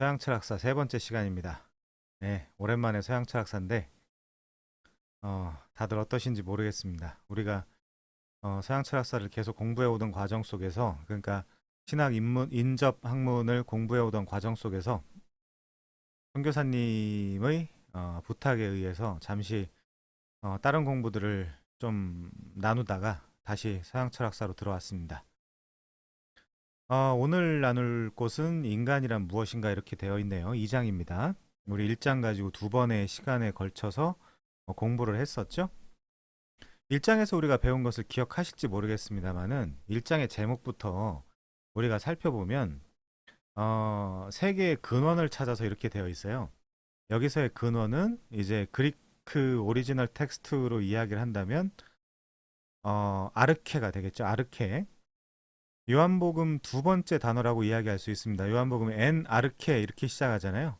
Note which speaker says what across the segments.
Speaker 1: 서양철학사 세 번째 시간입니다. 네, 오랜만에 서양철학사인데 다들 어떠신지 모르겠습니다. 우리가 서양철학사를 계속 공부해 오던 과정 속에서, 그러니까 신학 인문 인접 학문을 공부해 오던 과정 속에서 선교사님의 부탁에 의해서 잠시 다른 공부들을 좀 나누다가 다시 서양철학사로 들어왔습니다. 오늘 나눌 곳은 인간이란 무엇인가 이렇게 되어 있네요. 2장입니다. 우리 1장 가지고 두 번의 시간에 걸쳐서 공부를 했었죠. 1장에서 우리가 배운 것을 기억하실지 모르겠습니다만은 1장의 제목부터 우리가 살펴보면 세계의 근원을 찾아서 이렇게 되어 있어요. 여기서의 근원은 이제 그리크 오리지널 텍스트로 이야기를 한다면 아르케가 되겠죠. 아르케. 요한복음 두 번째 단어라고 이야기할 수 있습니다. 요한복음 엔 아르케 이렇게 시작하잖아요.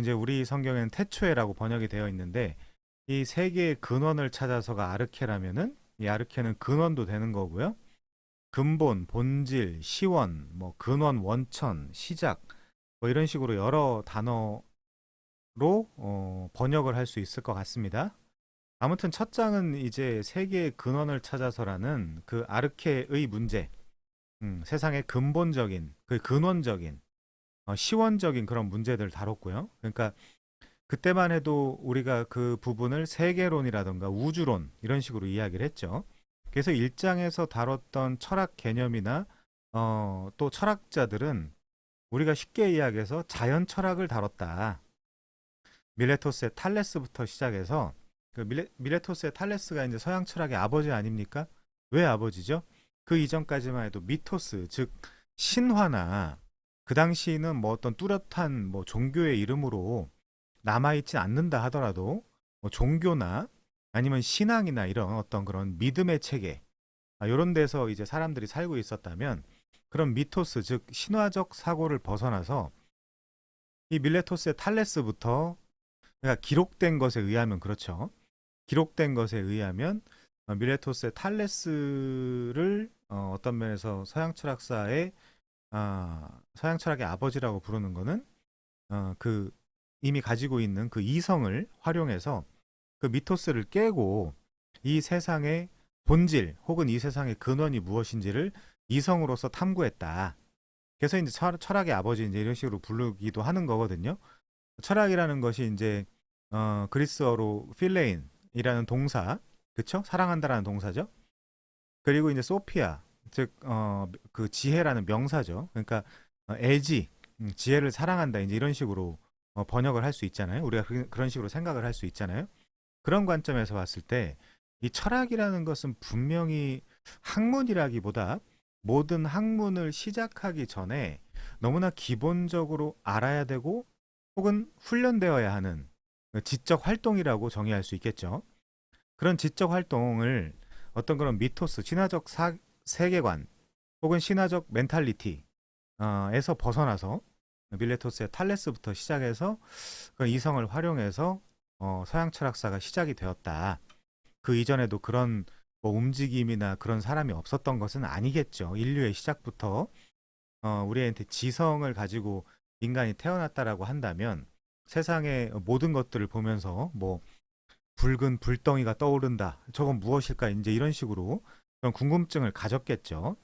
Speaker 1: 이제 우리 성경에는 태초에라고 번역이 되어 있는데 이 세 개의 근원을 찾아서가 아르케라면은 이 아르케는 근원도 되는 거고요. 근본, 본질, 시원, 뭐 근원, 원천, 시작 뭐 이런 식으로 여러 단어로 번역을 할 수 있을 것 같습니다. 아무튼 첫 장은 이제 세 개의 근원을 찾아서라는 그 아르케의 문제, 세상의 근본적인, 그 근원적인, 시원적인 그런 문제들을 다뤘고요. 그러니까 그때만 해도 우리가 그 부분을 세계론이라든가 우주론 이런 식으로 이야기를 했죠. 그래서 1장에서 다뤘던 철학 개념이나 또 철학자들은 우리가 쉽게 이야기해서 자연 철학을 다뤘다. 밀레토스의 탈레스부터 시작해서 그 밀레토스의 탈레스가 이제 서양 철학의 아버지 아닙니까? 왜 아버지죠? 그 이전까지만 해도 미토스, 즉 신화나 그 당시는 뭐 어떤 뚜렷한 뭐 종교의 이름으로 남아있지 않는다 하더라도 뭐 종교나 아니면 신앙이나 이런 어떤 그런 믿음의 체계 이런 데서 이제 사람들이 살고 있었다면 그런 미토스 즉 신화적 사고를 벗어나서 이 밀레토스의 탈레스부터 그러니까 기록된 것에 의하면 그렇죠. 기록된 것에 의하면 밀레토스의 탈레스를 어떤 면에서 서양 철학사의 서양 철학의 아버지라고 부르는 거는 그 이미 가지고 있는 그 이성을 활용해서 그 미토스를 깨고 이 세상의 본질 혹은 이 세상의 근원이 무엇인지를 이성으로서 탐구했다. 그래서 이제 철학의 아버지 이제 이런 식으로 부르기도 하는 거거든요. 철학이라는 것이 이제 그리스어로 필레인이라는 동사, 그쵸? 사랑한다라는 동사죠. 그리고 이제 소피아, 즉 그 지혜라는 명사죠. 그러니까 애지, 지혜를 사랑한다 이제 이런 식으로 번역을 할 수 있잖아요. 우리가 그런 식으로 생각을 할 수 있잖아요. 그런 관점에서 봤을 때 이 철학이라는 것은 분명히 학문이라기보다 모든 학문을 시작하기 전에 너무나 기본적으로 알아야 되고 혹은 훈련되어야 하는 지적 활동이라고 정의할 수 있겠죠. 그런 지적 활동을 어떤 그런 미토스, 신화적 세계관 혹은 신화적 멘탈리티에서 벗어나서 밀레토스의 탈레스부터 시작해서 그 이성을 활용해서 서양 철학사가 시작이 되었다. 그 이전에도 그런 뭐 움직임이나 그런 사람이 없었던 것은 아니겠죠. 인류의 시작부터 우리한테 지성을 가지고 인간이 태어났다라고 한다면 세상의 모든 것들을 보면서 뭐 붉은 불덩이가 떠오른다. 저건 무엇일까? 이제 이런 식으로 그런 궁금증을 가졌겠죠.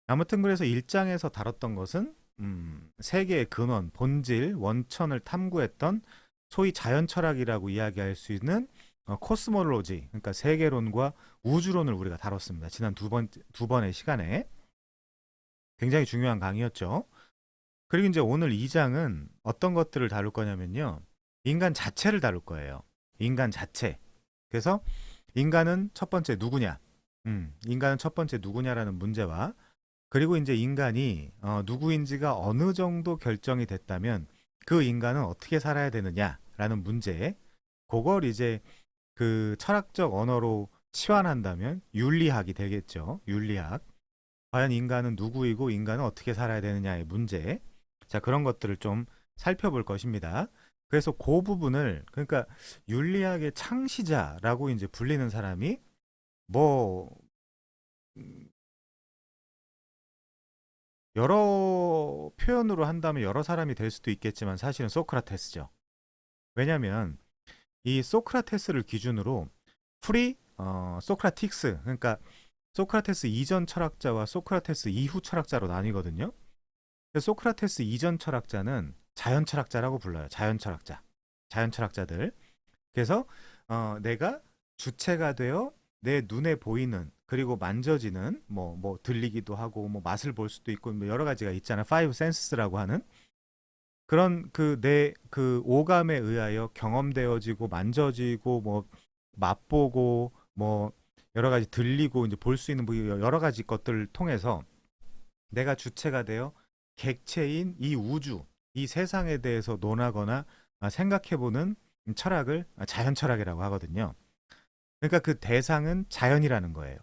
Speaker 1: 아무튼 그래서 1장에서 다뤘던 것은 세계의 근원, 본질, 원천을 탐구했던 소위 자연 철학이라고 이야기할 수 있는 코스몰로지, 그러니까 세계론과 우주론을 우리가 다뤘습니다. 지난 두 번의 시간에 굉장히 중요한 강의였죠. 그리고 이제 오늘 2장은 어떤 것들을 다룰 거냐면요. 인간 자체를 다룰 거예요. 인간 자체. 그래서 인간은 첫 번째 누구냐? 인간은 첫 번째 누구냐라는 문제와 그리고 이제 인간이 누구인지가 어느 정도 결정이 됐다면 그 인간은 어떻게 살아야 되느냐라는 문제. 그걸 이제 그 철학적 언어로 치환한다면 윤리학이 되겠죠. 윤리학. 과연 인간은 누구이고 인간은 어떻게 살아야 되느냐의 문제. 자, 그런 것들을 좀 살펴볼 것입니다. 그래서 그 부분을 그러니까 윤리학의 창시자라고 이제 불리는 사람이 뭐 여러 표현으로 한다면 여러 사람이 될 수도 있겠지만 사실은 소크라테스죠. 왜냐하면 이 소크라테스를 기준으로 소크라틱스, 그러니까 소크라테스 이전 철학자와 소크라테스 이후 철학자로 나뉘거든요. 소크라테스 이전 철학자는 자연 철학자라고 불러요. 자연 철학자, 자연 철학자들. 그래서 내가 주체가 되어 내 눈에 보이는, 그리고 만져지는, 뭐 들리기도 하고 뭐 맛을 볼 수도 있고 뭐 여러 가지가 있잖아요. 파이브 센스라고 하는 그런 그 내 그 오감에 의하여 경험되어지고 만져지고 뭐 맛보고 뭐 여러 가지 들리고 이제 볼 수 있는 뭐 여러 가지 것들을 통해서 내가 주체가 되어 객체인 이 우주, 이 세상에 대해서 논하거나 생각해보는 철학을 자연 철학이라고 하거든요. 그러니까 그 대상은 자연이라는 거예요.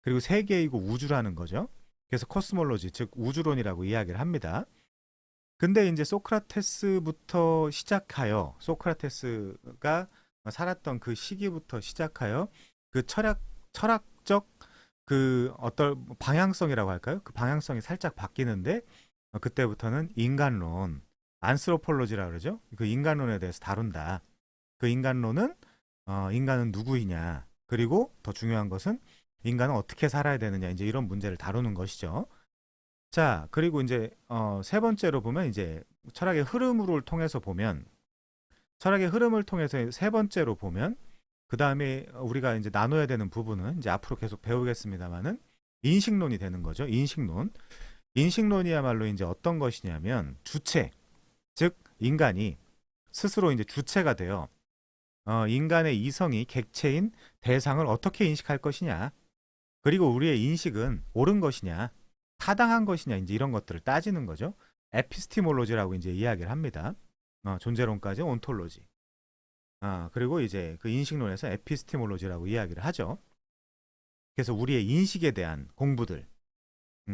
Speaker 1: 그리고 세계이고 우주라는 거죠. 그래서 코스몰로지, 즉 우주론이라고 이야기를 합니다. 근데 이제 소크라테스부터 시작하여 소크라테스가 살았던 그 시기부터 시작하여 그 철학적 그 어떤 방향성이라고 할까요? 그 방향성이 살짝 바뀌는데 그때부터는 인간론, 안스로폴로지라고 그러죠. 그 인간론에 대해서 다룬다. 그 인간론은 인간은 누구이냐, 그리고 더 중요한 것은 인간은 어떻게 살아야 되느냐, 이제 이런 문제를 다루는 것이죠. 자, 그리고 이제 세 번째로 보면 이제 철학의 흐름을 통해서 보면 철학의 흐름을 통해서 세 번째로 보면 그 다음에 우리가 이제 나눠야 되는 부분은 이제 앞으로 계속 배우겠습니다만은 인식론이 되는 거죠. 인식론. 인식론이야말로 이제 어떤 것이냐면 주체, 즉 인간이 스스로 이제 주체가 되어 인간의 이성이 객체인 대상을 어떻게 인식할 것이냐, 그리고 우리의 인식은 옳은 것이냐, 타당한 것이냐, 이제 이런 것들을 따지는 거죠. 에피스티몰로지라고 이제 이야기를 합니다. 존재론까지 온톨로지. 그리고 이제 그 인식론에서 에피스티몰로지라고 이야기를 하죠. 그래서 우리의 인식에 대한 공부들,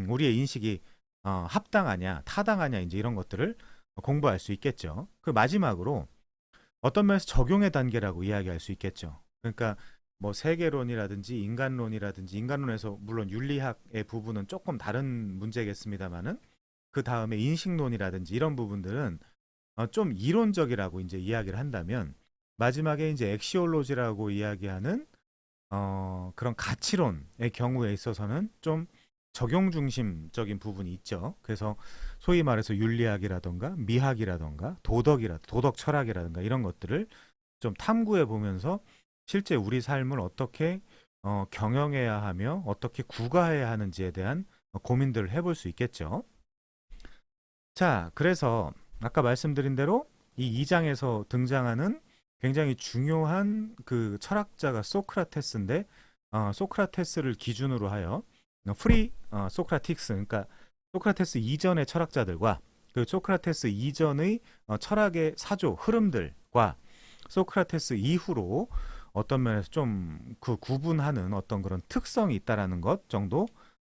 Speaker 1: 우리의 인식이 합당하냐, 타당하냐, 이제 이런 것들을 공부할 수 있겠죠. 그 마지막으로 어떤 면에서 적용의 단계라고 이야기할 수 있겠죠. 그러니까 뭐 세계론이라든지 인간론이라든지, 인간론에서 물론 윤리학의 부분은 조금 다른 문제겠습니다만은 그 다음에 인식론이라든지 이런 부분들은 좀 이론적이라고 이제 이야기를 한다면, 마지막에 이제 엑시올로지라고 이야기하는 그런 가치론의 경우에 있어서는 좀 적용 중심적인 부분이 있죠. 그래서 소위 말해서 윤리학이라던가 미학이라던가 도덕 철학이라던가 이런 것들을 좀 탐구해 보면서 실제 우리 삶을 어떻게 경영해야 하며 어떻게 구가해야 하는지에 대한 고민들을 해볼 수 있겠죠. 자, 그래서 아까 말씀드린 대로 이 2장에서 등장하는 굉장히 중요한 그 철학자가 소크라테스인데, 소크라테스를 기준으로 하여 소크라틱스, 그러니까 소크라테스 이전의 철학자들과 그 소크라테스 이전의 철학의 사조 흐름들과 소크라테스 이후로 어떤 면에서 좀 그 구분하는 어떤 그런 특성이 있다라는 것 정도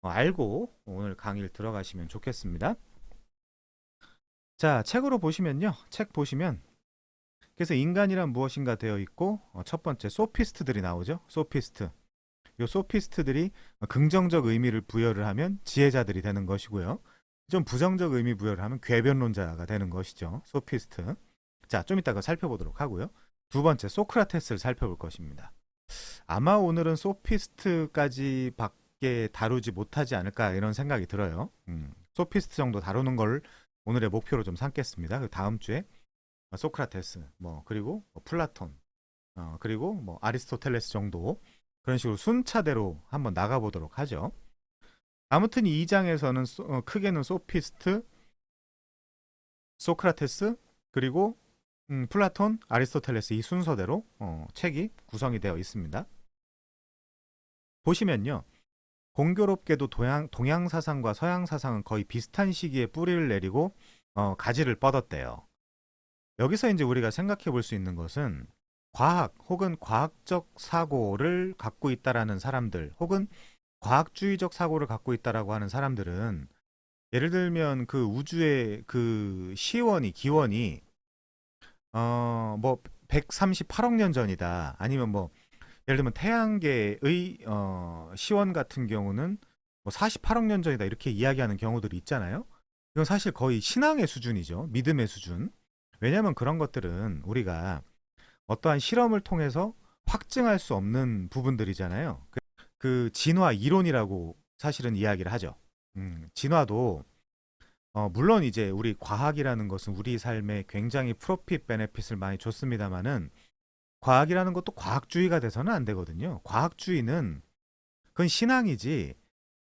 Speaker 1: 알고 오늘 강의를 들어가시면 좋겠습니다. 자, 책으로 보시면요. 책 보시면 그래서 인간이란 무엇인가 되어 있고 첫 번째 소피스트들이 나오죠. 소피스트. 요 소피스트들이 긍정적 의미를 부여를 하면 지혜자들이 되는 것이고요. 좀 부정적 의미 부여를 하면 궤변론자가 되는 것이죠. 소피스트. 자, 좀 이따가 살펴보도록 하고요. 두 번째 소크라테스를 살펴볼 것입니다. 아마 오늘은 소피스트까지 밖에 다루지 못하지 않을까 이런 생각이 들어요. 소피스트 정도 다루는 걸 오늘의 목표로 좀 삼겠습니다. 그 다음 주에 소크라테스, 그리고 플라톤, 그리고 아리스토텔레스 정도, 그런 식으로 순차대로 한번 나가보도록 하죠. 아무튼 이 2장에서는 크게는 소피스트, 소크라테스, 그리고 플라톤, 아리스토텔레스 이 순서대로 책이 구성이 되어 있습니다. 보시면요. 공교롭게도 동양 사상과 서양 사상은 거의 비슷한 시기에 뿌리를 내리고 가지를 뻗었대요. 여기서 이제 우리가 생각해 볼 수 있는 것은 과학 혹은 과학적 사고를 갖고 있다라는 사람들, 혹은 과학주의적 사고를 갖고 있다라고 하는 사람들은, 예를 들면 그 우주의 그 기원이 138억 년 전이다, 아니면 예를 들면 태양계의 시원 같은 경우는 뭐 48억 년 전이다 이렇게 이야기하는 경우들이 있잖아요. 이건 사실 거의 신앙의 수준이죠. 믿음의 수준. 왜냐하면 그런 것들은 우리가 어떠한 실험을 통해서 확증할 수 없는 부분들이잖아요. 그 진화 이론이라고 사실은 이야기를 하죠. 진화도 물론 이제 우리 과학이라는 것은 우리 삶에 굉장히 프로핏 베네핏을 많이 줬습니다만은 과학이라는 것도 과학주의가 돼서는 안 되거든요. 과학주의는 그건 신앙이지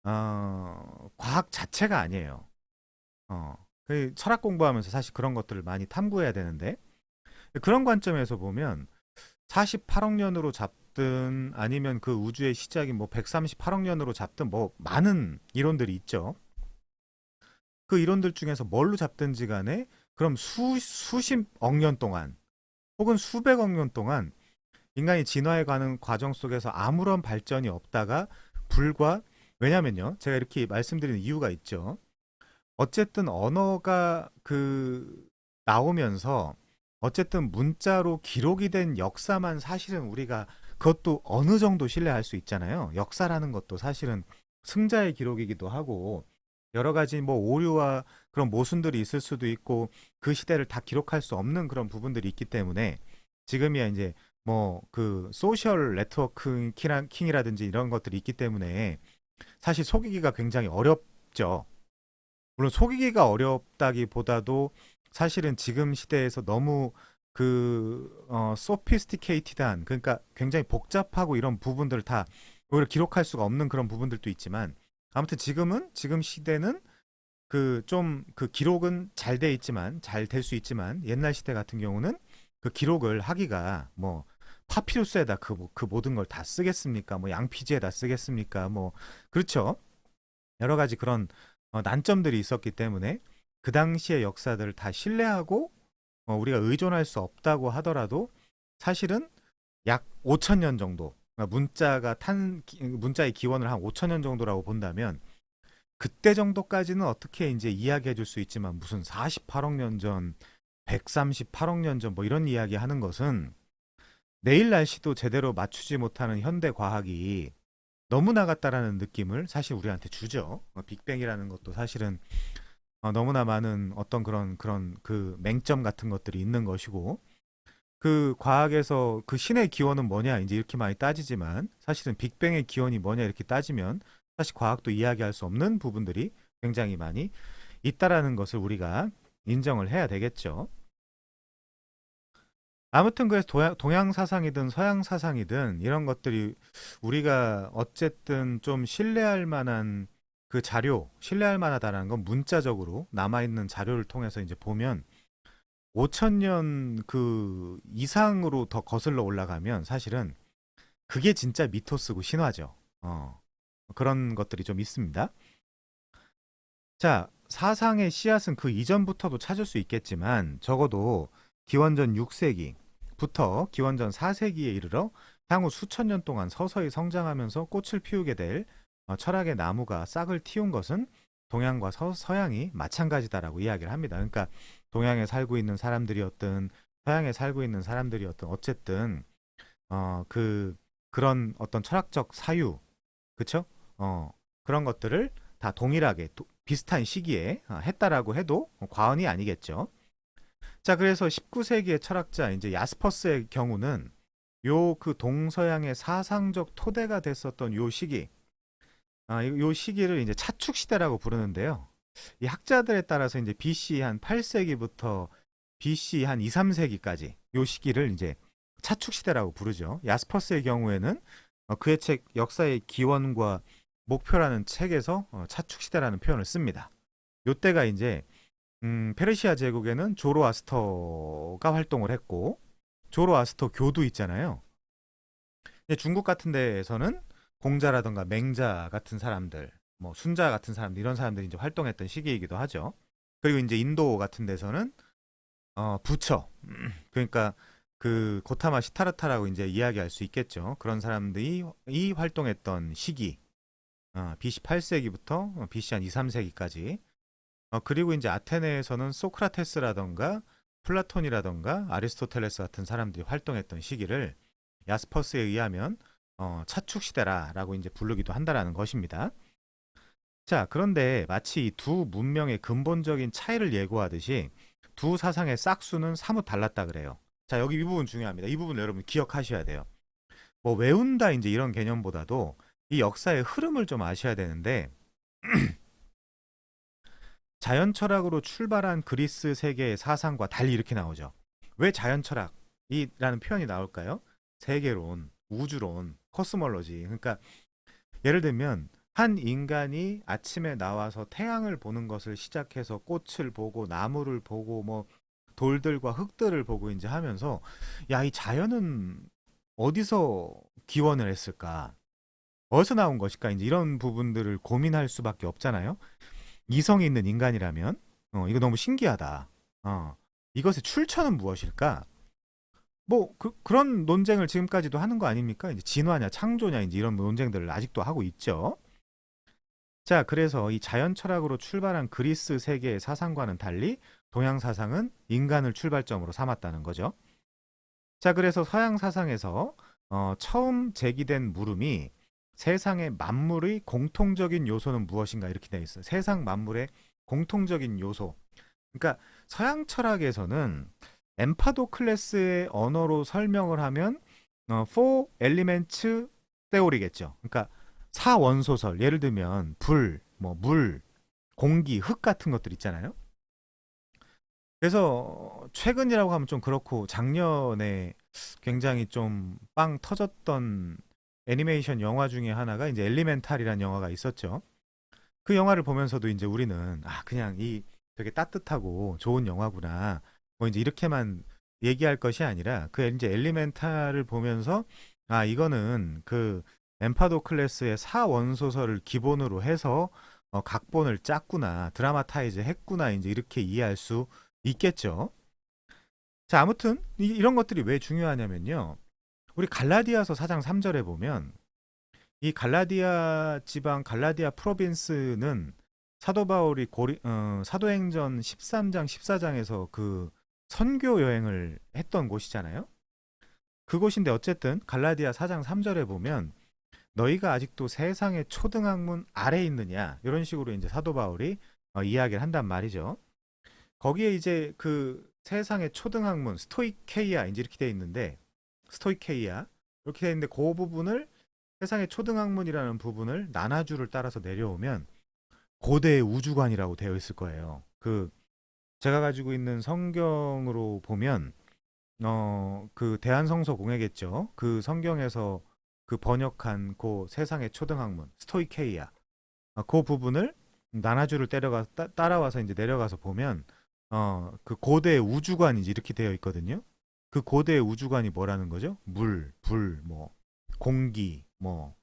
Speaker 1: 과학 자체가 아니에요. 그 철학 공부하면서 사실 그런 것들을 많이 탐구해야 되는데 그런 관점에서 보면 48억 년으로 잡든 아니면 그 우주의 시작이 뭐 138억 년으로 잡든 뭐 많은 이론들이 있죠. 그 이론들 중에서 뭘로 잡든지 간에 그럼 수십억 년 동안 혹은 수백억 년 동안 인간이 진화해 가는 과정 속에서 아무런 발전이 없다가 불과 왜냐면요. 제가 이렇게 말씀드리는 이유가 있죠. 어쨌든 언어가 나오면서 어쨌든 문자로 기록이 된 역사만 사실은 우리가 그것도 어느 정도 신뢰할 수 있잖아요. 역사라는 것도 사실은 승자의 기록이기도 하고 여러 가지 뭐 오류와 그런 모순들이 있을 수도 있고 그 시대를 다 기록할 수 없는 그런 부분들이 있기 때문에 지금이야 이제 뭐 그 소셜 네트워크 킹이라든지 이런 것들이 있기 때문에 사실 속이기가 굉장히 어렵죠. 물론 속이기가 어렵다기보다도 사실은 지금 시대에서 너무 소피스티케이티드한 그러니까 굉장히 복잡하고 이런 부분들을 다 오히려 기록할 수가 없는 그런 부분들도 있지만 아무튼 지금 시대는 그 기록은 잘 돼 있지만 잘 될 수 있지만 옛날 시대 같은 경우는 그 기록을 하기가 뭐 파피루스에다 그 모든 걸 다 쓰겠습니까? 뭐 양피지에다 쓰겠습니까? 뭐 그렇죠. 여러 가지 그런 난점들이 있었기 때문에 그 당시의 역사들을 다 신뢰하고 우리가 의존할 수 없다고 하더라도 사실은 약 5천 년 정도 그러니까 문자의 기원을 한 5천 년 정도라고 본다면 그때 정도까지는 어떻게 이제 이야기해 줄 수 있지만 무슨 48억 년 전, 138억 년 전 뭐 이런 이야기 하는 것은 내일 날씨도 제대로 맞추지 못하는 현대 과학이 너무 나갔다라는 느낌을 사실 우리한테 주죠. 빅뱅이라는 것도 사실은 너무나 많은 어떤 그런 그 맹점 같은 것들이 있는 것이고 그 과학에서 그 신의 기원은 뭐냐 이제 이렇게 많이 따지지만 사실은 빅뱅의 기원이 뭐냐 이렇게 따지면 사실 과학도 이야기할 수 없는 부분들이 굉장히 많이 있다라는 것을 우리가 인정을 해야 되겠죠. 아무튼 그래서 동양 사상이든 서양 사상이든 이런 것들이 우리가 어쨌든 좀 신뢰할 만한 그 자료, 신뢰할 만하다라는 건 문자적으로 남아있는 자료를 통해서 이제 보면 5천 년 그 이상으로 더 거슬러 올라가면 사실은 그게 진짜 미토스고 신화죠. 그런 것들이 좀 있습니다. 자, 사상의 씨앗은 그 이전부터도 찾을 수 있겠지만 적어도 기원전 6세기부터 기원전 4세기에 이르러 향후 수천 년 동안 서서히 성장하면서 꽃을 피우게 될 철학의 나무가 싹을 틔운 것은 동양과 서양이 마찬가지다라고 이야기를 합니다. 그러니까 동양에 살고 있는 사람들이었든 서양에 살고 있는 사람들이었든 어쨌든 그런 어떤 철학적 사유, 그쵸? 그런 것들을 다 동일하게 비슷한 시기에 했다라고 해도 과언이 아니겠죠. 자, 그래서 19세기의 철학자 이제 야스퍼스의 경우는 요 그 동서양의 사상적 토대가 됐었던 요 시기, 요 시기를 이제 차축 시대라고 부르는데요. 이 학자들에 따라서 이제 BC 한 8세기부터 BC 한 2, 3세기까지 요 시기를 이제 차축 시대라고 부르죠. 야스퍼스의 경우에는 그의 책 역사의 기원과 목표라는 책에서 차축 시대라는 표현을 씁니다. 요때가 이제 페르시아 제국에는 조로아스터가 활동을 했고 조로아스터 교도 있잖아요. 중국 같은 데에서는 공자라던가 맹자 같은 사람들, 뭐 순자 같은 사람들 이런 사람들이 이제 활동했던 시기이기도 하죠. 그리고 이제 인도 같은 데서는 부처 그러니까 그 고타마 시타르타라고 이제 이야기할 수 있겠죠. 그런 사람들이 활동했던 시기 BC 8세기부터 BC 한 2, 3세기까지 그리고 이제 아테네에서는 소크라테스라던가 플라톤이라던가 아리스토텔레스 같은 사람들이 활동했던 시기를 야스퍼스에 의하면 차축 시대라라고 이제 부르기도 한다라는 것입니다. 자, 그런데 마치 이 두 문명의 근본적인 차이를 예고하듯이 두 사상의 싹수는 사뭇 달랐다 그래요. 자, 여기 이 부분 중요합니다. 이 부분 여러분 기억하셔야 돼요. 뭐 외운다 이제 이런 개념보다도 이 역사의 흐름을 좀 아셔야 되는데, 자연 철학으로 출발한 그리스 세계의 사상과 달리 이렇게 나오죠. 왜 자연 철학이라는 표현이 나올까요? 세계론, 우주론, 코스몰로지. 그러니까 예를 들면 한 인간이 아침에 나와서 태양을 보는 것을 시작해서 꽃을 보고 나무를 보고 뭐 돌들과 흙들을 보고 이제 하면서, 야, 이 자연은 어디서 기원을 했을까? 어디서 나온 것일까? 이제 이런 부분들을 고민할 수밖에 없잖아요. 이성이 있는 인간이라면 이거 너무 신기하다. 이것의 출처는 무엇일까? 뭐 그런 논쟁을 지금까지도 하는 거 아닙니까? 이제 진화냐 창조냐 이제 이런 논쟁들을 아직도 하고 있죠. 자, 그래서 이 자연 철학으로 출발한 그리스 세계의 사상과는 달리 동양 사상은 인간을 출발점으로 삼았다는 거죠. 자, 그래서 서양 사상에서 처음 제기된 물음이 세상의 만물의 공통적인 요소는 무엇인가 이렇게 되어 있어요. 세상 만물의 공통적인 요소. 그러니까 서양 철학에서는 엠파도클레스의 언어로 설명을 하면 Four Elements Theory겠죠. 그러니까 사원소설. 예를 들면 불, 뭐 물, 공기, 흙 같은 것들 있잖아요. 그래서 최근이라고 하면 좀 그렇고 작년에 굉장히 좀 빵 터졌던 애니메이션 영화 중에 하나가 이제 엘리멘탈이라는 영화가 있었죠. 그 영화를 보면서도 이제 우리는 그냥 이 되게 따뜻하고 좋은 영화구나. 뭐 이제 이렇게만 얘기할 것이 아니라 그 이제 엘리멘탈을 보면서 이거는 그 엠파도클레스의 사원소설을 기본으로 해서 각본을 짰구나. 드라마타이즈 했구나. 이제 이렇게 이해할 수 있겠죠. 자, 아무튼 이런 것들이 왜 중요하냐면요. 우리 갈라디아서 4장 3절에 보면 이 갈라디아 지방 갈라디아 프로빈스는 사도 바울이 사도행전 13장 14장에서 그 선교 여행을 했던 곳이잖아요. 그곳인데 어쨌든 갈라디아 4장 3절에 보면 너희가 아직도 세상의 초등학문 아래에 있느냐 이런 식으로 이제 사도 바울이 이야기를 한단 말이죠. 거기에 이제 그 세상의 초등학문 스토이케이아 이제 이렇게 돼 있는데, 스토이케이아 이렇게 돼 있는데 그 부분을 세상의 초등학문이라는 부분을 나나주를 따라서 내려오면 고대의 우주관이라고 되어 있을 거예요. 그 제가 가지고 있는 성경으로 보면 그 대한성서 공예겠죠. 그 성경에서 그 번역한 그 세상의 초등학문 스토이케이아 그 부분을 나나주를 따라와서 이제 내려가서 보면 그 고대의 우주관이 이렇게 되어 있거든요. 그 고대의 우주관이 뭐라는 거죠? 물, 불, 뭐 공기, 뭐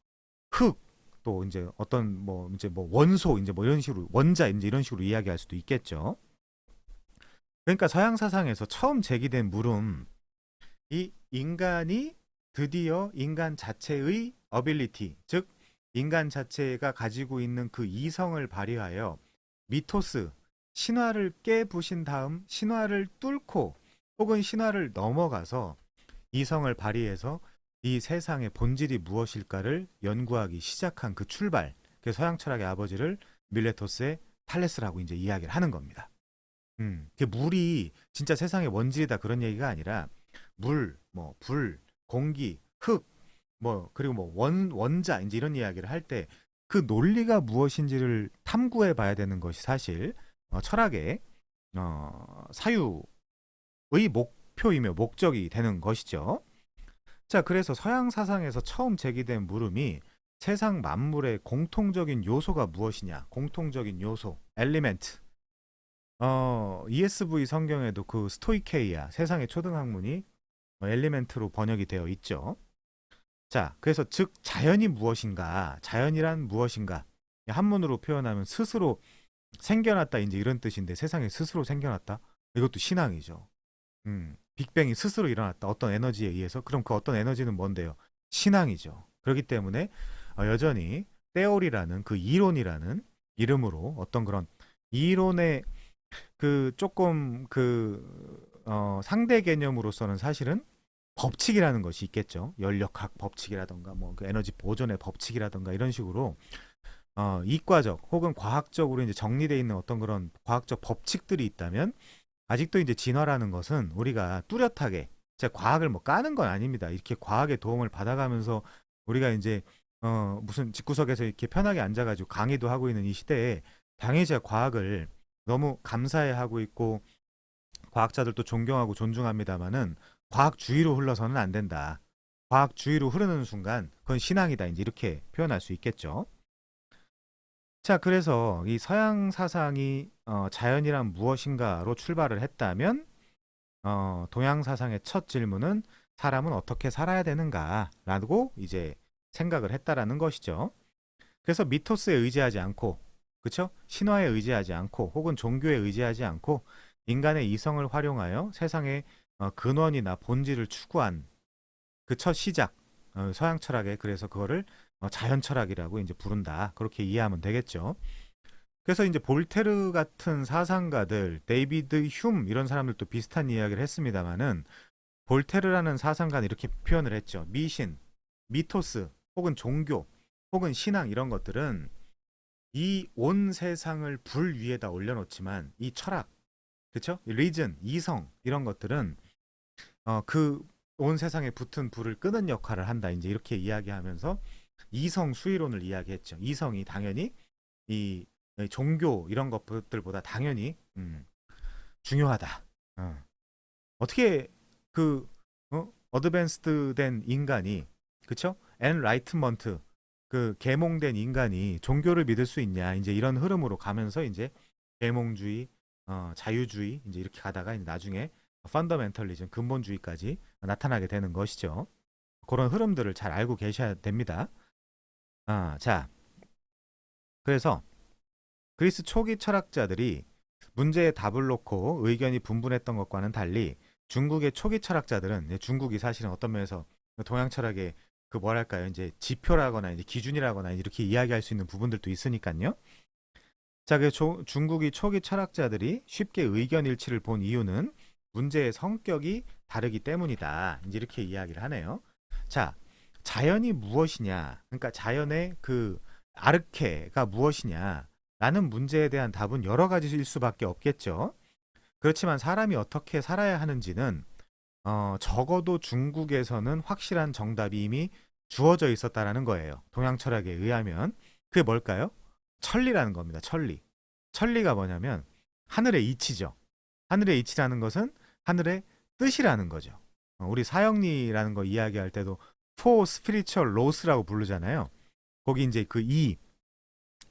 Speaker 1: 흙, 또 이제 어떤 뭐 이제 뭐 원소 이제 뭐 이런 식으로 원자 이제 이런 식으로 이야기할 수도 있겠죠. 그러니까 서양 사상에서 처음 제기된 물음, 이 인간이 드디어 인간 자체의 어빌리티, 즉 인간 자체가 가지고 있는 그 이성을 발휘하여 미토스, 신화를 깨부신 다음 신화를 뚫고 혹은 신화를 넘어가서 이성을 발휘해서 이 세상의 본질이 무엇일까를 연구하기 시작한 그 출발, 그 서양 철학의 아버지를 밀레토스의 탈레스라고 이제 이야기를 하는 겁니다. 그 물이 진짜 세상의 원질이다 그런 얘기가 아니라 물, 뭐 불, 공기, 흙, 뭐 그리고 뭐 원자 이제 이런 이야기를 할 때 그 논리가 무엇인지를 탐구해 봐야 되는 것이 사실 철학의 사유의 목표이며 목적이 되는 것이죠. 자, 그래서 서양 사상에서 처음 제기된 물음이 세상 만물의 공통적인 요소가 무엇이냐? 공통적인 요소, 엘리멘트. ESV 성경에도 그 스토이케이아, 세상의 초등학문이 엘리멘트로 번역이 되어 있죠. 자, 그래서 즉 자연이 무엇인가? 자연이란 무엇인가? 한문으로 표현하면 스스로 생겨났다 이제 이런 뜻인데 세상에 스스로 생겨났다? 이것도 신앙이죠. 빅뱅이 스스로 일어났다. 어떤 에너지에 의해서. 그럼 그 어떤 에너지는 뭔데요? 신앙이죠. 그렇기 때문에 여전히 테오리라는 그 이론이라는 이름으로 어떤 그런 이론의 그 조금 그 상대 개념으로서는 사실은 법칙이라는 것이 있겠죠. 연력학 법칙이라던가 뭐 그 에너지 보존의 법칙이라던가 이런 식으로 이과적 혹은 과학적으로 이제 정리되어 있는 어떤 그런 과학적 법칙들이 있다면 아직도 이제 진화라는 것은 우리가 뚜렷하게 제 과학을 뭐 까는 건 아닙니다. 이렇게 과학의 도움을 받아가면서 우리가 이제 무슨 집구석에서 이렇게 편하게 앉아가지고 강의도 하고 있는 이 시대에 당연히 제가 과학을 너무 감사해하고 있고 과학자들도 존경하고 존중합니다만은 과학주의로 흘러서는 안 된다. 과학주의로 흐르는 순간 그건 신앙이다. 이제 이렇게 표현할 수 있겠죠. 자, 그래서 이 서양 사상이 자연이란 무엇인가로 출발을 했다면 동양 사상의 첫 질문은 사람은 어떻게 살아야 되는가라고 이제 생각을 했다라는 것이죠. 그래서 미토스에 의지하지 않고, 그쵸? 신화에 의지하지 않고, 혹은 종교에 의지하지 않고, 인간의 이성을 활용하여 세상의 근원이나 본질을 추구한 그 첫 시작, 서양 철학에 그래서 그거를 자연 철학이라고 이제 부른다. 그렇게 이해하면 되겠죠. 그래서 이제 볼테르 같은 사상가들, 데이비드 휴մ 이런 사람들도 비슷한 이야기를 했습니다만은 볼테르라는 사상가는 이렇게 표현을 했죠. 미신, 미토스, 혹은 종교, 혹은 신앙 이런 것들은 이 온 세상을 불 위에다 올려놓지만 이 철학, 그쵸? 리즌, 이성 이런 것들은 그 온 세상에 붙은 불을 끄는 역할을 한다. 이제 이렇게 이야기하면서 이성 수위론을 이야기했죠. 이성이 당연히 이 종교 이런 것들보다 당연히 중요하다. 어떻게 그 어드밴스드된 인간이 그쵸? 엔라이트먼트 그 계몽된 인간이 종교를 믿을 수 있냐? 이제 이런 흐름으로 가면서 이제 계몽주의, 자유주의 이제 이렇게 가다가 이제 나중에 펀더멘털리즘 근본주의까지 나타나게 되는 것이죠. 그런 흐름들을 잘 알고 계셔야 됩니다. 자, 그래서 그리스 초기 철학자들이 문제에 답을 놓고 의견이 분분했던 것과는 달리 중국의 초기 철학자들은 중국이 사실은 어떤 면에서 동양 철학의 그 뭐랄까요 이제 지표라거나 이제 기준이라거나 이렇게 이야기할 수 있는 부분들도 있으니까요. 자, 그 중국이 초기 철학자들이 쉽게 의견 일치를 본 이유는 문제의 성격이 다르기 때문이다. 이제 이렇게 이야기를 하네요. 자, 자연이 무엇이냐? 그러니까 자연의 그 아르케가 무엇이냐? 라는 문제에 대한 답은 여러 가지일 수밖에 없겠죠. 그렇지만 사람이 어떻게 살아야 하는지는 적어도 중국에서는 확실한 정답이 이미 주어져 있었다라는 거예요. 동양 철학에 의하면. 그게 뭘까요? 천리라는 겁니다. 천리. 천리가 뭐냐면 하늘의 이치죠. 하늘의 이치라는 것은 하늘의 뜻이라는 거죠. 우리 사형리라는 거 이야기할 때도 Four Spiritual Laws라고 부르잖아요. 거기 이제 그 이,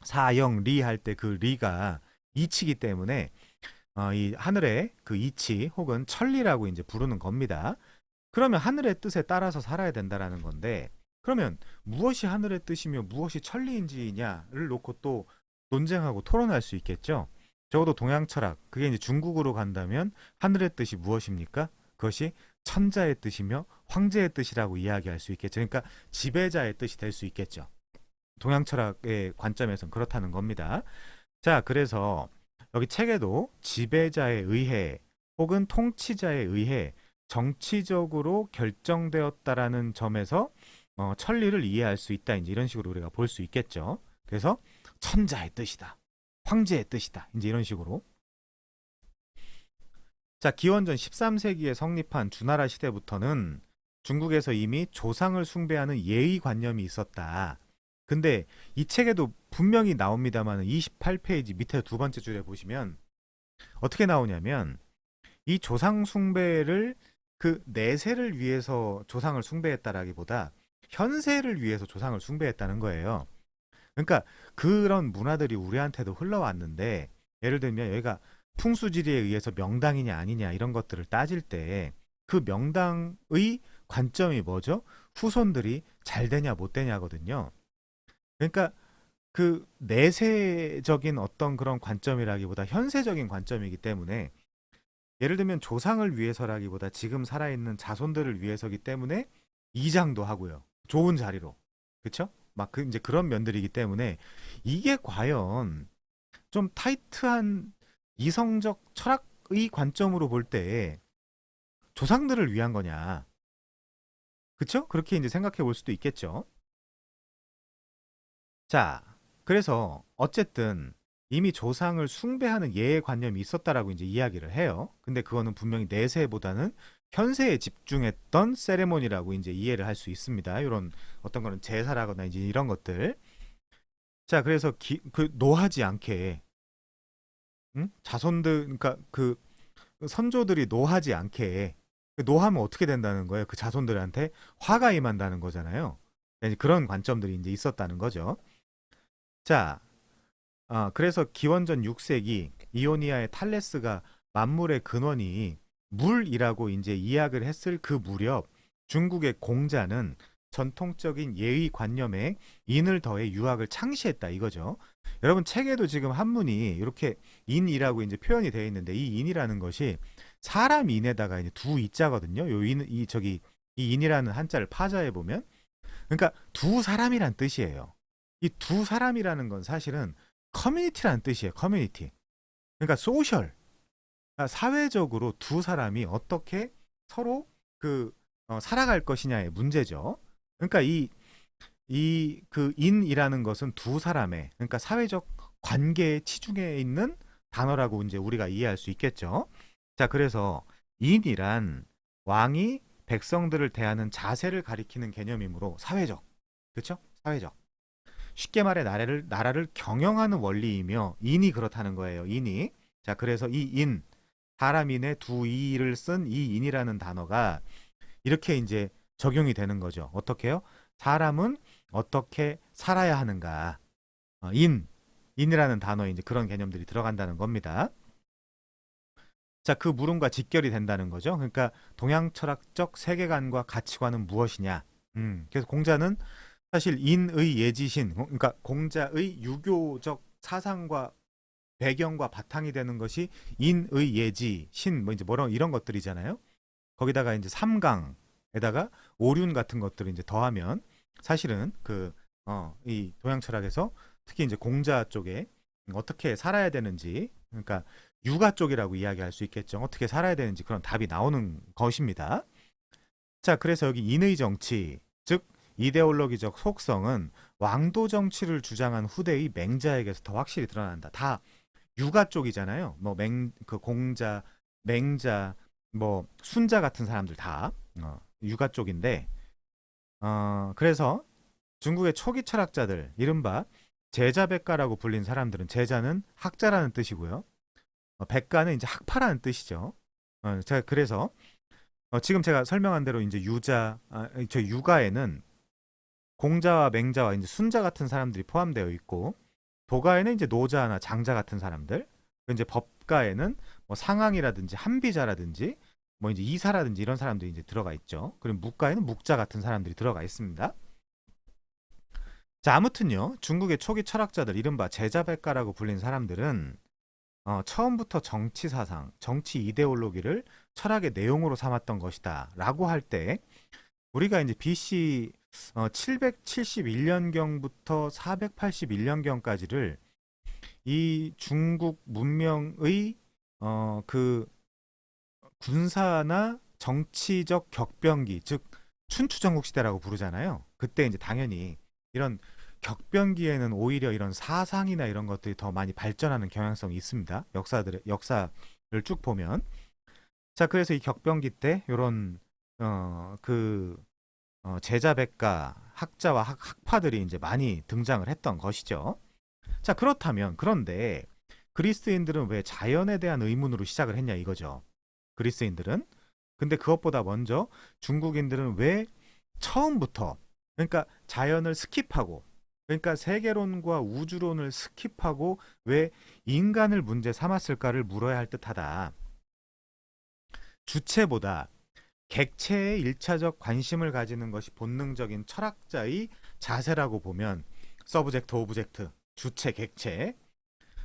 Speaker 1: 사형, 리 할 때 그 리가 이치기 때문에 이 하늘의 그 이치 혹은 천리라고 이제 부르는 겁니다. 그러면 하늘의 뜻에 따라서 살아야 된다라는 건데 그러면 무엇이 하늘의 뜻이며 무엇이 천리인지냐를 놓고 또 논쟁하고 토론할 수 있겠죠. 적어도 동양 철학, 그게 이제 중국으로 간다면 하늘의 뜻이 무엇입니까? 그것이 천자의 뜻이며 황제의 뜻이라고 이야기할 수 있겠죠. 그러니까 지배자의 뜻이 될 수 있겠죠. 동양 철학의 관점에서는 그렇다는 겁니다. 자, 그래서 여기 책에도 지배자에 의해 혹은 통치자에 의해 정치적으로 결정되었다라는 점에서 천리를 이해할 수 있다. 이제 이런 식으로 우리가 볼 수 있겠죠. 그래서 천자의 뜻이다. 황제의 뜻이다. 이제 이런 식으로. 자, 기원전 13세기에 성립한 주나라 시대부터는 중국에서 이미 조상을 숭배하는 예의 관념이 있었다. 근데 이 책에도 분명히 나옵니다만 28페이지 밑에 두 번째 줄에 보시면 어떻게 나오냐면 이 조상 숭배를 그 내세를 위해서 조상을 숭배했다라기보다 현세를 위해서 조상을 숭배했다는 거예요. 그러니까 그런 문화들이 우리한테도 흘러왔는데 예를 들면 여기가 풍수지리에 의해서 명당이냐 아니냐 이런 것들을 따질 때 그 명당의 관점이 뭐죠? 후손들이 잘 되냐 못 되냐거든요. 그러니까 그 내세적인 어떤 그런 관점이라기보다 현세적인 관점이기 때문에 예를 들면 조상을 위해서라기보다 지금 살아있는 자손들을 위해서기 때문에 이장도 하고요. 좋은 자리로. 그쵸? 막 이제 그런 면들이기 때문에 이게 과연 좀 타이트한 이성적 철학의 관점으로 볼 때 조상들을 위한 거냐. 그쵸? 그렇게 이제 생각해 볼 수도 있겠죠. 자, 그래서 어쨌든 이미 조상을 숭배하는 예의 관념이 있었다라고 이제 이야기를 해요. 근데 그거는 분명히 내세보다는 현세에 집중했던 세레모니라고 이제 이해를 할 수 있습니다. 이런 어떤 거는 제사라거나 이제 이런 것들. 자, 그래서 그 노하지 않게, 응? 자손들, 그러니까 그 선조들이 노하지 않게, 노하면 어떻게 된다는 거예요? 그 자손들한테 화가 임한다는 거잖아요. 이제 그런 관점들이 이제 있었다는 거죠. 자, 그래서 기원전 6세기 이오니아의 탈레스가 만물의 근원이 물이라고 이제 이야기를 했을 그 무렵 중국의 공자는 전통적인 예의 관념에 인을 더해 유학을 창시했다 이거죠. 여러분 책에도 지금 한문이 이렇게 인이라고 이제 표현이 되어 있는데 이 인이라는 것이 사람 인에다가 이제 두 이자거든요. 요 인, 이 저기 이 인이라는 한자를 파자해 보면 그러니까 두 사람이란 뜻이에요. 이 두 사람이라는 건 사실은 커뮤니티라는 뜻이에요. 커뮤니티. 그러니까 소셜. 그러니까 사회적으로 두 사람이 어떻게 서로 그 살아갈 것이냐의 문제죠. 그러니까 이 그 인이라는 것은 두 사람의 그러니까 사회적 관계에 치중해 있는 단어라고 이제 우리가 이해할 수 있겠죠. 자, 그래서 인이란 왕이 백성들을 대하는 자세를 가리키는 개념이므로 사회적. 그렇죠? 사회적. 쉽게 말해 나라를 경영하는 원리이며 인이 그렇다는 거예요. 인이. 자, 그래서 이 인, 사람 인의 두 이를 쓴 이 인이라는 단어가 이렇게 이제 적용이 되는 거죠. 어떻게요? 사람은 어떻게 살아야 하는가? 인이라는 단어에 이제 그런 개념들이 들어간다는 겁니다. 자, 그 물음과 직결이 된다는 거죠. 그러니까 동양 철학적 세계관과 가치관은 무엇이냐? 그래서 공자는 사실 인의 예지신, 그러니까 공자의 유교적 사상과 배경과 바탕이 되는 것이 인의 예지, 신, 뭐 이제 뭐런 이런 것들이잖아요. 거기다가 이제 삼강에다가 오륜 같은 것들을 이제 더하면 사실은 이 동양 철학에서 특히 이제 공자 쪽에 어떻게 살아야 되는지, 그러니까 육아 쪽이라고 이야기할 수 있겠죠. 어떻게 살아야 되는지 그런 답이 나오는 것입니다. 자, 그래서 여기 인의 정치, 즉 이데올로기적 속성은 왕도 정치를 주장한 후대의 맹자에게서 더 확실히 드러난다. 다 육아 쪽이잖아요. 뭐 그 공자, 맹자, 뭐 순자 같은 사람들 다 육아 쪽인데, 그래서 중국의 초기 철학자들, 이른바 제자백가라고 불린 사람들은 제자는 학자라는 뜻이고요. 백가는 이제 학파라는 뜻이죠. 자, 그래서 지금 제가 설명한 대로 이제 저 유가에는 공자와 맹자와 이제 순자 같은 사람들이 포함되어 있고 도가에는 이제 노자나 장자 같은 사람들, 이제 법가에는 뭐 상황이라든지 한비자라든지 뭐 이제 이사라든지 이런 사람들이 이제 들어가 있죠. 그리고 묵가에는 묵자 같은 사람들이 들어가 있습니다. 자, 아무튼요, 중국의 초기 철학자들, 이른바 제자백가라고 불린 사람들은 처음부터 정치 사상, 정치 이데올로기를 철학의 내용으로 삼았던 것이다라고 할 때 우리가 이제 BC 771년경부터 481년경까지를 이 중국 문명의 그 군사나 정치적 격변기, 즉 춘추전국 시대라고 부르잖아요. 그때 이제 당연히 이런 격변기에는 오히려 이런 사상이나 이런 것들이 더 많이 발전하는 경향성이 있습니다. 역사를 쭉 보면. 자, 그래서 이 격변기 때 이런 제자백가 학자와 학파들이 이제 많이 등장을 했던 것이죠. 자, 그렇다면 그런데 그리스인들은 왜 자연에 대한 의문으로 시작을 했냐 이거죠. 그리스인들은. 근데 그것보다 먼저 중국인들은 왜 처음부터 그러니까 자연을 스킵하고 그러니까 세계론과 우주론을 스킵하고 왜 인간을 문제 삼았을까를 물어야 할 듯하다. 주체보다 객체에 일차적 관심을 가지는 것이 본능적인 철학자의 자세라고 보면 서브젝트, 오브젝트, 주체, 객체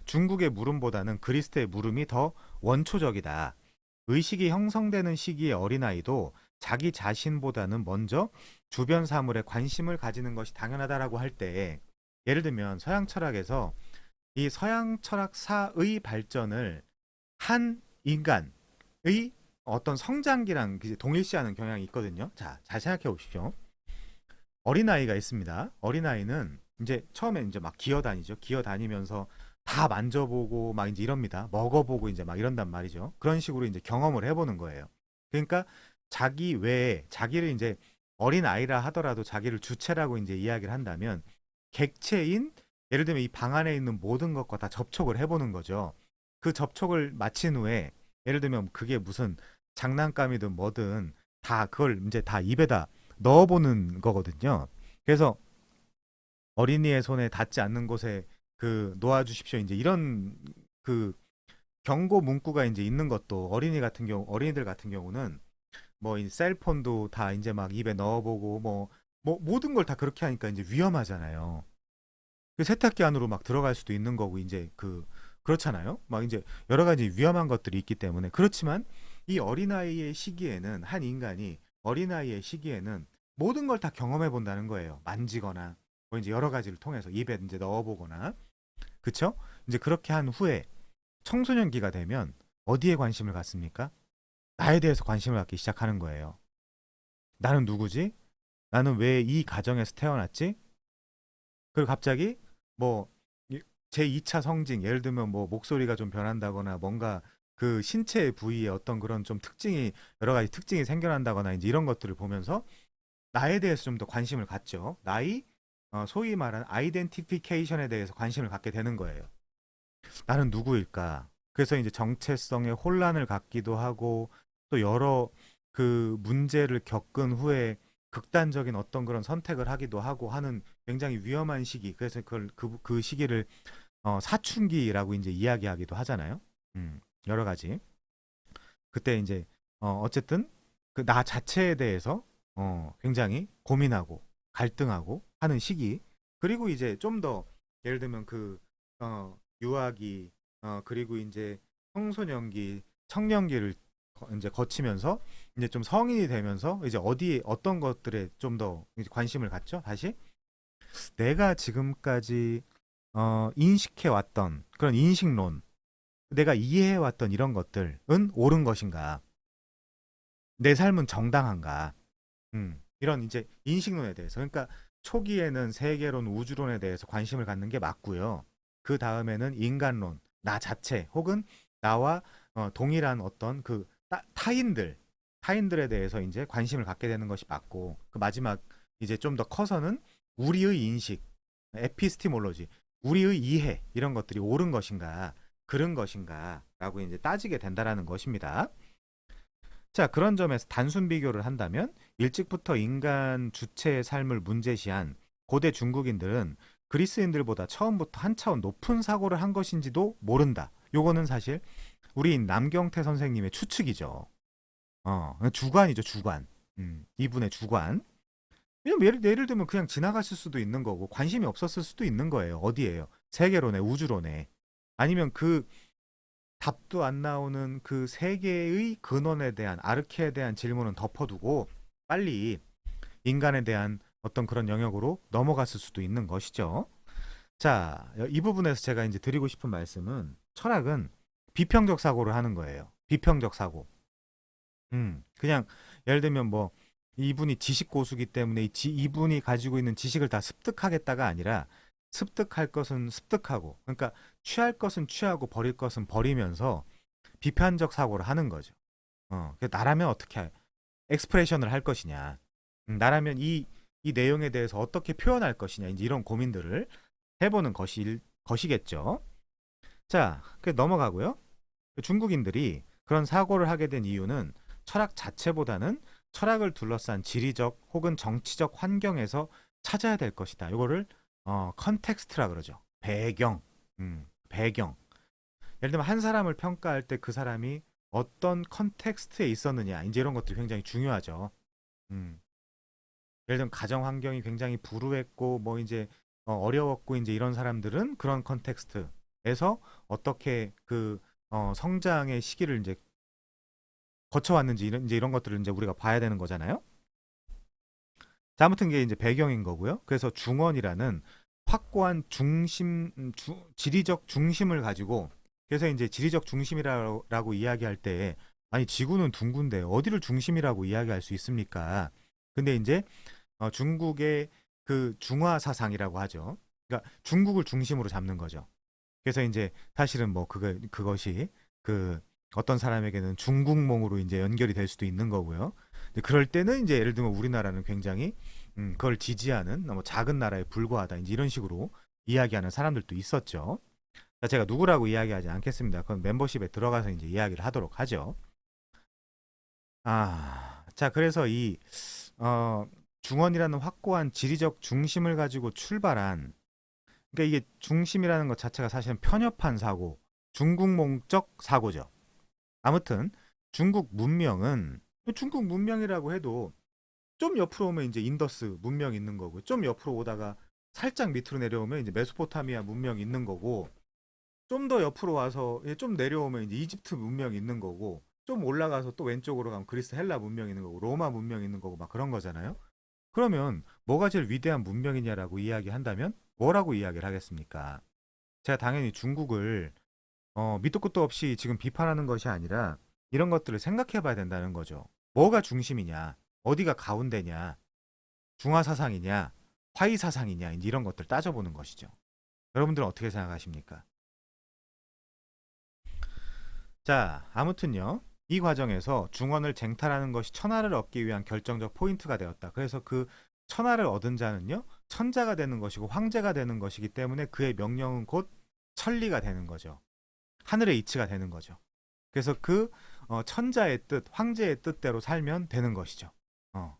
Speaker 1: 중국의 물음보다는 그리스의 물음이 더 원초적이다. 의식이 형성되는 시기의 어린아이도 자기 자신보다는 먼저 주변 사물에 관심을 가지는 것이 당연하다라고 할 때 예를 들면 서양 철학에서 이 서양 철학사의 발전을 한 인간의 어떤 성장기랑 동일시하는 경향이 있거든요. 자, 잘 생각해 보십시오. 어린아이가 있습니다. 어린아이는 이제 처음엔 이제 막 기어다니죠. 기어다니면서 다 만져보고 막 이제 이럽니다. 먹어보고 이제 막 이런단 말이죠. 그런 식으로 이제 경험을 해보는 거예요. 그러니까 자기 외에 자기를 이제 어린 아이라 하더라도 자기를 주체라고 이제 이야기를 한다면 객체인 예를 들면 이 방 안에 있는 모든 것과 다 접촉을 해보는 거죠. 그 접촉을 마친 후에 예를 들면 그게 무슨 장난감이든 뭐든 다 그걸 이제 다 입에다 넣어보는 거거든요. 그래서 어린이의 손에 닿지 않는 곳에 그 놓아주십시오. 이제 이런 그 경고 문구가 이제 있는 것도 어린이들 같은 경우는 뭐 이 셀폰도 다 이제 막 입에 넣어보고 뭐 모든 걸 다 그렇게 하니까 이제 위험하잖아요. 그 세탁기 안으로 막 들어갈 수도 있는 거고 이제 그렇잖아요. 막 이제 여러 가지 위험한 것들이 있기 때문에 그렇지만 이 어린아이의 시기에는 한 인간이 어린아이의 시기에는 모든 걸 다 경험해 본다는 거예요. 만지거나 뭐 이제 여러 가지를 통해서 입에 이제 넣어보거나 그쵸? 이제 그렇게 한 후에 청소년기가 되면 어디에 관심을 갖습니까? 나에 대해서 관심을 갖기 시작하는 거예요. 나는 누구지? 나는 왜 이 가정에서 태어났지? 그리고 갑자기 뭐 제2차 성징 예를 들면 뭐 목소리가 좀 변한다거나 뭔가 그 신체 부위에 어떤 그런 좀 특징이 여러 가지 특징이 생겨난다거나 이제 이런 것들을 보면서 나에 대해서 좀 더 관심을 갖죠. 소위 말하는 아이덴티피케이션에 대해서 관심을 갖게 되는 거예요. 나는 누구일까? 그래서 이제 정체성에 혼란을 갖기도 하고 또 여러 그 문제를 겪은 후에 극단적인 어떤 그런 선택을 하기도 하고 하는 굉장히 위험한 시기. 그래서 그 시기를 사춘기라고 이제 이야기하기도 하잖아요. 여러 가지. 그때 이제 어쨌든 그 나 자체에 대해서 굉장히 고민하고 갈등하고 하는 시기. 그리고 이제 좀 더 예를 들면 유아기 그리고 이제 청소년기, 청년기를 이제 거치면서 이제 좀 성인이 되면서 이제 어디에 어떤 것들에 좀 더 관심을 갖죠. 다시 내가 지금까지 인식해 왔던 그런 인식론, 내가 이해해 왔던 이런 것들은 옳은 것인가? 내 삶은 정당한가? 이런 이제 인식론에 대해서. 그러니까 초기에는 세계론, 우주론에 대해서 관심을 갖는 게 맞고요. 그 다음에는 인간론, 나 자체 혹은 나와 동일한 어떤 타인들에 대해서 이제 관심을 갖게 되는 것이 맞고 그 마지막 이제 좀 더 커서는 우리의 인식, 에피스티몰로지, 우리의 이해 이런 것들이 옳은 것인가, 그른 것인가라고 이제 따지게 된다라는 것입니다. 자, 그런 점에서 단순 비교를 한다면 일찍부터 인간 주체의 삶을 문제시한 고대 중국인들은 그리스인들보다 처음부터 한 차원 높은 사고를 한 것인지도 모른다. 요거는 사실 우리 남경태 선생님의 추측이죠. 주관이죠, 주관. 이분의 주관. 왜냐면 예를 들면 그냥 지나갔을 수도 있는 거고 관심이 없었을 수도 있는 거예요. 어디에요? 세계론에, 우주론에. 아니면 그 답도 안 나오는 그 세계의 근원에 대한 아르케에 대한 질문은 덮어두고 빨리 인간에 대한 어떤 그런 영역으로 넘어갔을 수도 있는 것이죠. 자, 이 부분에서 제가 이제 드리고 싶은 말씀은 철학은 비평적 사고를 하는 거예요. 비평적 사고. 그냥 예를 들면 뭐 이분이 지식 고수기 때문에 이분이 가지고 있는 지식을 다 습득하겠다가 아니라 습득할 것은 습득하고 그러니까 취할 것은 취하고 버릴 것은 버리면서 비판적 사고를 하는 거죠. 나라면 어떻게 엑스프레션을 할 것이냐, 나라면 이 내용에 대해서 어떻게 표현할 것이냐, 이제 이런 고민들을 해보는 것이겠죠. 자, 그 넘어가고요. 중국인들이 그런 사고를 하게 된 이유는 철학 자체보다는 철학을 둘러싼 지리적 혹은 정치적 환경에서 찾아야 될 것이다. 이거를 컨텍스트라 그러죠. 배경. 배경. 예를 들면 한 사람을 평가할 때 그 사람이 어떤 컨텍스트에 있었느냐. 이제 이런 것들이 굉장히 중요하죠. 음. 예를 들면 가정 환경이 굉장히 불우했고 뭐 이제 어려웠고 이제 이런 사람들은 그런 컨텍스트에서 어떻게 성장의 시기를 이제 거쳐왔는지 이제 이런 것들을 이제 우리가 봐야 되는 거잖아요. 자, 아무튼 이게 이제 배경인 거고요. 그래서 중원이라는 확고한 지리적 중심을 가지고 그래서 이제 지리적 중심이라고 이야기할 때 아니 지구는 둥근데 어디를 중심이라고 이야기할 수 있습니까? 근데 이제 중국의 그 중화 사상이라고 하죠. 그러니까 중국을 중심으로 잡는 거죠. 그래서 이제 사실은 뭐 그것이 그 어떤 사람에게는 중국몽으로 이제 연결이 될 수도 있는 거고요. 근데 그럴 때는 이제 예를 들면 우리나라는 굉장히 그걸 지지하는 너무 작은 나라에 불과하다 이제 이런 식으로 이야기하는 사람들도 있었죠. 자, 제가 누구라고 이야기하지 않겠습니다. 그건 멤버십에 들어가서 이제 이야기를 하도록 하죠. 자, 그래서 이 어, 중원이라는 확고한 지리적 중심을 가지고 출발한, 그러니까 이게 중심이라는 것 자체가 사실은 편협한 사고, 중국몽적 사고죠. 아무튼 중국 문명이라고 해도 좀 옆으로 오면 이제 인더스 문명 있는 거고, 좀 옆으로 오다가 살짝 밑으로 내려오면 이제 메소포타미아 문명 있는 거고, 좀 더 옆으로 와서 좀 내려오면 이제 이집트 문명 있는 거고, 좀 올라가서 또 왼쪽으로 가면 그리스 헬라 문명 있는 거고, 로마 문명 있는 거고 막 그런 거잖아요. 그러면 뭐가 제일 위대한 문명이냐라고 이야기한다면 뭐라고 이야기를 하겠습니까? 제가 당연히 중국을 밑도 끝도 없이 지금 비판하는 것이 아니라 이런 것들을 생각해 봐야 된다는 거죠. 뭐가 중심이냐? 어디가 가운데냐? 중화 사상이냐? 화이 사상이냐? 이제 이런 것들 따져보는 것이죠. 여러분들은 어떻게 생각하십니까? 자, 아무튼요. 이 과정에서 중원을 쟁탈하는 것이 천하를 얻기 위한 결정적 포인트가 되었다. 그래서 그 천하를 얻은 자는요. 천자가 되는 것이고 황제가 되는 것이기 때문에 그의 명령은 곧 천리가 되는 거죠. 하늘의 이치가 되는 거죠. 그래서 그 천자의 뜻, 황제의 뜻대로 살면 되는 것이죠. 어.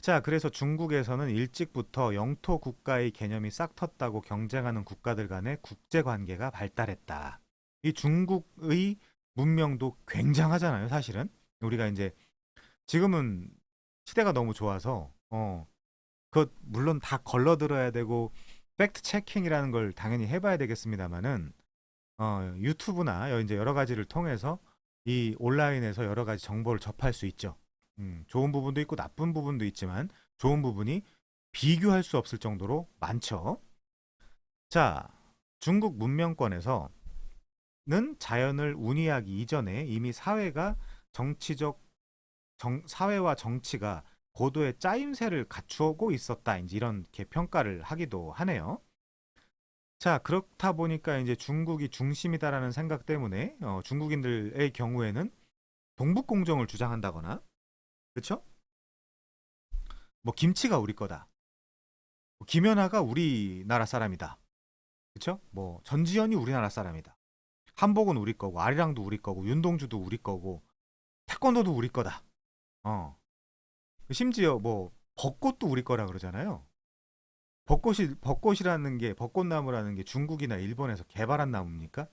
Speaker 1: 자, 그래서 중국에서는 일찍부터 영토 국가의 개념이 싹 텄다고 경쟁하는 국가들 간의 국제 관계가 발달했다. 이 중국의 문명도 굉장하잖아요, 사실은. 우리가 이제 지금은 시대가 너무 좋아서 그 물론 다 걸러들어야 되고 팩트 체킹이라는 걸 당연히 해봐야 되겠습니다만은 유튜브나 이제 여러 가지를 통해서 이 온라인에서 여러 가지 정보를 접할 수 있죠. 좋은 부분도 있고 나쁜 부분도 있지만 좋은 부분이 비교할 수 없을 정도로 많죠. 자, 중국 문명권에서는 자연을 운이하기 이전에 이미 사회와 정치가 고도의 짜임새를 갖추고 있었다. 이제 이렇게 평가를 하기도 하네요. 자, 그렇다 보니까 이제 중국이 중심이다라는 생각 때문에 중국인들의 경우에는 동북공정을 주장한다거나, 그렇죠? 뭐 김치가 우리 거다. 뭐 김연아가 우리나라 사람이다. 그렇죠? 뭐 전지현이 우리나라 사람이다. 한복은 우리 거고 아리랑도 우리 거고 윤동주도 우리 거고 태권도도 우리 거다. 어. 심지어 뭐 벚꽃도 우리 거라 그러잖아요. 벚꽃나무라는 게 중국이나 일본에서 개발한 나무입니까?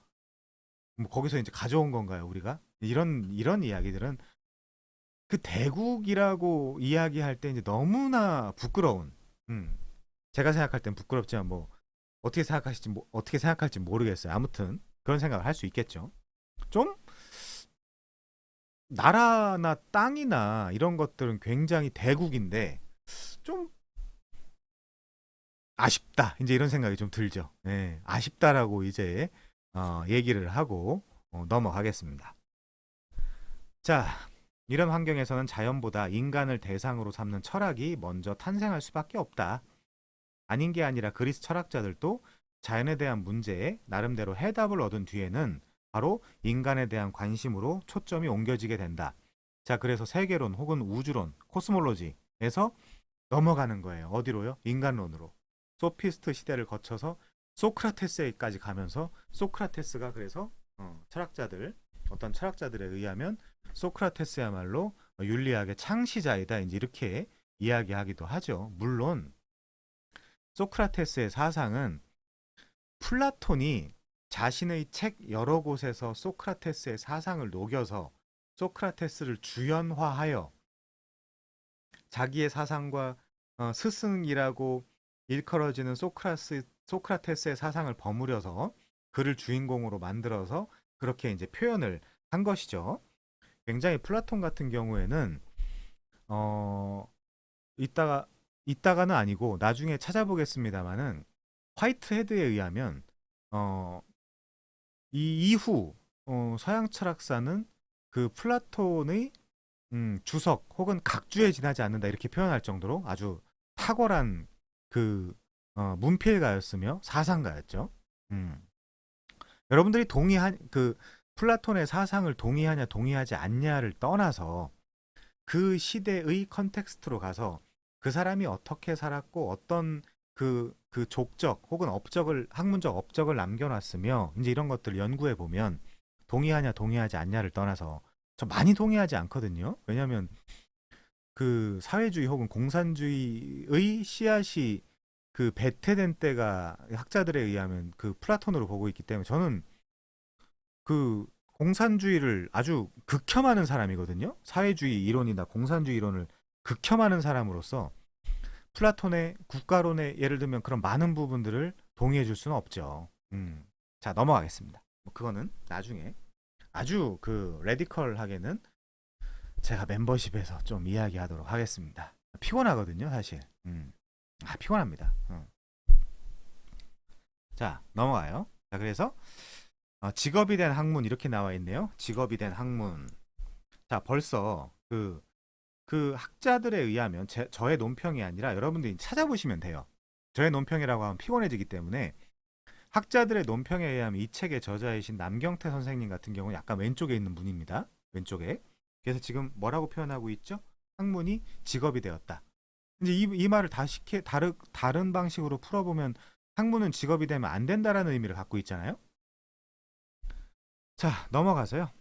Speaker 1: 뭐 거기서 이제 가져온 건가요, 우리가? 이런 이야기들은 그 대국이라고 이야기할 때 이제 너무나 부끄러운, 음, 제가 생각할 땐 부끄럽지만 뭐 어떻게 생각할지 모르겠어요. 아무튼 그런 생각을 할 수 있겠죠. 좀 나라나 땅이나 이런 것들은 굉장히 대국인데 좀 아쉽다. 이제 이런 생각이 좀 들죠. 네, 아쉽다라고 이제 얘기를 하고 넘어가겠습니다. 자, 이런 환경에서는 자연보다 인간을 대상으로 삼는 철학이 먼저 탄생할 수밖에 없다. 아닌 게 아니라 그리스 철학자들도 자연에 대한 문제에 나름대로 해답을 얻은 뒤에는 바로 인간에 대한 관심으로 초점이 옮겨지게 된다. 자, 그래서 세계론 혹은 우주론, 코스몰로지에서 넘어가는 거예요. 어디로요? 인간론으로. 소피스트 시대를 거쳐서 소크라테스에까지 가면서 소크라테스가 그래서 어떤 철학자들에 의하면 소크라테스야말로 윤리학의 창시자이다. 이제 이렇게 이야기하기도 하죠. 물론 소크라테스의 사상은 플라톤이 자신의 책 여러 곳에서 소크라테스의 사상을 녹여서 소크라테스를 주연화하여 자기의 사상과 스승이라고 일컬어지는 소크라테스의 사상을 버무려서 그를 주인공으로 만들어서 그렇게 이제 표현을 한 것이죠. 굉장히 플라톤 같은 경우에는 어, 이따가는 아니고 나중에 찾아보겠습니다만은 화이트헤드에 의하면 어, 이 이후 서양 철학사는 그 플라톤의 주석 혹은 각주에 지나지 않는다 이렇게 표현할 정도로 아주 탁월한 그 문필가였으며 사상가였죠. 음. 여러분들이 동의한 그 플라톤의 사상을 동의하냐 동의하지 않냐를 떠나서 그 시대의 컨텍스트로 가서 그 사람이 어떻게 살았고 어떤 그 족적 혹은 업적을 학문적 업적을 남겨놨으며 이제 이런 것들을 연구해 보면 동의하냐 동의하지 않냐를 떠나서 저 많이 동의하지 않거든요. 왜냐하면 그 사회주의 혹은 공산주의의 씨앗이 그 배태된 때가 학자들에 의하면 그 플라톤으로 보고 있기 때문에 저는 그 공산주의를 아주 극혐하는 사람이거든요. 사회주의 이론이나 공산주의 이론을 극혐하는 사람으로서 플라톤의 국가론의 예를 들면 그런 많은 부분들을 동의해 줄 수는 없죠. 자, 넘어가겠습니다. 뭐 그거는 나중에 아주 그 레디컬하게는 제가 멤버십에서 좀 이야기하도록 하겠습니다. 피곤하거든요, 사실. 피곤합니다. 자, 넘어가요. 자, 그래서 직업이 된 학문 이렇게 나와 있네요. 직업이 된 학문. 자, 벌써 그 학자들에 의하면 저의 논평이 아니라 여러분들이 찾아보시면 돼요. 저의 논평이라고 하면 피곤해지기 때문에 학자들의 논평에 의하면 이 책의 저자이신 남경태 선생님 같은 경우는 약간 왼쪽에 있는 분입니다. 왼쪽에. 그래서 지금 뭐라고 표현하고 있죠? 학문이 직업이 되었다. 이제 이 말을 다른 방식으로 풀어보면 학문은 직업이 되면 안 된다라는 의미를 갖고 있잖아요. 자, 넘어가서요.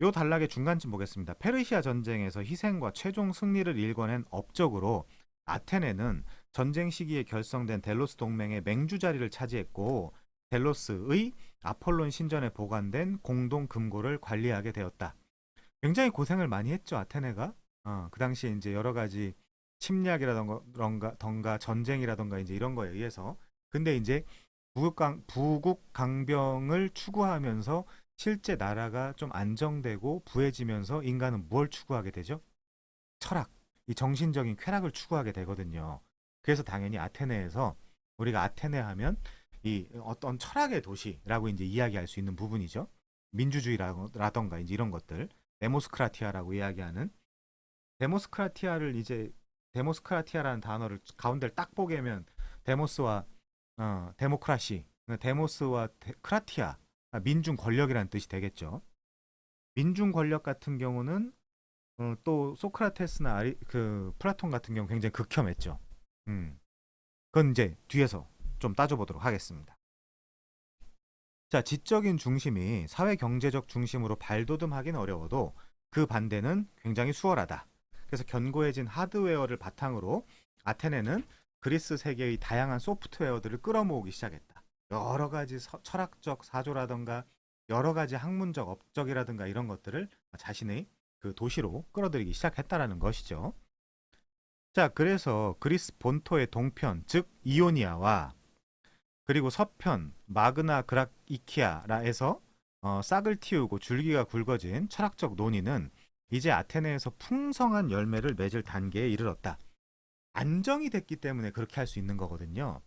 Speaker 1: 요 단락의 중간쯤 보겠습니다. 페르시아 전쟁에서 희생과 최종 승리를 일궈낸 업적으로 아테네는 전쟁 시기에 결성된 델로스 동맹의 맹주 자리를 차지했고 델로스의 아폴론 신전에 보관된 공동 금고를 관리하게 되었다. 굉장히 고생을 많이 했죠, 아테네가. 그 당시에 이제 여러 가지 침략이라던가 전쟁이라던가 이제 이런 거에 의해서. 근데 이제 부국 강병을 추구하면서 실제 나라가 좀 안정되고 부해지면서 인간은 뭘 추구하게 되죠? 철학, 이 정신적인 쾌락을 추구하게 되거든요. 그래서 당연히 아테네에서 우리가 아테네 하면 이 어떤 철학의 도시라고 이제 이야기할 수 있는 부분이죠. 민주주의라던가 이제 이런 것들, 데모스크라티아라고 이야기하는 데모스크라티아라는 단어를 가운데를 딱 보게면 데모스와 데모크라시, 데모스와 크라티아, 민중 권력이라는 뜻이 되겠죠. 민중 권력 같은 경우는 또 소크라테스나 그 플라톤 같은 경우 굉장히 극혐했죠. 그건 이제 뒤에서 좀 따져보도록 하겠습니다. 자, 지적인 중심이 사회 경제적 중심으로 발돋움하기는 어려워도 그 반대는 굉장히 수월하다. 그래서 견고해진 하드웨어를 바탕으로 아테네는 그리스 세계의 다양한 소프트웨어들을 끌어모으기 시작했다. 여러 가지 철학적 사조라던가 여러 가지 학문적 업적이라든가 이런 것들을 자신의 그 도시로 끌어들이기 시작했다라는 것이죠. 자, 그래서 그리스 본토의 동편, 즉 이오니아와 그리고 서편 마그나 그라이키아라에서 싹을 틔우고 줄기가 굵어진 철학적 논의는 이제 아테네에서 풍성한 열매를 맺을 단계에 이르렀다. 안정이 됐기 때문에 그렇게 할 수 있는 거거든요.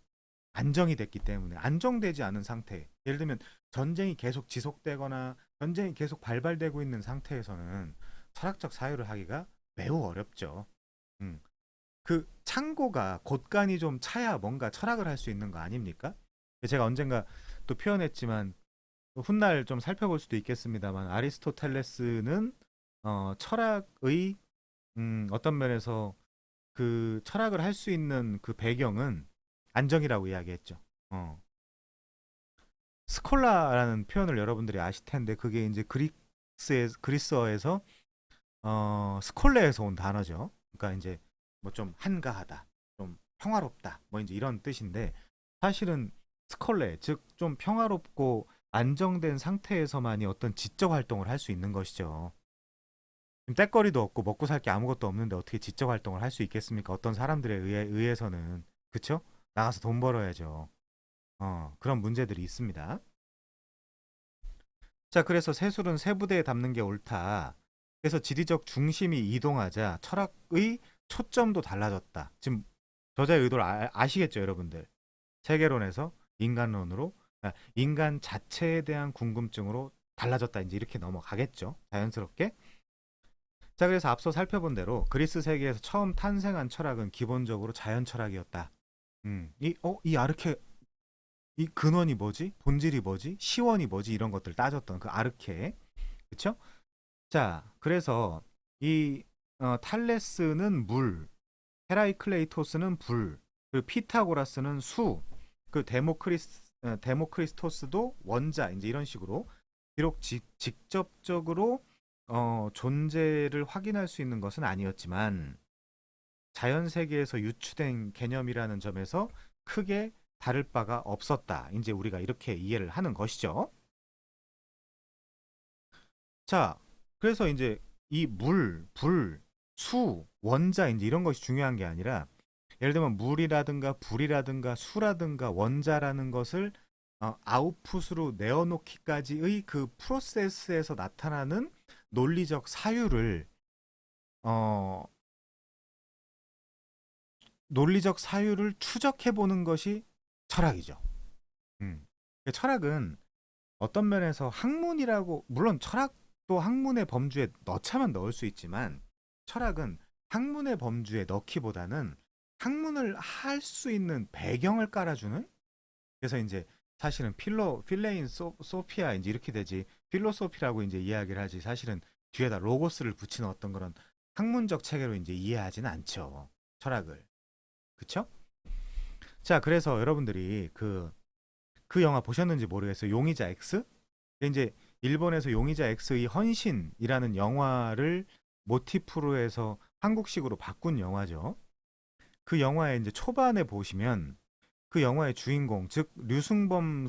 Speaker 1: 안정이 됐기 때문에 안정되지 않은 상태. 예를 들면 전쟁이 계속 지속되거나 전쟁이 계속 발발되고 있는 상태에서는 철학적 사유를 하기가 매우 어렵죠. 음. 그 창고가 곳간이 좀 차야 뭔가 철학을 할 수 있는 거 아닙니까? 제가 언젠가 또 표현했지만 훗날 좀 살펴볼 수도 있겠습니다만 아리스토텔레스는 철학의 어떤 면에서 그 철학을 할 수 있는 그 배경은 안정이라고 이야기했죠. 스콜라라는 표현을 여러분들이 아실 텐데 그게 이제 그리스어에서 스콜레에서 온 단어죠. 그러니까 이제 뭐 좀 한가하다, 좀 평화롭다, 뭐 이제 이런 뜻인데 사실은 스콜레, 즉 좀 평화롭고 안정된 상태에서만이 어떤 지적 활동을 할 수 있는 것이죠. 지금 떼거리도 없고 먹고 살 게 아무것도 없는데 어떻게 지적 활동을 할 수 있겠습니까? 어떤 사람들에 의해서는 그쵸? 나가서 돈 벌어야죠. 그런 문제들이 있습니다. 자, 그래서 세술은 세 부대에 담는 게 옳다. 그래서 지리적 중심이 이동하자 철학의 초점도 달라졌다. 지금 저자의 의도를 아시겠죠, 여러분들? 세계론에서 인간론으로 인간 자체에 대한 궁금증으로 달라졌다. 이제 이렇게 넘어가겠죠, 자연스럽게. 자, 그래서 앞서 살펴본 대로 그리스 세계에서 처음 탄생한 철학은 기본적으로 자연 철학이었다. 이 아르케, 이 근원이 뭐지? 본질이 뭐지? 시원이 뭐지? 이런 것들 따졌던 그 아르케. 그쵸? 자, 그래서 이 탈레스는 물, 헤라이클레이토스는 불, 그리고 피타고라스는 수, 그 데모크리스토스도 원자, 이제 이런 식으로 비록 직접적으로 존재를 확인할 수 있는 것은 아니었지만 자연 세계에서 유추된 개념이라는 점에서 크게 다를 바가 없었다. 이제 우리가 이렇게 이해를 하는 것이죠. 자, 그래서 이제 이 물, 불, 수, 원자 이제 이런 것이 중요한 게 아니라 예를 들면 물이라든가 불이라든가 수라든가 원자라는 것을 아웃풋으로 내어놓기까지의 그 프로세스에서 나타나는 논리적 사유를 어, 논리적 사유를 추적해 보는 것이 철학이죠. 음. 철학은 어떤 면에서 학문이라고, 물론 철학도 학문의 범주에 넣자면 넣을 수 있지만 철학은 학문의 범주에 넣기보다는 학문을 할 수 있는 배경을 깔아주는, 그래서 이제 사실은 필레인 소피아 이제 이렇게 되지, 필로소피라고 이제 이야기를 하지, 사실은 뒤에다 로고스를 붙이는 어떤 그런 학문적 체계로 이제 이해하지는 않죠, 철학을. 그쵸? 자, 그래서 여러분들이 그 영화 보셨는지 모르겠어요. 용의자 X? 이제 일본에서 용의자 X의 헌신이라는 영화를 모티프로 해서 한국식으로 바꾼 영화죠. 그 영화의 이제 초반에 보시면 그 영화의 주인공, 즉 류승범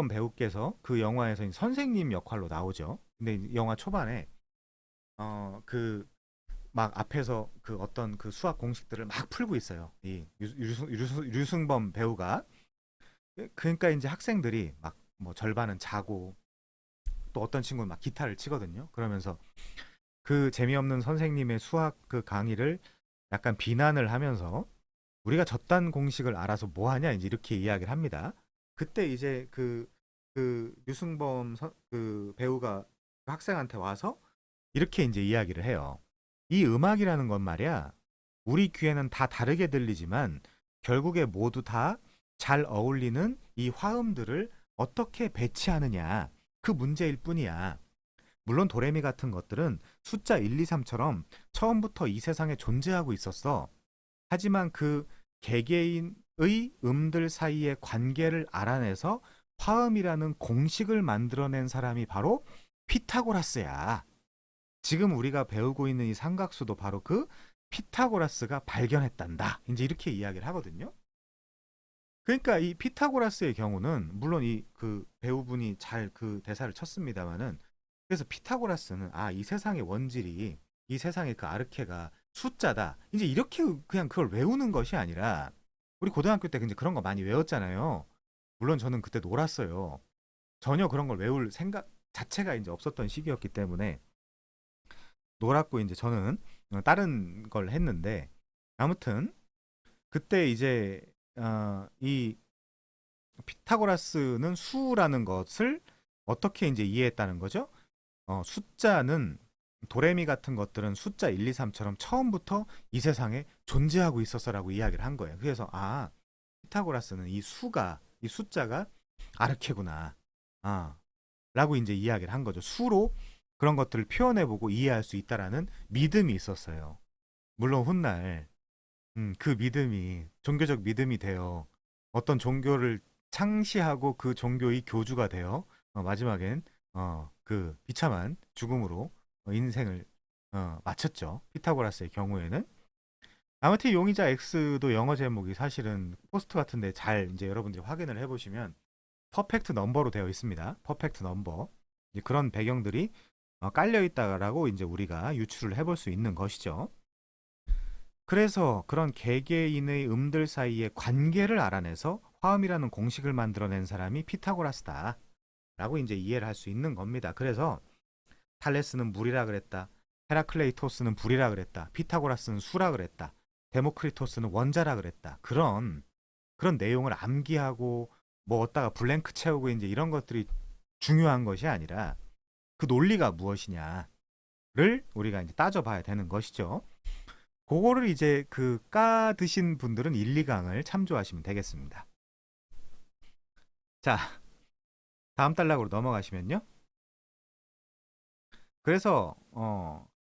Speaker 1: 배우께서 그 영화에서 선생님 역할로 나오죠. 근데 영화 초반에 그 막 앞에서 그 어떤 그 수학 공식들을 막 풀고 있어요. 이 류승범 배우가. 그러니까 이제 학생들이 막 뭐 절반은 자고 또 어떤 친구는 막 기타를 치거든요. 그러면서 그 재미없는 선생님의 수학 그 강의를 약간 비난을 하면서 우리가 저딴 공식을 알아서 뭐 하냐 이제 이렇게 이야기를 합니다. 그때 이제 그 류승범 그 배우가 그 학생한테 와서 이렇게 이제 이야기를 해요. 이 음악이라는 건 말이야, 우리 귀에는 다 다르게 들리지만 결국에 모두 다 잘 어울리는 이 화음들을 어떻게 배치하느냐, 그 문제일 뿐이야. 물론 도레미 같은 것들은 숫자 1, 2, 3처럼 처음부터 이 세상에 존재하고 있었어. 하지만 그 개개인의 음들 사이의 관계를 알아내서 화음이라는 공식을 만들어낸 사람이 바로 피타고라스야. 지금 우리가 배우고 있는 이 삼각수도 바로 그 피타고라스가 발견했단다. 이제 이렇게 이야기를 하거든요. 그러니까 이 피타고라스의 경우는 물론 이 그 배우분이 잘 그 대사를 쳤습니다마는, 그래서 피타고라스는 이 세상의 원질이, 이 세상의 그 아르케가 숫자다. 이제 이렇게 그냥 그걸 외우는 것이 아니라, 우리 고등학교 때 이제 그런 거 많이 외웠잖아요. 물론 저는 그때 놀았어요. 전혀 그런 걸 외울 생각 자체가 이제 없었던 시기였기 때문에 놀았고, 이제 저는 다른 걸 했는데, 아무튼 그때 이제 이 피타고라스는 수라는 것을 어떻게 이제 이해했다는 거죠? 숫자는 도레미 같은 것들은 숫자 1, 2, 3처럼 처음부터 이 세상에 존재하고 있었어라고 이야기를 한 거예요. 그래서 피타고라스는 이 숫자가 아르케구나. 라고 이제 이야기를 한 거죠. 수로 그런 것들을 표현해보고 이해할 수 있다라는 믿음이 있었어요. 물론 훗날 그 믿음이 종교적 믿음이 되어 어떤 종교를 창시하고 그 종교의 교주가 되어 마지막엔 그 비참한 죽음으로 인생을 마쳤죠. 피타고라스의 경우에는. 아무튼 용의자 X도 영어 제목이 사실은 포스트 같은데 잘 이제 여러분들이 확인을 해보시면 퍼펙트 넘버로 되어 있습니다. 퍼펙트 넘버. 그런 배경들이 깔려 있다라고 이제 우리가 유추를 해볼 수 있는 것이죠. 그래서 그런 개개인의 음들 사이의 관계를 알아내서 화음이라는 공식을 만들어낸 사람이 피타고라스다 라고 이제 이해를 할 수 있는 겁니다. 그래서 탈레스는 물이라 그랬다, 헤라클레이토스는 불이라 그랬다, 피타고라스는 수라 그랬다, 데모크리토스는 원자라 그랬다, 그런 내용을 암기하고 뭐 어디다가 블랭크 채우고 이제 이런 것들이 중요한 것이 아니라 그 논리가 무엇이냐를 우리가 이제 따져봐야 되는 것이죠. 그거를 이제 그 까드신 분들은 1, 2강을 참조하시면 되겠습니다. 자, 다음 단락으로 넘어가시면요. 그래서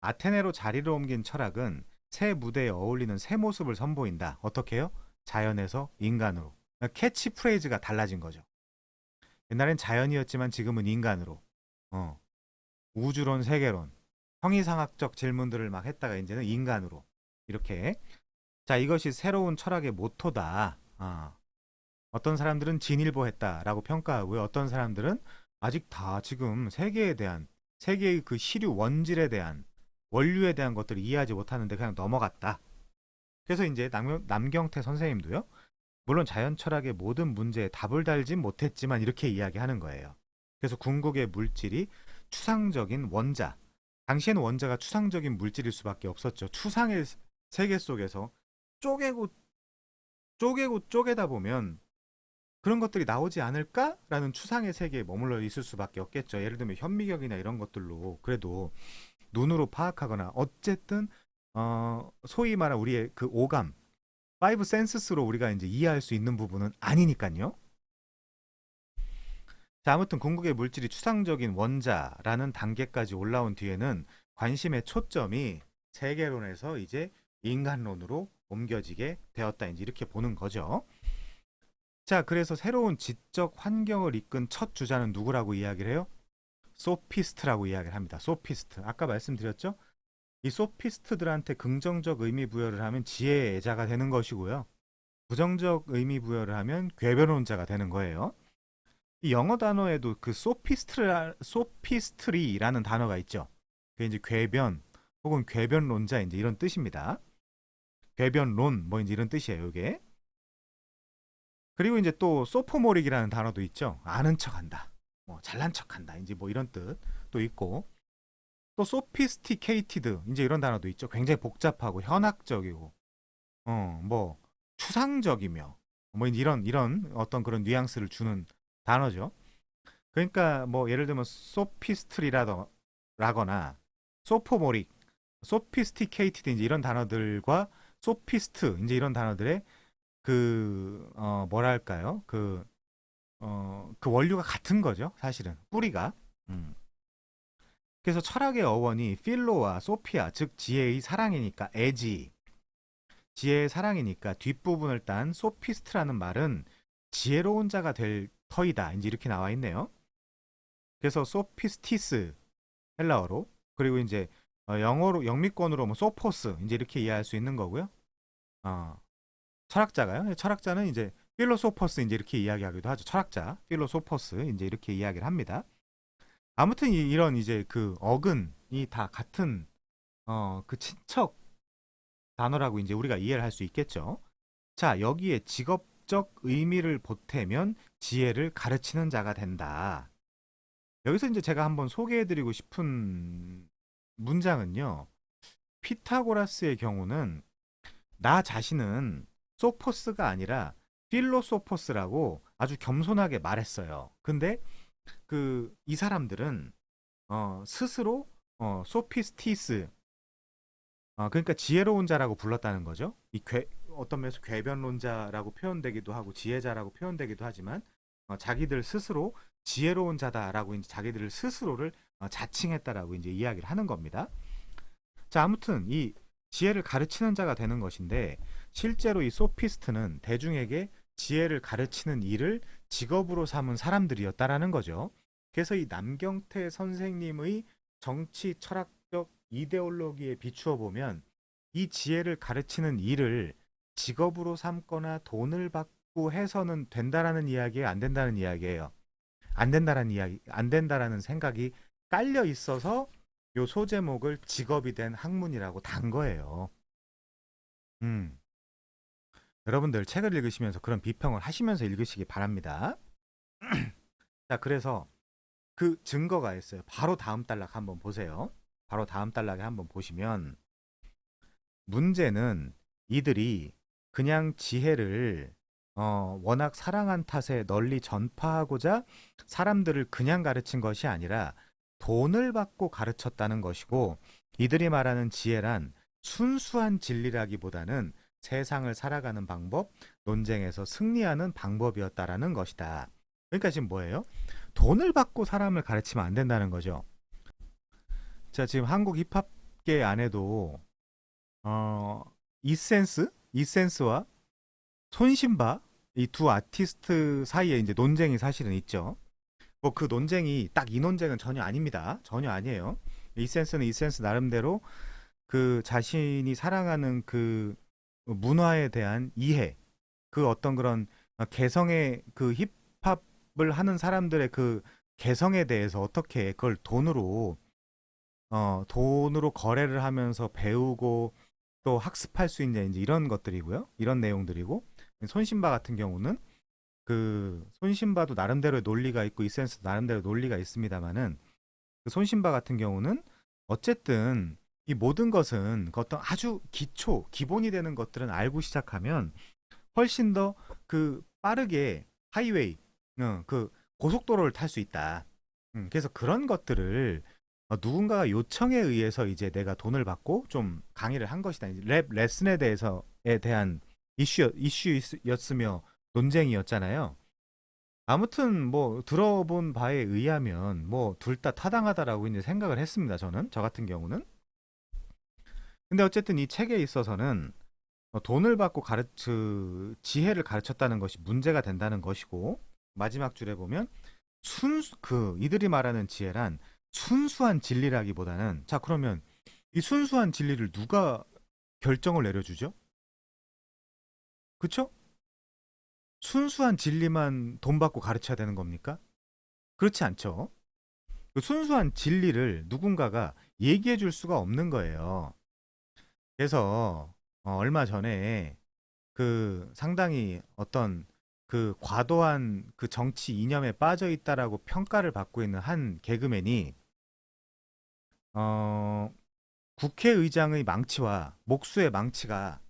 Speaker 1: 아테네로 자리를 옮긴 철학은 새 무대에 어울리는 새 모습을 선보인다. 어떻게 해요? 자연에서 인간으로. 캐치프레이즈가 달라진 거죠. 옛날엔 자연이었지만 지금은 인간으로. 우주론, 세계론, 형이상학적 질문들을 막 했다가 이제는 인간으로. 이렇게. 자, 이것이 새로운 철학의 모토다. 어떤 사람들은 진일보했다라고 평가하고요. 어떤 사람들은 아직 다 지금 세계의 그 시류 원질에 대한 원류에 대한 것들을 이해하지 못하는데 그냥 넘어갔다. 그래서 이제 남경태 선생님도요. 물론 자연 철학의 모든 문제에 답을 달진 못했지만 이렇게 이야기하는 거예요. 그래서 궁극의 물질이 추상적인 원자. 당시에는 원자가 추상적인 물질일 수밖에 없었죠. 추상의 세계 속에서 쪼개고 쪼개다 보면 그런 것들이 나오지 않을까라는 추상의 세계에 머물러 있을 수밖에 없겠죠. 예를 들면 현미경이나 이런 것들로 그래도 눈으로 파악하거나 어쨌든 소위 말한 우리의 그 오감, 파이브 센스스로 우리가 이제 이해할 수 있는 부분은 아니니까요. 자, 아무튼 궁극의 물질이 추상적인 원자라는 단계까지 올라온 뒤에는 관심의 초점이 세계론에서 이제 인간론으로 옮겨지게 되었다. 이제 이렇게 보는 거죠. 자, 그래서 새로운 지적 환경을 이끈 첫 주자는 누구라고 이야기를 해요? 소피스트라고 이야기를 합니다. 소피스트. 아까 말씀드렸죠? 이 소피스트들한테 긍정적 의미 부여를 하면 지혜의 애자가 되는 것이고요. 부정적 의미 부여를 하면 궤변론자가 되는 거예요. 이 영어 단어에도 그 소피스트리라는 단어가 있죠. 그게 이제 궤변 혹은 궤변론자 이제 이런 뜻입니다. 궤변론 뭐 이제 이런 뜻이에요, 이게. 그리고 이제 또 소포모릭이라는 단어도 있죠. 아는 척한다. 뭐 잘난 척한다. 이제 뭐 이런 뜻도 있고 또 소피스티케이티드 이제 이런 단어도 있죠. 굉장히 복잡하고 현학적이고 뭐 추상적이며 뭐 이런 어떤 그런 뉘앙스를 주는 단어죠. 그러니까 뭐 예를 들면 소피스트리라거나 소포모릭, 소피스티케이티드 이제 이런 단어들과 소피스트 이제 이런 단어들의 그 뭐랄까요? 그 원류가 같은 거죠. 사실은 뿌리가. 음. 그래서 철학의 어원이 필로와 소피아, 즉 지혜의 사랑이니까 애지, 지혜의 사랑이니까 뒷부분을 딴 소피스트라는 말은 지혜로운 자가 될 터이다. 이제 이렇게 나와 있네요. 그래서 소피스티스 헬라어로 그리고 이제 영어로 영미권으로 뭐 소포스 이제 이렇게 이해할 수 있는 거고요. 어, 철학자가요. 철학자는 이제 필로소퍼스 이제 이렇게 이야기하기도 하죠. 철학자, 필로소퍼스 이제 이렇게 이야기를 합니다. 아무튼 이런 이제 그 어근이 다 같은 그 친척 단어라고 이제 우리가 이해를 할 수 있겠죠. 자, 여기에 직업적 의미를 보태면 지혜를 가르치는 자가 된다. 여기서 이제 제가 한번 소개해드리고 싶은 문장은요. 피타고라스의 경우는 나 자신은 소포스가 아니라 필로소포스라고 아주 겸손하게 말했어요. 근데 그 이 사람들은 스스로 소피스티스 그러니까 지혜로운 자라고 불렀다는 거죠. 어떤 면에서 궤변론자라고 표현되기도 하고 지혜자라고 표현되기도 하지만 자기들 스스로 지혜로운 자다라고 이제 자기들을 스스로를 자칭했다라고 이제 이야기를 하는 겁니다. 자, 아무튼 이 지혜를 가르치는 자가 되는 것인데 실제로 이 소피스트는 대중에게 지혜를 가르치는 일을 직업으로 삼은 사람들이었다라는 거죠. 그래서 이 남경태 선생님의 정치 철학적 이데올로기에 비추어 보면 이 지혜를 가르치는 일을 직업으로 삼거나 돈을 받고 해서는 된다라는 이야기에 안 된다는 이야기예요. 안 된다라는 생각이 깔려 있어서 요 소제목을 직업이 된 학문이라고 단 거예요. 음. 여러분들 책을 읽으시면서 그런 비평을 하시면서 읽으시기 바랍니다. 자, 그래서 그 증거가 있어요. 바로 다음 단락 한번 보세요. 바로 다음 단락에 한번 보시면 문제는 이들이 그냥 지혜를 워낙 사랑한 탓에 널리 전파하고자 사람들을 그냥 가르친 것이 아니라 돈을 받고 가르쳤다는 것이고 이들이 말하는 지혜란 순수한 진리라기보다는 세상을 살아가는 방법, 논쟁에서 승리하는 방법이었다라는 것이다. 그러니까 지금 뭐예요? 돈을 받고 사람을 가르치면 안 된다는 거죠. 자, 지금 한국 힙합계 안에도 어, 이센스와 손신바 이 두 아티스트 사이에 이제 논쟁이 사실은 있죠. 뭐 그 논쟁이 딱 이 논쟁은 전혀 아닙니다. 전혀 아니에요. 이센스는 이센스 나름대로 그 자신이 사랑하는 그 문화에 대한 이해, 그 어떤 그런 개성의 그 힙합을 하는 사람들의 그 개성에 대해서 어떻게 그걸 돈으로 거래를 하면서 배우고 또 학습할 수 있냐 이제 이런 것들이고요. 이런 내용들이고 손신바 같은 경우는 그 손신바도 나름대로의 논리가 있고 이센스도 나름대로 논리가 있습니다만은 그 손신바 같은 경우는 어쨌든 이 모든 것은 그 어떤 아주 기본이 되는 것들은 알고 시작하면 훨씬 더 그 빠르게 하이웨이, 그 고속도로를 탈 수 있다. 그래서 그런 것들을 누군가가 요청에 의해서 이제 내가 돈을 받고 좀 강의를 한 것이다. 이제 랩 레슨에 대해서에 대한 이슈였으며 논쟁이었잖아요. 아무튼 뭐 들어본 바에 의하면 뭐 둘 다 타당하다라고 이제 생각을 했습니다. 저 같은 경우는. 근데 어쨌든 이 책에 있어서는 돈을 받고 지혜를 가르쳤다는 것이 문제가 된다는 것이고 마지막 줄에 보면 이들이 말하는 지혜란 순수한 진리라기보다는 자 그러면 이 순수한 진리를 누가 결정을 내려주죠? 그쵸? 순수한 진리만 돈 받고 가르쳐야 되는 겁니까? 그렇지 않죠. 그 순수한 진리를 누군가가 얘기해 줄 수가 없는 거예요. 그래서 얼마 전에 그 상당히 어떤 그 과도한 그 정치 이념에 빠져 있다라고 평가를 받고 있는 한 개그맨이 어, 국회의장의 망치와 목수의 망치가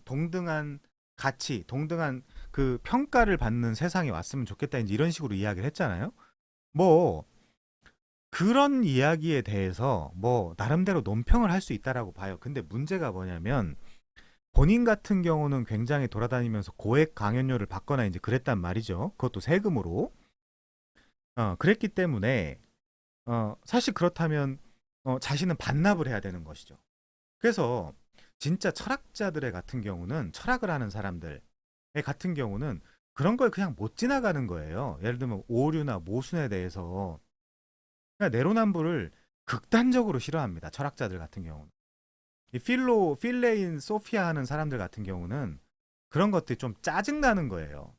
Speaker 1: 동등한 가치, 동등한 그 평가를 받는 세상이 왔으면 좋겠다 이제 이런 식으로 이야기를 했잖아요. 뭐 그런 이야기에 대해서 뭐 나름대로 논평을 할 수 있다라고 봐요. 근데 문제가 뭐냐면 본인 같은 경우는 굉장히 돌아다니면서 고액 강연료를 받거나 이제 그랬단 말이죠. 그것도 세금으로. 그랬기 때문에 사실 그렇다면 자신은 반납을 해야 되는 것이죠. 그래서 진짜 철학자들의 같은 경우는 철학을 하는 사람들의 같은 경우는 그런 걸 그냥 못 지나가는 거예요. 예를 들면 오류나 모순에 대해서 그냥 내로남불을 극단적으로 싫어합니다. 철학자들 같은 경우는. 이 필레인 소피아 하는 사람들 같은 경우는 그런 것들이 좀 짜증나는 거예요.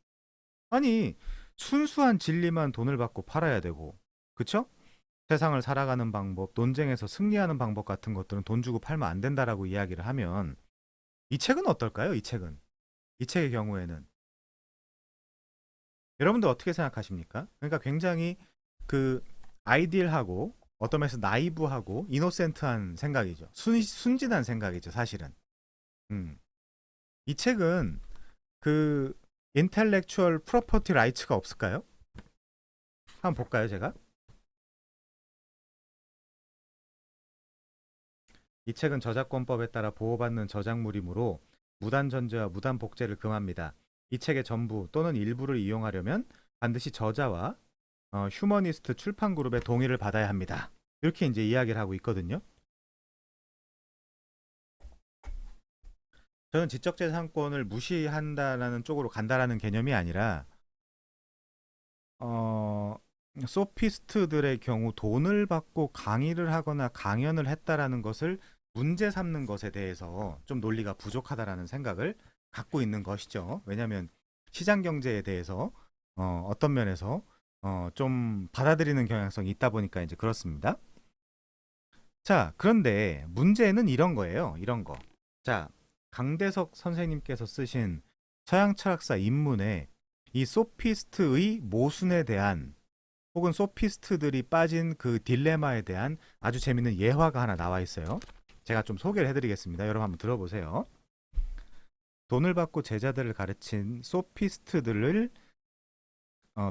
Speaker 1: 아니, 순수한 진리만 돈을 받고 팔아야 되고, 그쵸? 세상을 살아가는 방법, 논쟁에서 승리하는 방법 같은 것들은 돈 주고 팔면 안 된다라고 이야기를 하면, 이 책은 어떨까요? 이 책은. 이 책의 경우에는. 여러분들 어떻게 생각하십니까? 그러니까 굉장히 그 아이디얼하고 어떤 면에서 나이브하고 이노센트한 생각이죠. 순진한 생각이죠, 사실은. 음. 이 책은 그 인텔렉추얼 프로퍼티 라이츠가 없을까요? 한번 볼까요, 제가? 이 책은 저작권법에 따라 보호받는 저작물이므로 무단 전제와 무단 복제를 금합니다. 이 책의 전부 또는 일부를 이용하려면 반드시 저자와 휴머니스트 출판 그룹의 동의를 받아야 합니다. 이렇게 이제 이야기를 하고 있거든요. 저는 지적재산권을 무시한다라는 쪽으로 간다라는 개념이 아니라 어, 소피스트들의 경우 돈을 받고 강의를 하거나 강연을 했다라는 것을 문제 삼는 것에 대해서 좀 논리가 부족하다라는 생각을 갖고 있는 것이죠. 왜냐하면 시장 경제에 대해서 어떤 면에서 좀 받아들이는 경향성이 있다 보니까 이제 그렇습니다. 자, 그런데 문제는 이런 거예요. 이런 거. 자, 강대석 선생님께서 쓰신 서양 철학사 입문에 이 소피스트의 모순에 대한 혹은 소피스트들이 빠진 그 딜레마에 대한 아주 재밌는 예화가 하나 나와 있어요. 제가 좀 소개를 해드리겠습니다. 여러분 한번 들어보세요. 돈을 받고 제자들을 가르친 소피스트들을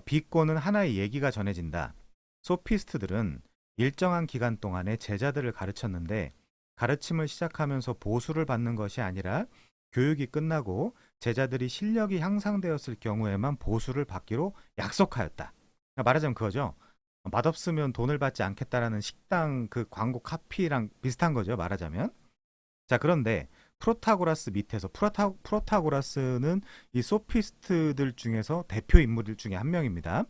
Speaker 1: 비꼬는 하나의 얘기가 전해진다. 소피스트들은 일정한 기간 동안에 제자들을 가르쳤는데 가르침을 시작하면서 보수를 받는 것이 아니라 교육이 끝나고 제자들이 실력이 향상되었을 경우에만 보수를 받기로 약속하였다. 그러니까 말하자면 그거죠. 맛없으면 돈을 받지 않겠다라는 식당 그 광고 카피랑 비슷한 거죠. 말하자면. 자, 그런데 프로타고라스 밑에서 프로타고라스는 이 소피스트들 중에서 대표 인물 중에 한 명입니다.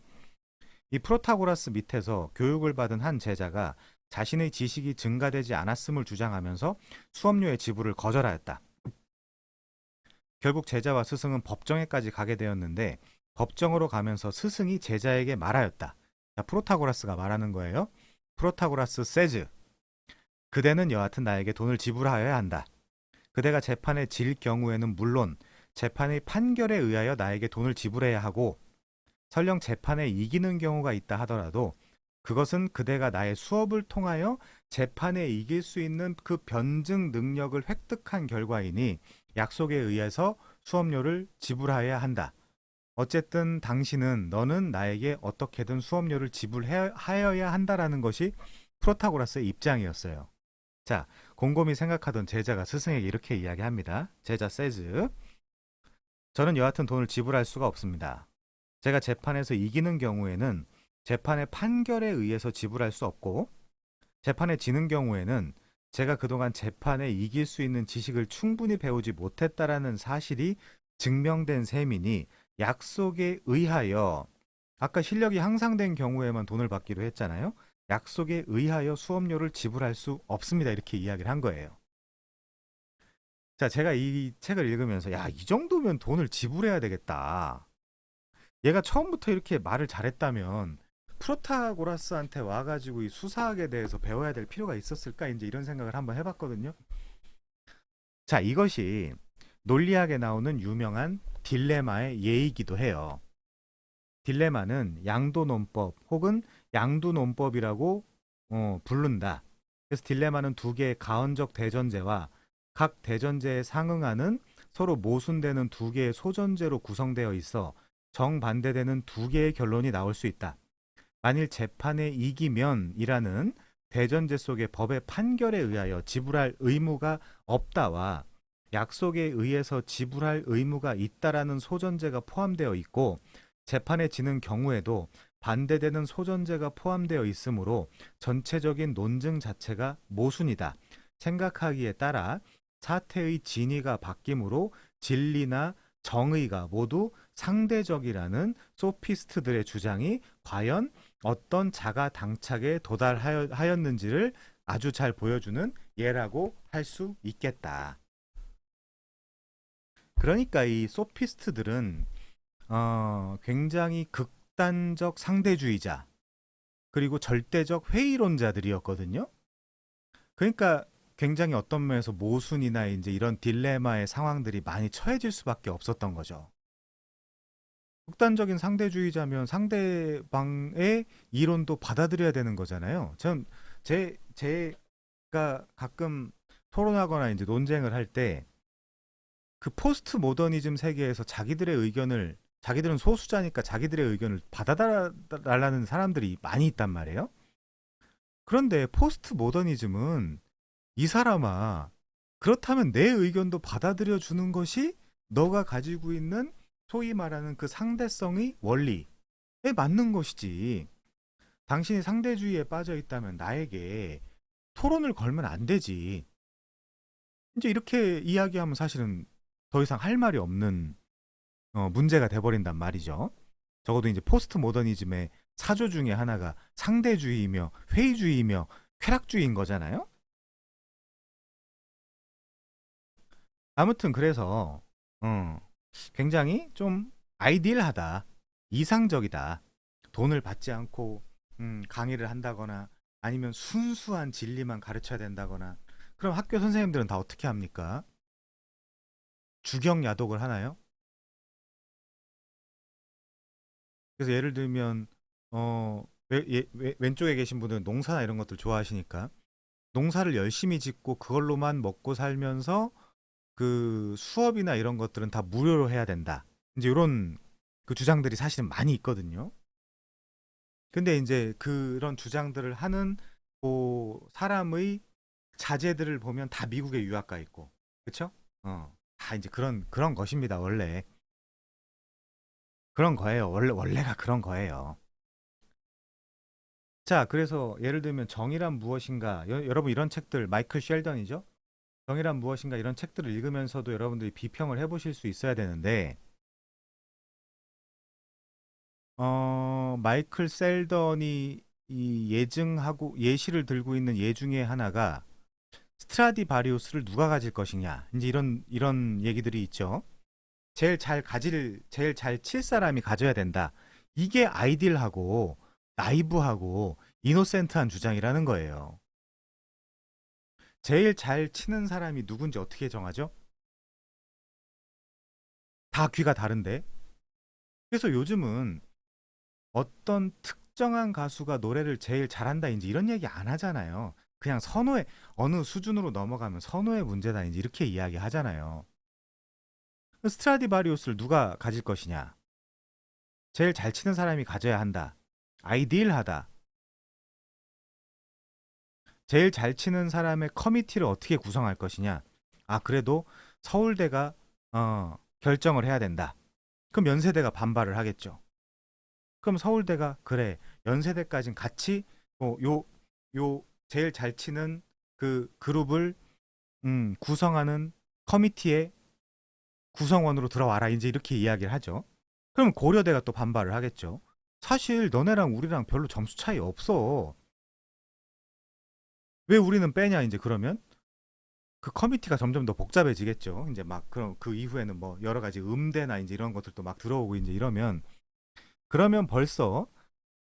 Speaker 1: 이 프로타고라스 밑에서 교육을 받은 한 제자가 자신의 지식이 증가되지 않았음을 주장하면서 수업료의 지불을 거절하였다. 결국 제자와 스승은 법정에까지 가게 되었는데 법정으로 가면서 스승이 제자에게 말하였다. 자, 프로타고라스가 말하는 거예요. 프로타고라스 says, 그대는 여하튼 나에게 돈을 지불하여야 한다. 그대가 재판에 질 경우에는 물론 재판의 판결에 의하여 나에게 돈을 지불해야 하고 설령 재판에 이기는 경우가 있다 하더라도 그것은 그대가 나의 수업을 통하여 재판에 이길 수 있는 그 변증 능력을 획득한 결과이니 약속에 의해서 수업료를 지불해야 한다. 어쨌든 너는 나에게 어떻게든 수업료를 지불하여야 한다라는 것이 프로타고라스의 입장이었어요. 자, 곰곰이 생각하던 제자가 스승에게 이렇게 이야기합니다. 제자 says, 저는 여하튼 돈을 지불할 수가 없습니다. 제가 재판에서 이기는 경우에는 재판의 판결에 의해서 지불할 수 없고 재판에 지는 경우에는 제가 그동안 재판에 이길 수 있는 지식을 충분히 배우지 못했다라는 사실이 증명된 셈이니 약속에 의하여 아까 실력이 향상된 경우에만 돈을 받기로 했잖아요. 약속에 의하여 수업료를 지불할 수 없습니다. 이렇게 이야기를 한 거예요. 자, 제가 이 책을 읽으면서 야, 이 정도면 돈을 지불해야 되겠다. 얘가 처음부터 이렇게 말을 잘했다면 프로타고라스한테 와가지고 이 수사학에 대해서 배워야 될 필요가 있었을까? 이제 이런 생각을 한번 해봤거든요. 자, 이것이 논리학에 나오는 유명한 딜레마의 예이기도 해요. 딜레마는 양도논법 혹은 양두논법이라고 부른다. 그래서 딜레마는 두 개의 가언적 대전제와 각 대전제에 상응하는 서로 모순되는 두 개의 소전제로 구성되어 있어 정반대되는 두 개의 결론이 나올 수 있다. 만일 재판에 이기면이라는 대전제 속의 법의 판결에 의하여 지불할 의무가 없다와 약속에 의해서 지불할 의무가 있다라는 소전제가 포함되어 있고 재판에 지는 경우에도 반대되는 소전제가 포함되어 있으므로 전체적인 논증 자체가 모순이다. 생각하기에 따라 사태의 진위가 바뀌므로 진리나 정의가 모두 상대적이라는 소피스트들의 주장이 과연 어떤 자가 당착에 도달하였는지를 아주 잘 보여주는 예라고 할 수 있겠다. 그러니까 이 소피스트들은 굉장히 극단적 상대주의자 그리고 절대적 회의론자들이었거든요. 그러니까 굉장히 어떤 면에서 모순이나 이제 이런 딜레마의 상황들이 많이 처해질 수밖에 없었던 거죠. 극단적인 상대주의자면 상대방의 이론도 받아들여야 되는 거잖아요. 제가 가끔 토론하거나 이제 논쟁을 할 때 그 포스트 모더니즘 세계에서 자기들은 소수자니까 자기들의 의견을 받아달라는 사람들이 많이 있단 말이에요. 그런데 포스트 모더니즘은 이 사람아, 그렇다면 내 의견도 받아들여 주는 것이 너가 가지고 있는 소위 말하는 그 상대성의 원리에 맞는 것이지. 당신이 상대주의에 빠져 있다면 나에게 토론을 걸면 안 되지. 이제 이렇게 이야기하면 사실은 더 이상 할 말이 없는 문제가 돼버린단 말이죠. 적어도 이제 포스트 모더니즘의 사조 중에 하나가 상대주의이며 회의주의이며 쾌락주의인 거잖아요. 아무튼 그래서 굉장히 좀 아이디얼하다, 이상적이다. 돈을 받지 않고 강의를 한다거나 아니면 순수한 진리만 가르쳐야 된다거나 그럼 학교 선생님들은 다 어떻게 합니까? 주경야독을 하나요? 그래서 예를 들면 왼쪽에 계신 분들은 농사나 이런 것들 좋아하시니까 농사를 열심히 짓고 그걸로만 먹고 살면서 그 수업이나 이런 것들은 다 무료로 해야 된다. 이제 이런 그 주장들이 사실은 많이 있거든요. 근데 이제 그런 주장들을 하는 사람의 자제들을 보면 다 미국에 유학 가 있고, 그쵸? 다 이제 그런 것입니다. 원래 그런 거예요. 원래가 그런 거예요. 자, 그래서 예를 들면 정의란 무엇인가, 여러분 이런 책들 마이클 쉘던이죠. 정의란 무엇인가 이런 책들을 읽으면서도 여러분들이 비평을 해보실 수 있어야 되는데, 마이클 셀던이 이 예증하고 예시를 들고 있는 예 중에 하나가 스트라디바리우스를 누가 가질 것이냐, 이제 이런 얘기들이 있죠. 제일 잘 칠 사람이 가져야 된다. 이게 아이딜하고 나이브하고 이노센트한 주장이라는 거예요. 제일 잘 치는 사람이 누군지 어떻게 정하죠? 다 귀가 다른데. 그래서 요즘은 어떤 특정한 가수가 노래를 제일 잘한다 이제 이런 얘기 안 하잖아요. 그냥 선호의 어느 수준으로 넘어가면 선호의 문제다 이제 이렇게 이야기 하잖아요. 스트라디바리우스를 누가 가질 것이냐? 제일 잘 치는 사람이 가져야 한다. 아이디얼하다. 제일 잘 치는 사람의 커미티를 어떻게 구성할 것이냐? 아, 그래도 서울대가 결정을 해야 된다. 그럼 연세대가 반발을 하겠죠. 그럼 서울대가 그래, 연세대까진 같이 요 제일 잘 치는 그 그룹을 구성하는 커미티의 구성원으로 들어와라. 이제 이렇게 이야기를 하죠. 그럼 고려대가 또 반발을 하겠죠. 사실 너네랑 우리랑 별로 점수 차이 없어. 왜 우리는 빼냐 이제 그러면 그 커뮤니티가 점점 더 복잡해지겠죠. 이제 막 그럼 그 이후에는 뭐 여러 가지 음대나 이제 이런 것들도 막 들어오고 이제 이러면 그러면 벌써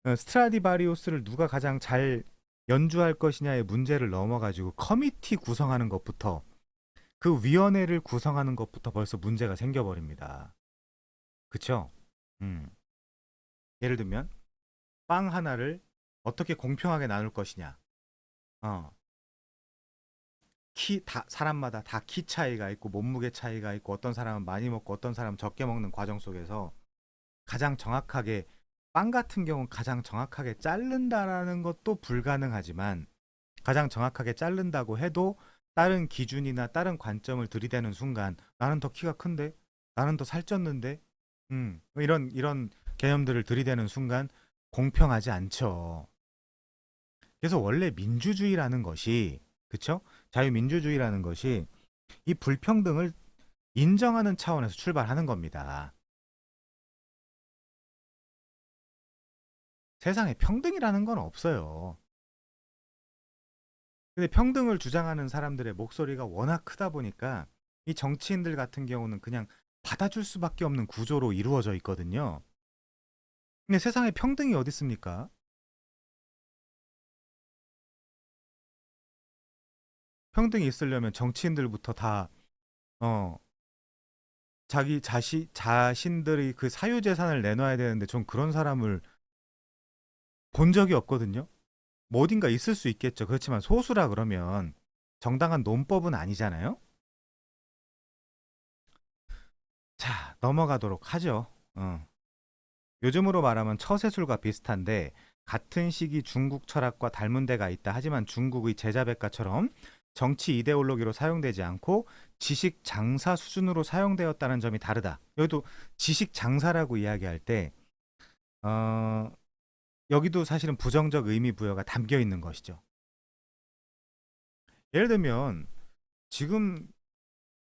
Speaker 1: 스트라디바리우스를 누가 가장 잘 연주할 것이냐의 문제를 넘어가지고 커뮤니티 구성하는 것부터 그 위원회를 구성하는 것부터 벌써 문제가 생겨버립니다. 그쵸? 음. 예를 들면 빵 하나를 어떻게 공평하게 나눌 것이냐. 어. 사람마다 다 키 차이가 있고 몸무게 차이가 있고 어떤 사람은 많이 먹고 어떤 사람은 적게 먹는 과정 속에서 가장 정확하게 빵 같은 경우는 가장 정확하게 자른다라는 것도 불가능하지만 가장 정확하게 자른다고 해도 다른 기준이나 다른 관점을 들이대는 순간 나는 더 키가 큰데 나는 더 살쪘는데 이런 개념들을 들이대는 순간 공평하지 않죠. 그래서 원래 민주주의라는 것이 그쵸? 자유민주주의라는 것이 이 불평등을 인정하는 차원에서 출발하는 겁니다. 세상에 평등이라는 건 없어요. 근데 평등을 주장하는 사람들의 목소리가 워낙 크다 보니까 이 정치인들 같은 경우는 그냥 받아줄 수밖에 없는 구조로 이루어져 있거든요. 근데 세상에 평등이 어디 있습니까? 평등이 있으려면 정치인들부터 다 어, 자신들이 그 사유재산을 내놔야 되는데 전 그런 사람을 본 적이 없거든요. 뭐 어딘가 있을 수 있겠죠. 그렇지만 소수라 그러면 정당한 논법은 아니잖아요. 자, 넘어가도록 하죠. 요즘으로 말하면 처세술과 비슷한데 같은 시기 중국 철학과 닮은 데가 있다. 하지만 중국의 제자백과처럼 정치 이데올로기로 사용되지 않고 지식 장사 수준으로 사용되었다는 점이 다르다. 여기도 지식 장사라고 이야기할 때 어, 여기도 사실은 부정적 의미 부여가 담겨 있는 것이죠. 예를 들면 지금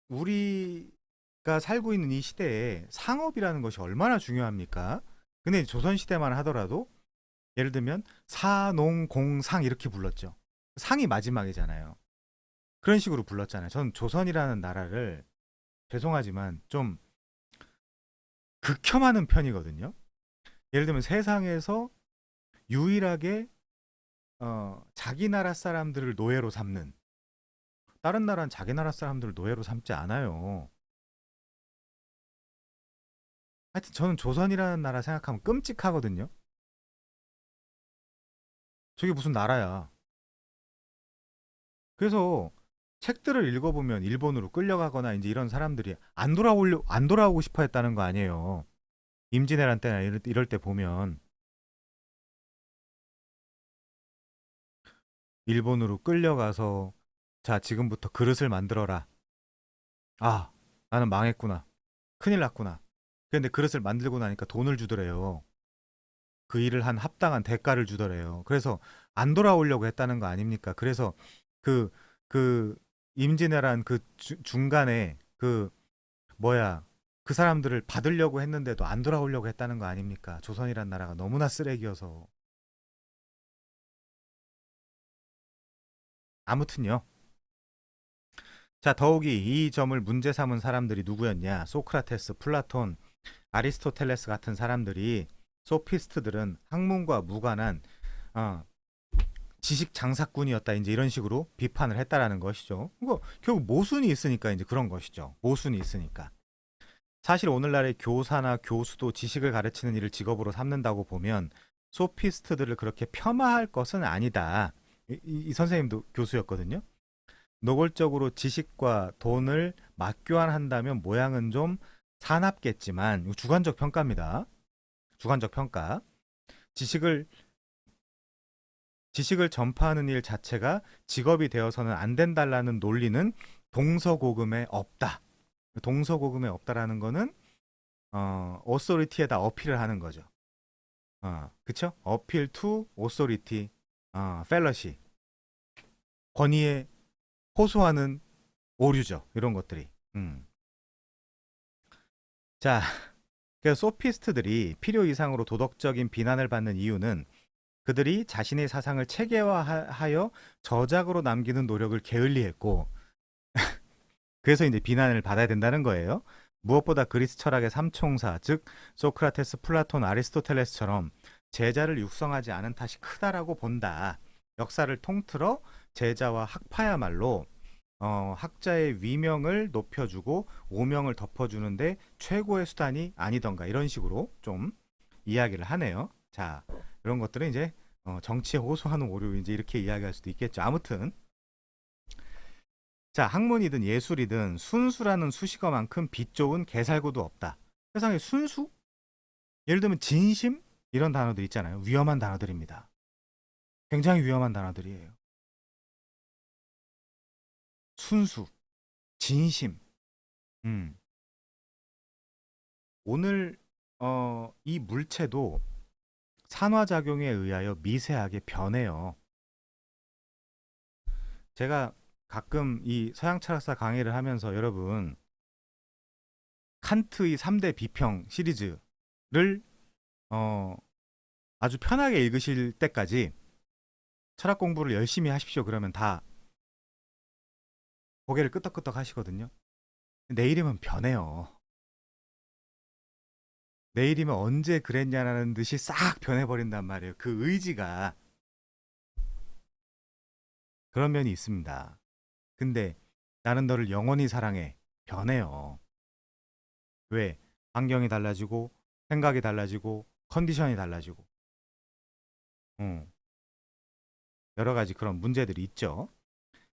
Speaker 1: 우리가 살고 있는 이 시대에 상업이라는 것이 얼마나 중요합니까? 근데 조선 시대만 하더라도 예를 들면 사농공상 이렇게 불렀죠. 상이 마지막이잖아요. 그런 식으로 불렀잖아요. 전 조선이라는 나라를 죄송하지만 좀 극혐하는 편이거든요. 예를 들면 세상에서 유일하게 자기 나라 사람들을 노예로 삼는 다른 나라는 자기 나라 사람들을 노예로 삼지 않아요. 하여튼 저는 조선이라는 나라 생각하면 끔찍하거든요. 저게 무슨 나라야. 그래서 책들을 읽어보면 일본으로 끌려가거나 이제 이런 사람들이 안 돌아오고 싶어 했다는 거 아니에요. 임진왜란 때나 이럴 때 보면 일본으로 끌려가서 자, 지금부터 그릇을 만들어라. 아, 나는 망했구나. 큰일 났구나. 근데 그릇을 만들고 나니까 돈을 주더래요. 그 일을 한 합당한 대가를 주더래요. 그래서 안 돌아오려고 했다는 거 아닙니까? 그래서 그, 그, 임진왜란 그 중간에 그, 뭐야, 그 사람들을 받으려고 했는데도 안 돌아오려고 했다는 거 아닙니까? 조선이란 나라가 너무나 쓰레기여서. 아무튼요. 자, 더욱이 이 점을 문제 삼은 사람들이 누구였냐? 소크라테스, 플라톤, 아리스토텔레스 같은 사람들이 소피스트들은 학문과 무관한 어, 지식 장사꾼이었다 이제 이런 식으로 비판을 했다라는 것이죠. 이거 결국 모순이 있으니까 이제 그런 것이죠. 모순이 있으니까. 사실 오늘날의 교사나 교수도 지식을 가르치는 일을 직업으로 삼는다고 보면 소피스트들을 그렇게 폄하할 것은 아니다. 이 선생님도 교수였거든요. 노골적으로 지식과 돈을 맞교환한다면 모양은 좀 사납겠지만 주관적 평가입니다. 주관적 평가. 지식을 지식을 전파하는 일 자체가 직업이 되어서는 안 된다라는 논리는 동서고금에 없다. 동서고금에 없다라는 거는 authority에다 어필을 하는 거죠. 그쵸? 어필 to authority, fallacy. 권위에 호소하는 오류죠. 이런 것들이. 자, 그래서 소피스트들이 필요 이상으로 도덕적인 비난을 받는 이유는 그들이 자신의 사상을 체계화하여 저작으로 남기는 노력을 게을리했고, 그래서 이제 비난을 받아야 된다는 거예요. 무엇보다 그리스 철학의 삼총사, 즉 소크라테스, 플라톤, 아리스토텔레스처럼 제자를 육성하지 않은 탓이 크다라고 본다. 역사를 통틀어 제자와 학파야말로 학자의 위명을 높여주고 오명을 덮어주는데 최고의 수단이 아니던가 이런 식으로 좀 이야기를 하네요. 자, 이런 것들은 이제 정치에 호소하는 오류 이제 이렇게 이야기할 수도 있겠죠. 아무튼 자, 학문이든 예술이든 순수라는 수식어만큼 빛 좋은 개살구도 없다. 세상에 순수? 예를 들면 진심? 이런 단어들 있잖아요. 위험한 단어들입니다. 굉장히 위험한 단어들이에요. 순수, 진심. 음. 오늘 이 물체도 산화작용에 의하여 미세하게 변해요. 제가 가끔 이 서양 철학사 강의를 하면서 여러분 칸트의 3대 비평 시리즈를 어, 아주 편하게 읽으실 때까지 철학 공부를 열심히 하십시오. 그러면 다 고개를 끄덕끄덕 하시거든요. 내일이면 변해요. 내일이면 언제 그랬냐라는 듯이 싹 변해버린단 말이에요. 그 의지가 그런 면이 있습니다. 근데 나는 너를 영원히 사랑해. 변해요. 왜? 환경이 달라지고 생각이 달라지고 컨디션이 달라지고 여러 가지 그런 문제들이 있죠.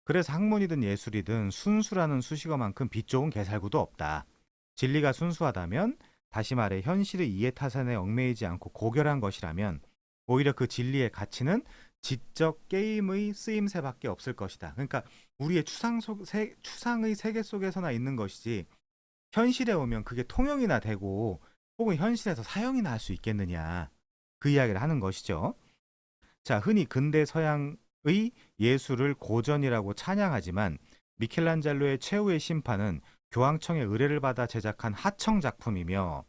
Speaker 1: 그래서 학문이든 예술이든 순수라는 수식어만큼 빛 좋은 개살구도 없다. 진리가 순수하다면 다시 말해 현실의 이해타산에 얽매이지 않고 고결한 것이라면 오히려 그 진리의 가치는 지적 게임의 쓰임새밖에 없을 것이다. 그러니까 우리의 추상의 세계 속에서나 있는 것이지 현실에 오면 그게 통용이나 되고 혹은 현실에서 사용이나 할 수 있겠느냐. 그 이야기를 하는 것이죠. 자, 흔히 근대 서양의 예술을 고전이라고 찬양하지만 미켈란젤로의 최후의 심판은 교황청의 의뢰를 받아 제작한 하청 작품이며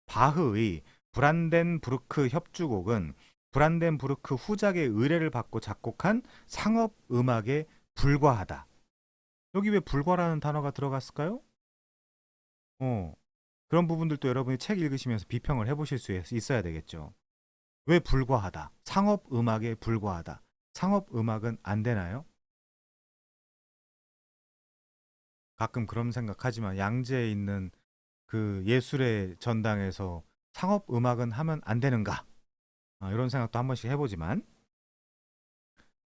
Speaker 1: 바흐의 브란덴부르크 협주곡은 브란덴부르크 후작의 의뢰를 받고 작곡한 상업 음악에 불과하다. 여기 왜 불과라는 단어가 들어갔을까요? 어, 그런 부분들도 여러분이 책 읽으시면서 비평을 해보실 수 있어야 되겠죠. 왜 불과하다? 상업 음악에 불과하다. 상업 음악은 안 되나요? 가끔 그런 생각하지만 양재에 있는 그 예술의 전당에서 상업 음악은 하면 안 되는가? 이런 생각도 한 번씩 해보지만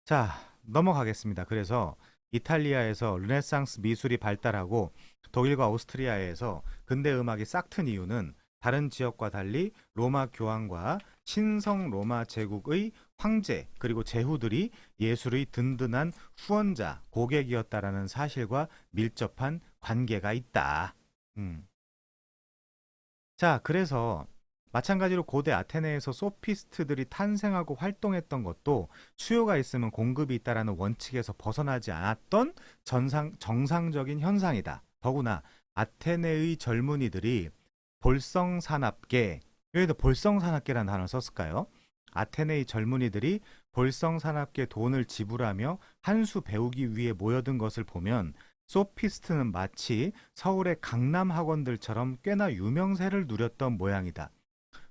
Speaker 1: 자, 넘어가겠습니다. 그래서 이탈리아에서 르네상스 미술이 발달하고 독일과 오스트리아에서 근대 음악이 싹튼 이유는 다른 지역과 달리 로마 교황과 신성 로마 제국의 황제 그리고 제후들이 예술의 든든한 후원자, 고객이었다라는 사실과 밀접한 관계가 있다. 음. 자, 그래서 마찬가지로 고대 아테네에서 소피스트들이 탄생하고 활동했던 것도 수요가 있으면 공급이 있다라는 원칙에서 벗어나지 않았던 정상적인 현상이다. 더구나 아테네의 젊은이들이 볼성산업계, 여기도 볼성산업계라는 단어를 썼을까요? 아테네의 젊은이들이 볼성산업계 돈을 지불하며 한 수 배우기 위해 모여든 것을 보면 소피스트는 마치 서울의 강남 학원들처럼 꽤나 유명세를 누렸던 모양이다.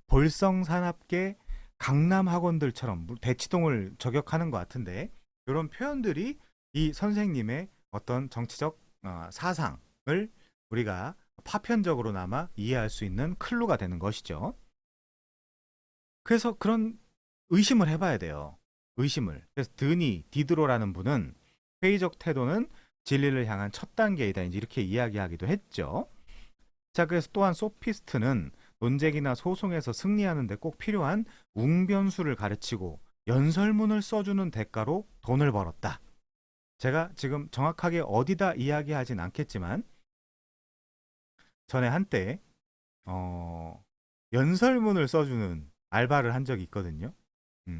Speaker 1: 볼성산업계 강남 학원들처럼 대치동을 저격하는 것 같은데 이런 표현들이 이 선생님의 어떤 정치적 사상을 우리가 파편적으로나마 이해할 수 있는 클루가 되는 것이죠. 그래서 그런 의심을 해봐야 돼요. 의심을. 그래서 디드로라는 분은 회의적 태도는 진리를 향한 첫 단계이다. 이제 이렇게 이야기하기도 했죠. 자, 그래서 또한 소피스트는 논쟁이나 소송에서 승리하는 데 꼭 필요한 웅변수를 가르치고 연설문을 써주는 대가로 돈을 벌었다. 제가 지금 정확하게 어디다 이야기하진 않겠지만 전에 한때 연설문을 써주는 알바를 한 적이 있거든요.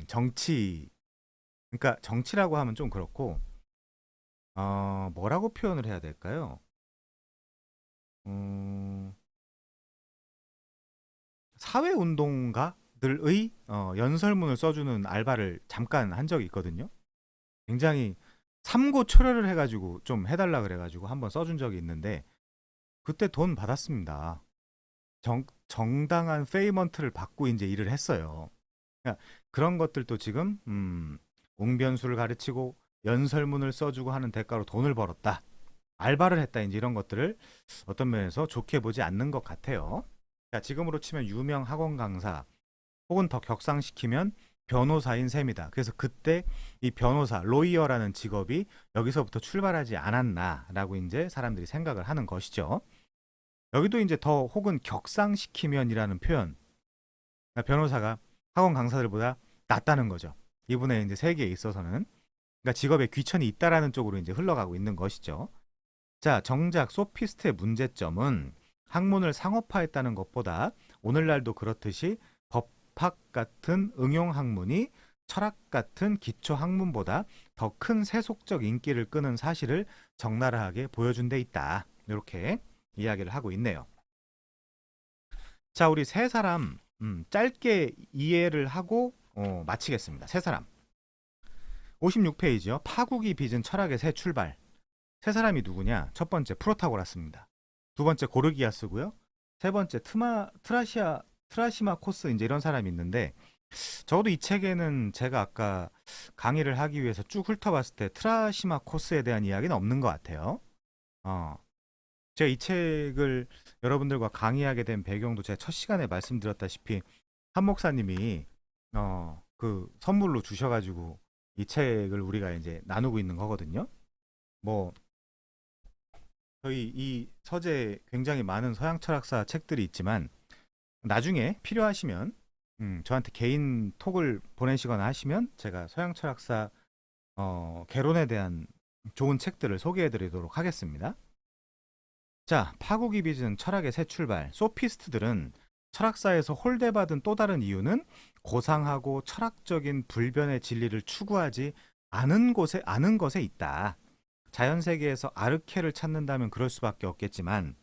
Speaker 1: 정치, 그러니까 정치라고 하면 좀 그렇고 뭐라고 표현을 해야 될까요? 음, 사회운동가들의 연설문을 써주는 알바를 잠깐 한 적이 있거든요. 굉장히 삼고초려를 해가지고 좀 해달라 그래가지고 한번 써준 적이 있는데 그때 돈 받았습니다. 정당한 페이먼트를 받고 이제 일을 했어요. 그러니까 그런 것들도 지금 웅변수를 가르치고 연설문을 써주고 하는 대가로 돈을 벌었다. 알바를 했다. 이제 이런 것들을 어떤 면에서 좋게 보지 않는 것 같아요. 자, 지금으로 치면 유명 학원 강사 혹은 더 격상시키면 변호사인 셈이다. 그래서 그때 이 변호사, 로이어라는 직업이 여기서부터 출발하지 않았나라고 이제 사람들이 생각을 하는 것이죠. 여기도 이제 더 혹은 격상시키면이라는 표현, 그러니까 변호사가 학원 강사들보다 낫다는 거죠. 이분의 이제 세계에 있어서는, 그러니까 직업에 귀천이 있다라는 쪽으로 이제 흘러가고 있는 것이죠. 자, 정작 소피스트의 문제점은 학문을 상업화했다는 것보다 오늘날도 그렇듯이 법학 같은 응용 학문이 철학 같은 기초 학문보다 더 큰 세속적 인기를 끄는 사실을 적나라하게 보여준 데 있다. 이렇게 이야기를 하고 있네요. 자, 우리 세 사람 짧게 이해를 하고 마치겠습니다. 세 사람. 56페이지요. 파국이 빚은 철학의 새 출발. 세 사람이 누구냐? 첫 번째 프로타고라스입니다. 두 번째 고르기아스고요. 세 번째 트라시마코스 이제 이런 사람이 있는데 적어도 이 책에는 제가 아까 강의를 하기 위해서 쭉 훑어봤을 때 트라시마코스에 대한 이야기는 없는 것 같아요. 제가 이 책을 여러분들과 강의하게 된 배경도 제가 첫 시간에 말씀드렸다시피 한 목사님이 그 선물로 주셔가지고 이 책을 우리가 이제 나누고 있는 거거든요. 뭐 저희 이 서재에 굉장히 많은 서양 철학사 책들이 있지만 나중에 필요하시면 저한테 개인 톡을 보내시거나 하시면 제가 서양 철학사 개론에 대한 좋은 책들을 소개해 드리도록 하겠습니다. 자, 파국이 빚은 철학의 새 출발. 소피스트들은 철학사에서 홀대받은 또 다른 이유는 고상하고 철학적인 불변의 진리를 추구하지 않은 것에 있다. 자연 세계에서 아르케를 찾는다면 그럴 수밖에 없겠지만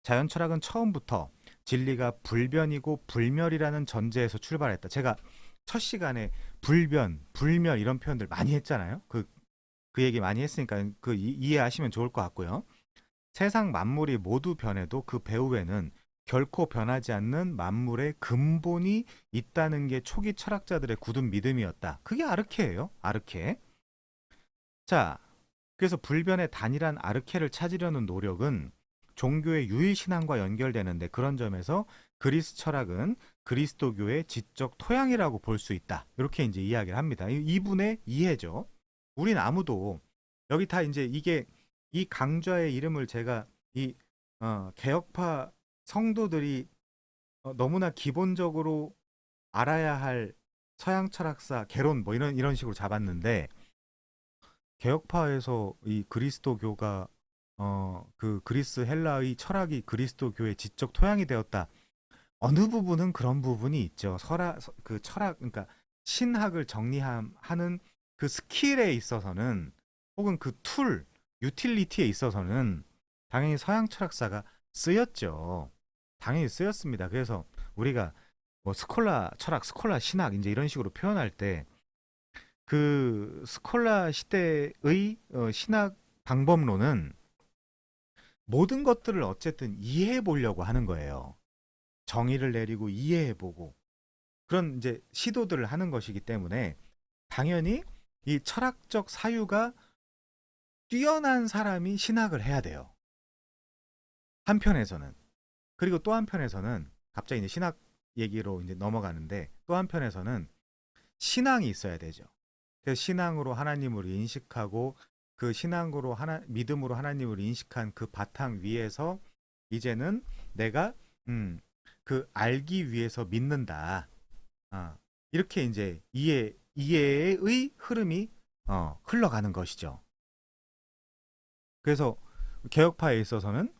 Speaker 1: 자연 철학은 처음부터 진리가 불변이고 불멸이라는 전제에서 출발했다. 제가 첫 시간에 불변, 불멸 이런 표현들 많이 했잖아요. 그 얘기 많이 했으니까 이해하시면 좋을 것 같고요. 세상 만물이 모두 변해도 그 배후에는 결코 변하지 않는 만물의 근본이 있다는 게 초기 철학자들의 굳은 믿음이었다. 그게 아르케예요. 아르케. 자, 그래서 불변의 단일한 아르케를 찾으려는 노력은 종교의 유일신앙과 연결되는데 그런 점에서 그리스 철학은 그리스도교의 지적 토양이라고 볼 수 있다. 이렇게 이제 이야기를 합니다. 이분의 이해죠. 우린 아무도 여기 다 이제 이게 이 강좌의 이름을 제가 이 개혁파 성도들이 너무나 기본적으로 알아야 할 서양 철학사 개론 뭐 이런 식으로 잡았는데 개혁파에서 이 그리스도교가 그 그리스 헬라의 철학이 그리스도교의 지적 토양이 되었다. 어느 부분은 그런 부분이 있죠. 그 철학 그러니까 신학을 정리하는 그 스킬에 있어서는 혹은 그 툴, 유틸리티에 있어서는 당연히 서양 철학사가 쓰였죠. 당연히 쓰였습니다. 그래서 우리가 뭐 스콜라 철학, 스콜라 신학 이제 이런 식으로 표현할 때 그 스콜라 시대의 신학 방법론은 모든 것들을 어쨌든 이해해 보려고 하는 거예요. 정의를 내리고 이해해 보고 그런 이제 시도들을 하는 것이기 때문에 당연히 이 철학적 사유가 뛰어난 사람이 신학을 해야 돼요. 한편에서는. 그리고 또 한편에서는 갑자기 이제 신학 얘기로 이제 넘어가는데 또 한편에서는 신앙이 있어야 되죠. 그래서 신앙으로 하나님을 인식하고 그 신앙으로 믿음으로 하나님을 인식한 그 바탕 위에서 이제는 내가 그 알기 위해서 믿는다. 아, 이렇게 이제 이해의 흐름이 흘러가는 것이죠. 그래서 개혁파에 있어서는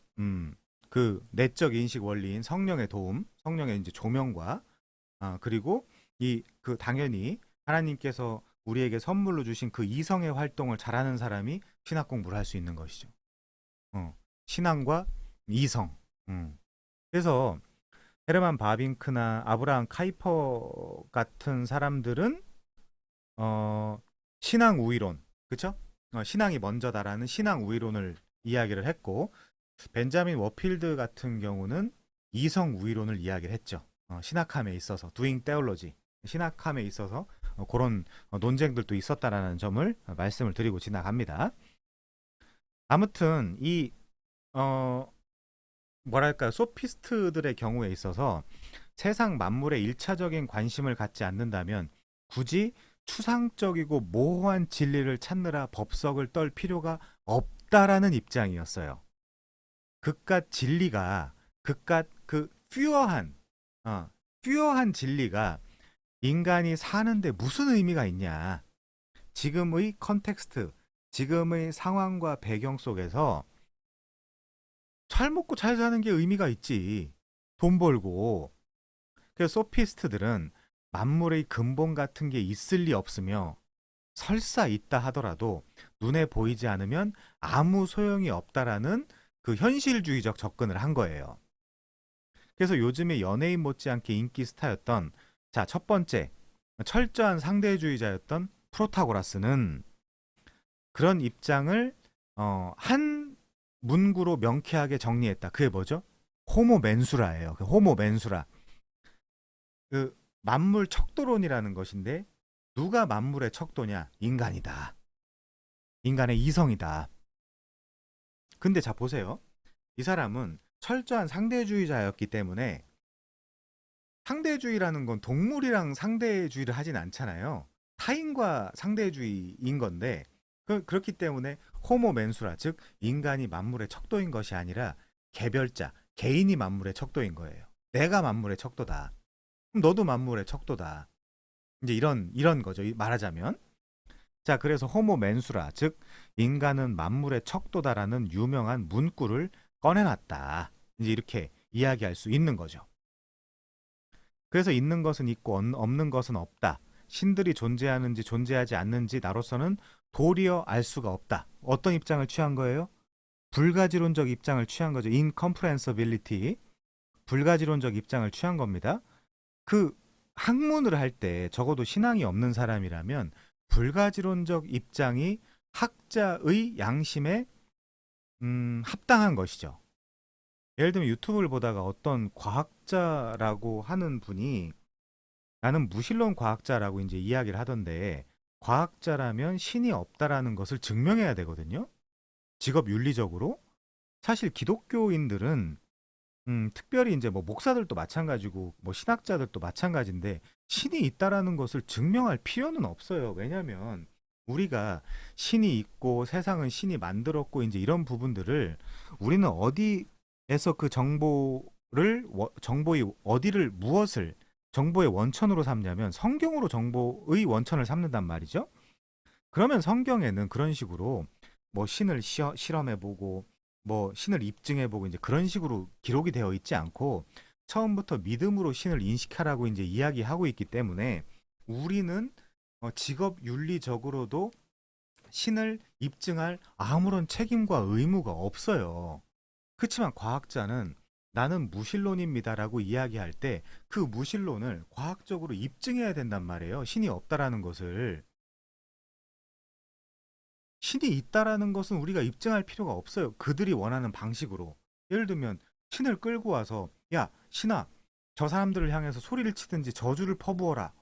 Speaker 1: 그 내적 인식 원리인 성령의 도움, 성령의 이제 조명과 그리고 이 그 당연히 하나님께서 우리에게 선물로 주신 그 이성의 활동을 잘하는 사람이 신학 공부를 할 수 있는 것이죠. 신앙과 이성. 그래서 헤르만 바빙크나 아브라함 카이퍼 같은 사람들은 신앙 우위론, 그렇죠? 신앙이 먼저다라는 신앙 우위론을 이야기를 했고 벤자민 워필드 같은 경우는 이성 우위론을 이야기를 했죠. 신학함에 있어서 doing theology, 신학함에 있어서 그런 논쟁들도 있었다라는 점을 말씀을 드리고 지나갑니다. 아무튼 이 뭐랄까 소피스트들의 경우에 있어서 세상 만물에 일차적인 관심을 갖지 않는다면 굳이 추상적이고 모호한 진리를 찾느라 법석을 떨 필요가 없다라는 입장이었어요. 그깟 진리가 그깟 그 퓨어한 진리가 인간이 사는데 무슨 의미가 있냐? 지금의 컨텍스트, 지금의 상황과 배경 속에서 잘 먹고 잘 사는 게 의미가 있지. 돈 벌고. 그래서 소피스트들은 만물의 근본 같은 게 있을 리 없으며 설사 있다 하더라도 눈에 보이지 않으면 아무 소용이 없다라는 그 현실주의적 접근을 한 거예요. 그래서 요즘에 연예인 못지않게 인기 스타였던 자, 첫 번째 철저한 상대주의자였던 프로타고라스는 그런 입장을 한 문구로 명쾌하게 정리했다. 그게 뭐죠? 호모 맨수라예요. 그 호모 맨수라. 그 만물 척도론이라는 것인데 누가 만물의 척도냐? 인간이다. 인간의 이성이다. 근데 자 보세요. 이 사람은 철저한 상대주의자였기 때문에 상대주의라는 건 동물이랑 상대주의를 하진 않잖아요. 타인과 상대주의인 건데 그렇기 때문에 호모 맨수라 즉 인간이 만물의 척도인 것이 아니라 개별자, 개인이 만물의 척도인 거예요. 내가 만물의 척도다. 그럼 너도 만물의 척도다. 이제 이런 거죠. 말하자면 자 그래서 호모 맨수라 즉 인간은 만물의 척도다라는 유명한 문구를 꺼내놨다. 이제 이렇게 이야기할 수 있는 거죠. 그래서 있는 것은 있고 없는 것은 없다. 신들이 존재하는지 존재하지 않는지 나로서는 도리어 알 수가 없다. 어떤 입장을 취한 거예요? 불가지론적 입장을 취한 거죠. incomprehensibility. 불가지론적 입장을 취한 겁니다. 그 학문을 할 때 적어도 신앙이 없는 사람이라면 불가지론적 입장이 학자의 양심에 합당한 것이죠. 예를 들면 유튜브를 보다가 어떤 과학자라고 하는 분이 나는 무신론 과학자라고 이제 이야기를 하던데 과학자라면 신이 없다라는 것을 증명해야 되거든요. 직업 윤리적으로. 사실 기독교인들은 특별히 이제 뭐 목사들도 마찬가지고 뭐 신학자들도 마찬가지인데 신이 있다라는 것을 증명할 필요는 없어요. 왜냐하면 우리가 신이 있고 세상은 신이 만들었고 이제 이런 부분들을 우리는 어디에서 그 정보 정보의 어디를 무엇을 정보의 원천으로 삼냐면 성경으로 정보의 원천을 삼는단 말이죠. 그러면 성경에는 그런 식으로 뭐 신을 실험해보고 뭐 신을 입증해보고 이제 그런 식으로 기록이 되어 있지 않고 처음부터 믿음으로 신을 인식하라고 이제 이야기하고 있기 때문에 우리는 직업 윤리적으로도 신을 입증할 아무런 책임과 의무가 없어요. 그렇지만 과학자는 나는 무신론입니다라고 이야기할 때 그 무신론을 과학적으로 입증해야 된단 말이에요. 신이 없다라는 것을. 신이 있다라는 것은 우리가 입증할 필요가 없어요. 그들이 원하는 방식으로. 예를 들면 신을 끌고 와서 야, 신아, 저 사람들을 향해서 소리를 치든지 저주를 퍼부어라.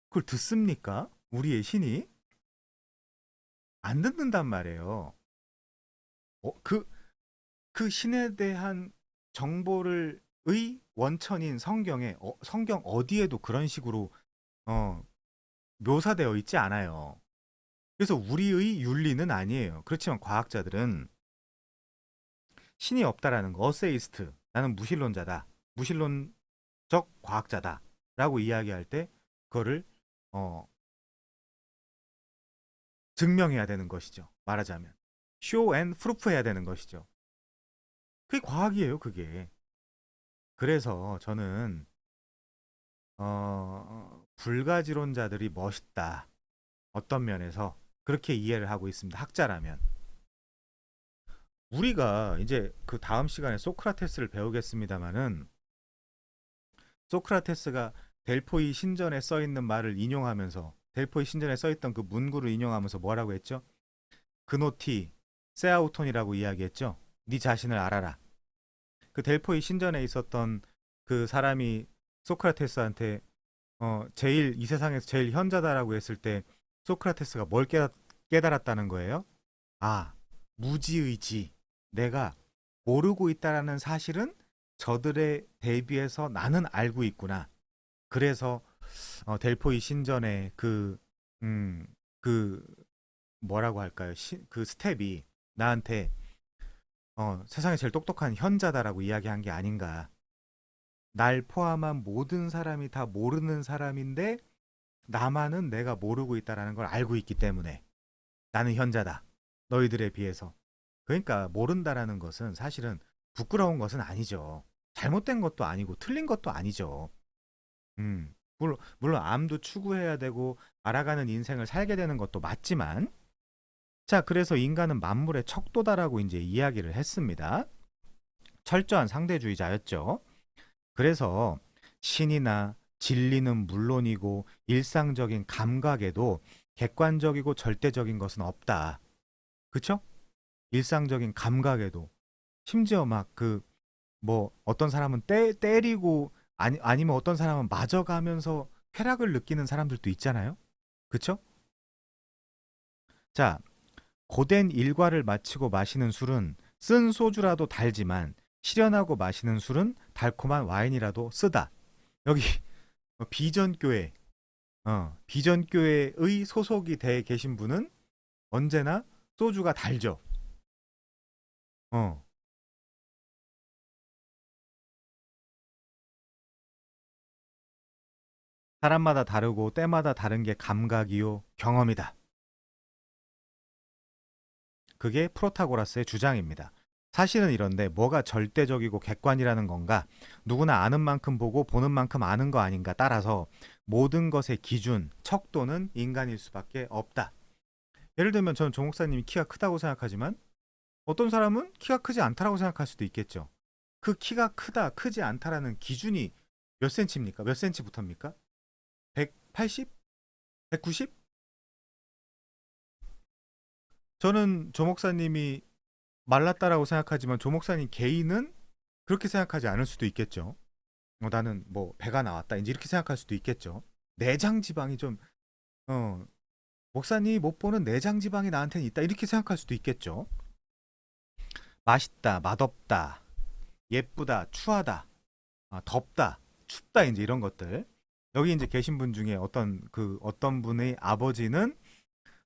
Speaker 1: 그걸 듣습니까? 우리의 신이? 안 듣는단 말이에요. 그 신에 대한 정보를 의 원천인 성경에 성경 어디에도 그런 식으로 어, 묘사되어 있지 않아요. 그래서 우리의 윤리는 아니에요. 그렇지만 과학자들은 신이 없다라는 거, 어세이스트, 나는 무신론자다, 무신론적 과학자다라고 이야기할 때 그거를 어, 증명해야 되는 것이죠. 말하자면 쇼 앤 프루프 해야 되는 것이죠. 그게 과학이에요, 그게. 그래서 저는 불가지론자들이 멋있다. 어떤 면에서 그렇게 이해를 하고 있습니다. 학자라면. 우리가 이제 그 다음 시간에 소크라테스를 배우겠습니다마는 소크라테스가 델포이 신전에 써 있는 말을 인용하면서 델포이 신전에 써 있던 그 문구를 인용하면서 뭐라고 했죠? 그노티 세아우톤이라고 이야기했죠. 네 자신을 알아라. 그 델포이 신전에 있었던 그 사람이 소크라테스한테 제일 이 세상에서 제일 현자다라고 했을 때 소크라테스가 뭘 깨달았다는 거예요? 아, 무지의지. 내가 모르고 있다라는 사실은 저들에 대비해서 나는 알고 있구나. 그래서 델포이 신전의 음, 그 뭐라고 할까요? 그 스텝이 나한테 세상에 제일 똑똑한 현자다라고 이야기한 게 아닌가. 날 포함한 모든 사람이 다 모르는 사람인데 나만은 내가 모르고 있다라는 걸 알고 있기 때문에 나는 현자다. 너희들에 비해서. 그러니까 모른다라는 것은 사실은 부끄러운 것은 아니죠. 잘못된 것도 아니고 틀린 것도 아니죠. 물론 암도 추구해야 되고 알아가는 인생을 살게 되는 것도 맞지만 자, 그래서 인간은 만물의 척도다라고 이제 이야기를 했습니다. 철저한 상대주의자였죠. 그래서 신이나 진리는 물론이고 일상적인 감각에도 객관적이고 절대적인 것은 없다. 그쵸? 일상적인 감각에도 심지어 막 뭐 어떤 사람은 때리고 아니면 어떤 사람은 맞아가면서 쾌락을 느끼는 사람들도 있잖아요. 그쵸? 자, 고된 일과를 마치고 마시는 술은 쓴 소주라도 달지만 실현하고 마시는 술은 달콤한 와인이라도 쓰다. 여기 비전교회, 비전교회의 소속이 돼 계신 분은 언제나 소주가 달죠. 어, 사람마다 다르고 때마다 다른 게 감각이요 경험이다. 그게 프로타고라스의 주장입니다. 사실은 이런데 뭐가 절대적이고 객관이라는 건가? 누구나 아는 만큼 보고 보는 만큼 아는 거 아닌가? 따라서 모든 것의 기준, 척도는 인간일 수밖에 없다. 예를 들면 저는 조 목사님이 키가 크다고 생각하지만 어떤 사람은 키가 크지 않다라고 생각할 수도 있겠죠. 그 키가 크다, 크지 않다라는 기준이 몇 센치입니까? 몇 센치부터입니까? 180? 190? 저는 조 목사님이 말랐다라고 생각하지만 조 목사님 개인은 그렇게 생각하지 않을 수도 있겠죠. 나는 뭐 배가 나왔다 이제 이렇게 생각할 수도 있겠죠. 내장 지방이 좀 어, 목사님이 못 보는 내장 지방이 나한테는 있다 이렇게 생각할 수도 있겠죠. 맛있다, 맛없다, 예쁘다, 추하다, 덥다, 춥다 이제 이런 것들. 여기 이제 계신 분 중에 어떤 분의 아버지는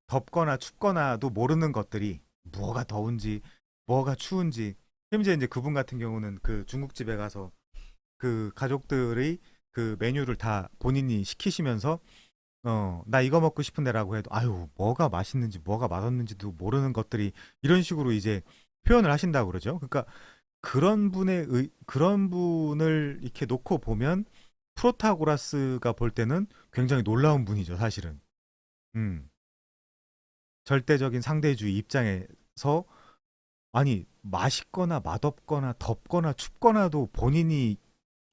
Speaker 1: 덥거나 춥거나도 모르는 것들이 뭐가 더운지 뭐가 추운지 심지어 이제 그분 같은 경우는 그 중국집에 가서 그 가족들의 그 메뉴를 다 본인이 시키시면서 나 이거 먹고 싶은데라고 해도 아유, 뭐가 맛있는지 뭐가 맛없는지도 모르는 것들이 이런 식으로 이제 표현을 하신다고 그러죠. 그러니까 그런 분을 이렇게 놓고 보면 프로타고라스가 볼 때는 굉장히 놀라운 분이죠, 사실은. 음. 절대적인 상대주의 입장에서 아니, 맛있거나 맛없거나 덥거나 춥거나도 본인이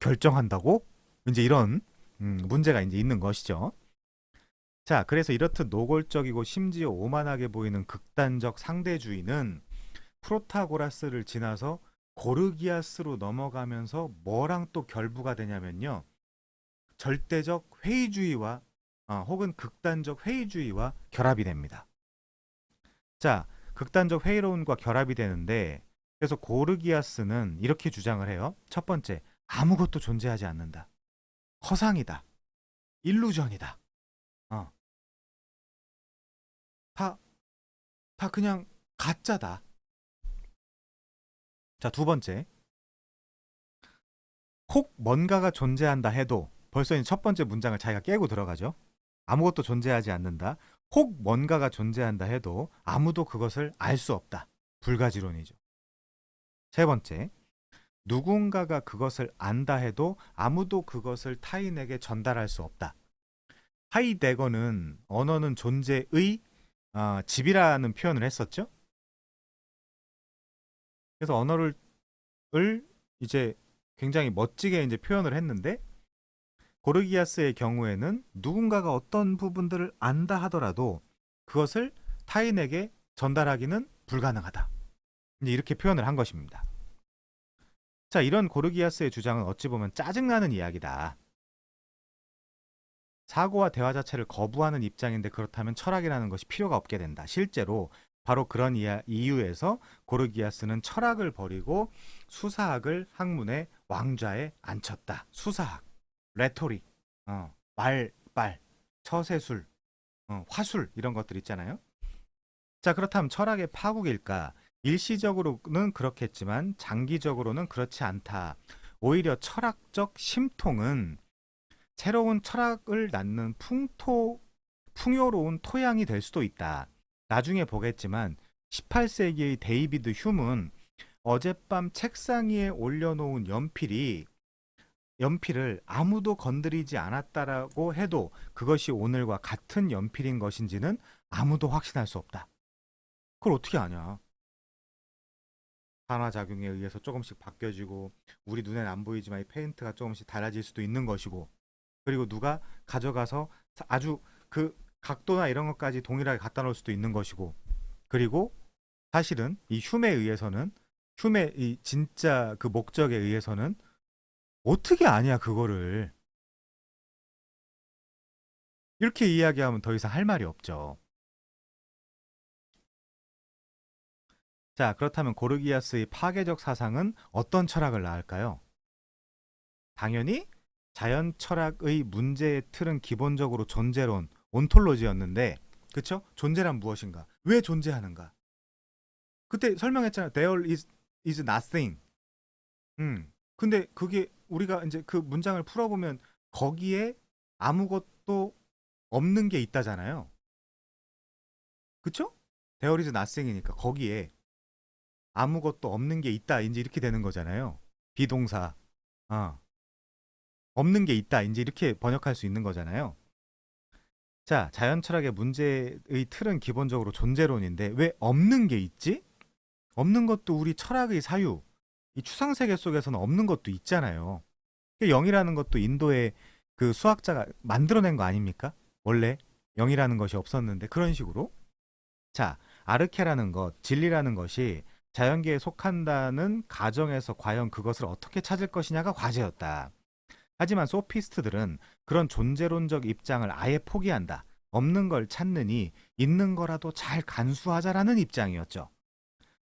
Speaker 1: 결정한다고? 이제 이런 문제가 이제 있는 것이죠. 자, 그래서 이렇듯 노골적이고 심지어 오만하게 보이는 극단적 상대주의는 프로타고라스를 지나서 고르기아스로 넘어가면서 뭐랑 또 결부가 되냐면요. 절대적 회의주의와 혹은 극단적 회의주의와 결합이 됩니다. 자, 극단적 회의론과 결합이 되는데 그래서 고르기아스는 이렇게 주장을 해요. 첫 번째, 아무것도 존재하지 않는다. 허상이다. 일루전이다. 어, 다, 다 그냥 가짜다. 자, 두 번째, 혹 뭔가가 존재한다 해도 벌써 첫 번째 문장을 자기가 깨고 들어가죠. 아무것도 존재하지 않는다. 혹 뭔가가 존재한다 해도 아무도 그것을 알 수 없다. 불가지론이죠. 세 번째, 누군가가 그것을 안다 해도 아무도 그것을 타인에게 전달할 수 없다. 하이데거는 언어는 존재의 집이라는 표현을 했었죠. 그래서 언어를 이제 굉장히 멋지게 이제 표현을 했는데 고르기아스의 경우에는 누군가가 어떤 부분들을 안다 하더라도 그것을 타인에게 전달하기는 불가능하다. 이제 이렇게 표현을 한 것입니다. 자, 이런 고르기아스의 주장은 어찌 보면 짜증나는 이야기다. 사고와 대화 자체를 거부하는 입장인데 그렇다면 철학이라는 것이 필요가 없게 된다. 실제로 바로 그런 이유에서 고르기아스는 철학을 버리고 수사학을 학문의 왕좌에 앉혔다. 수사학, 레토릭, 말빨, 처세술, 화술 이런 것들 있잖아요. 자, 그렇다면 철학의 파국일까? 일시적으로는 그렇겠지만 장기적으로는 그렇지 않다. 오히려 철학적 심통은 새로운 철학을 낳는 풍요로운 토양이 될 수도 있다. 나중에 보겠지만 18세기의 데이비드 휴문 어젯밤 책상 위에 올려놓은 연필을 아무도 건드리지 않았다라고 해도 그것이 오늘과 같은 연필인 것인지는 아무도 확신할 수 없다. 그걸 어떻게 아냐? 반화작용에 의해서 조금씩 바뀌어지고 우리 눈엔 안 보이지만 이 페인트가 조금씩 달라질 수도 있는 것이고 그리고 누가 가져가서 아주 그 각도나 이런 것까지 동일하게 갖다 놓을 수도 있는 것이고 그리고 사실은 이 흉에 의해서는 흉의 이 진짜 그 목적에 의해서는 어떻게 아냐 그거를 이렇게 이야기하면 더 이상 할 말이 없죠. 자, 그렇다면 고르기아스의 파괴적 사상은 어떤 철학을 낳을까요? 당연히 자연 철학의 문제의 틀은 기본적으로 존재론, 온톨로지였는데, 그쵸? 존재란 무엇인가? 왜 존재하는가? 그때 설명했잖아요. is nothing. 근데 그게 우리가 이제 그 문장을 풀어보면 거기에 아무것도 없는 게 있다잖아요. 그쵸? There is nothing이니까 거기에 아무것도 없는 게 있다. 이제 이렇게 되는 거잖아요. 비동사. 어. 없는 게 있다. 이제 이렇게 번역할 수 있는 거잖아요. 자, 자연 철학의 문제의 틀은 기본적으로 존재론인데 왜 없는 게 있지? 없는 것도 우리 철학의 사유, 이 추상 세계 속에서는 없는 것도 있잖아요. 영이라는 것도 인도의 그 수학자가 만들어낸 거 아닙니까? 원래 영이라는 것이 없었는데 그런 식으로. 자, 아르케라는 것, 진리라는 것이 자연계에 속한다는 가정에서 과연 그것을 어떻게 찾을 것이냐가 과제였다. 하지만 소피스트들은 그런 존재론적 입장을 아예 포기한다. 없는 걸 찾느니 있는 거라도 잘 간수하자라는 입장이었죠.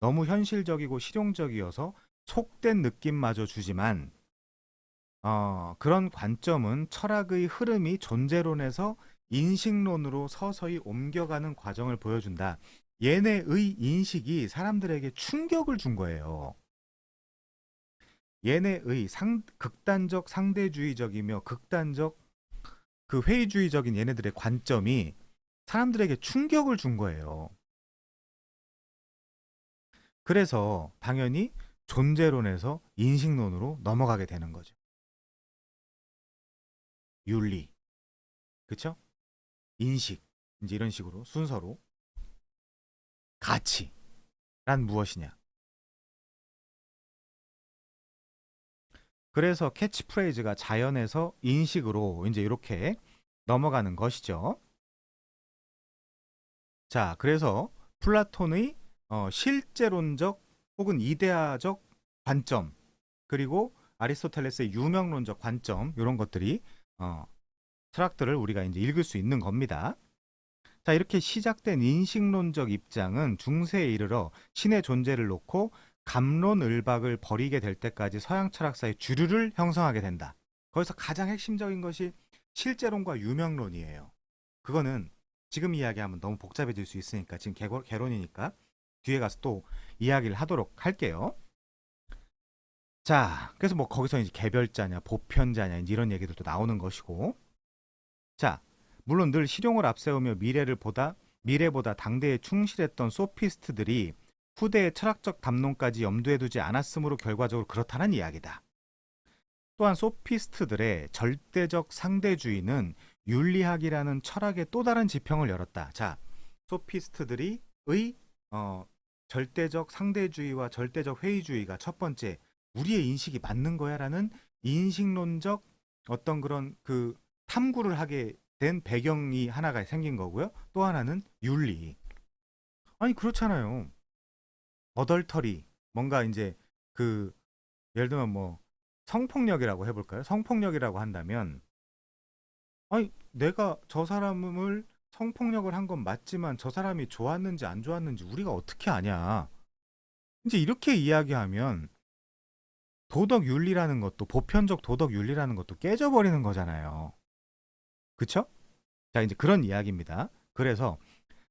Speaker 1: 너무 현실적이고 실용적이어서 속된 느낌마저 주지만 그런 관점은 철학의 흐름이 존재론에서 인식론으로 서서히 옮겨가는 과정을 보여준다. 얘네의 인식이 사람들에게 충격을 준 거예요. 얘네의 극단적 상대주의적이며 극단적 그 회의주의적인 얘네들의 관점이 사람들에게 충격을 준 거예요. 그래서 당연히 존재론에서 인식론으로 넘어가게 되는 거죠. 윤리, 그쵸? 인식, 이제 이런 식으로 순서로. 가치란 무엇이냐? 그래서 캐치프레이즈가 자연에서 인식으로 이제 이렇게 넘어가는 것이죠. 자, 그래서 플라톤의 실제론적 혹은 이데아적 관점, 그리고 아리스토텔레스의 유명론적 관점, 이런 것들이 철학들을 우리가 이제 읽을 수 있는 겁니다. 자, 이렇게 시작된 인식론적 입장은 중세에 이르러 신의 존재를 놓고 갑론을박을 벌이게 될 때까지 서양 철학사의 주류를 형성하게 된다. 거기서 가장 핵심적인 것이 실제론과 유명론이에요. 그거는 지금 이야기하면 너무 복잡해질 수 있으니까, 지금 개론이니까 뒤에 가서 또 이야기를 하도록 할게요. 자, 그래서 뭐 거기서 이제 개별자냐 보편자냐 이제 이런 얘기들도 나오는 것이고, 자, 물론 늘 실용을 앞세우며 미래보다 당대에 충실했던 소피스트들이 후대의 철학적 담론까지 염두에 두지 않았으므로 결과적으로 그렇다는 이야기다. 또한 소피스트들의 절대적 상대주의는 윤리학이라는 철학의 또 다른 지평을 열었다. 자, 소피스트들의 절대적 상대주의와 절대적 회의주의가 첫 번째, 우리의 인식이 맞는 거야라는 인식론적 어떤 그런 그 탐구를 하게 된 배경이 하나가 생긴 거고요. 또 하나는 윤리. 아니 그렇잖아요. 어덜터리, 뭔가 이제 그 예를 들면 뭐 성폭력이라고 해볼까요? 성폭력이라고 한다면, 아니 내가 저 사람을 성폭력을 한 건 맞지만 저 사람이 좋았는지 안 좋았는지 우리가 어떻게 아냐? 이제 이렇게 이야기하면 도덕 윤리라는 것도, 보편적 도덕 윤리라는 것도 깨져버리는 거잖아요. 그쵸? 자, 이제 그런 이야기입니다. 그래서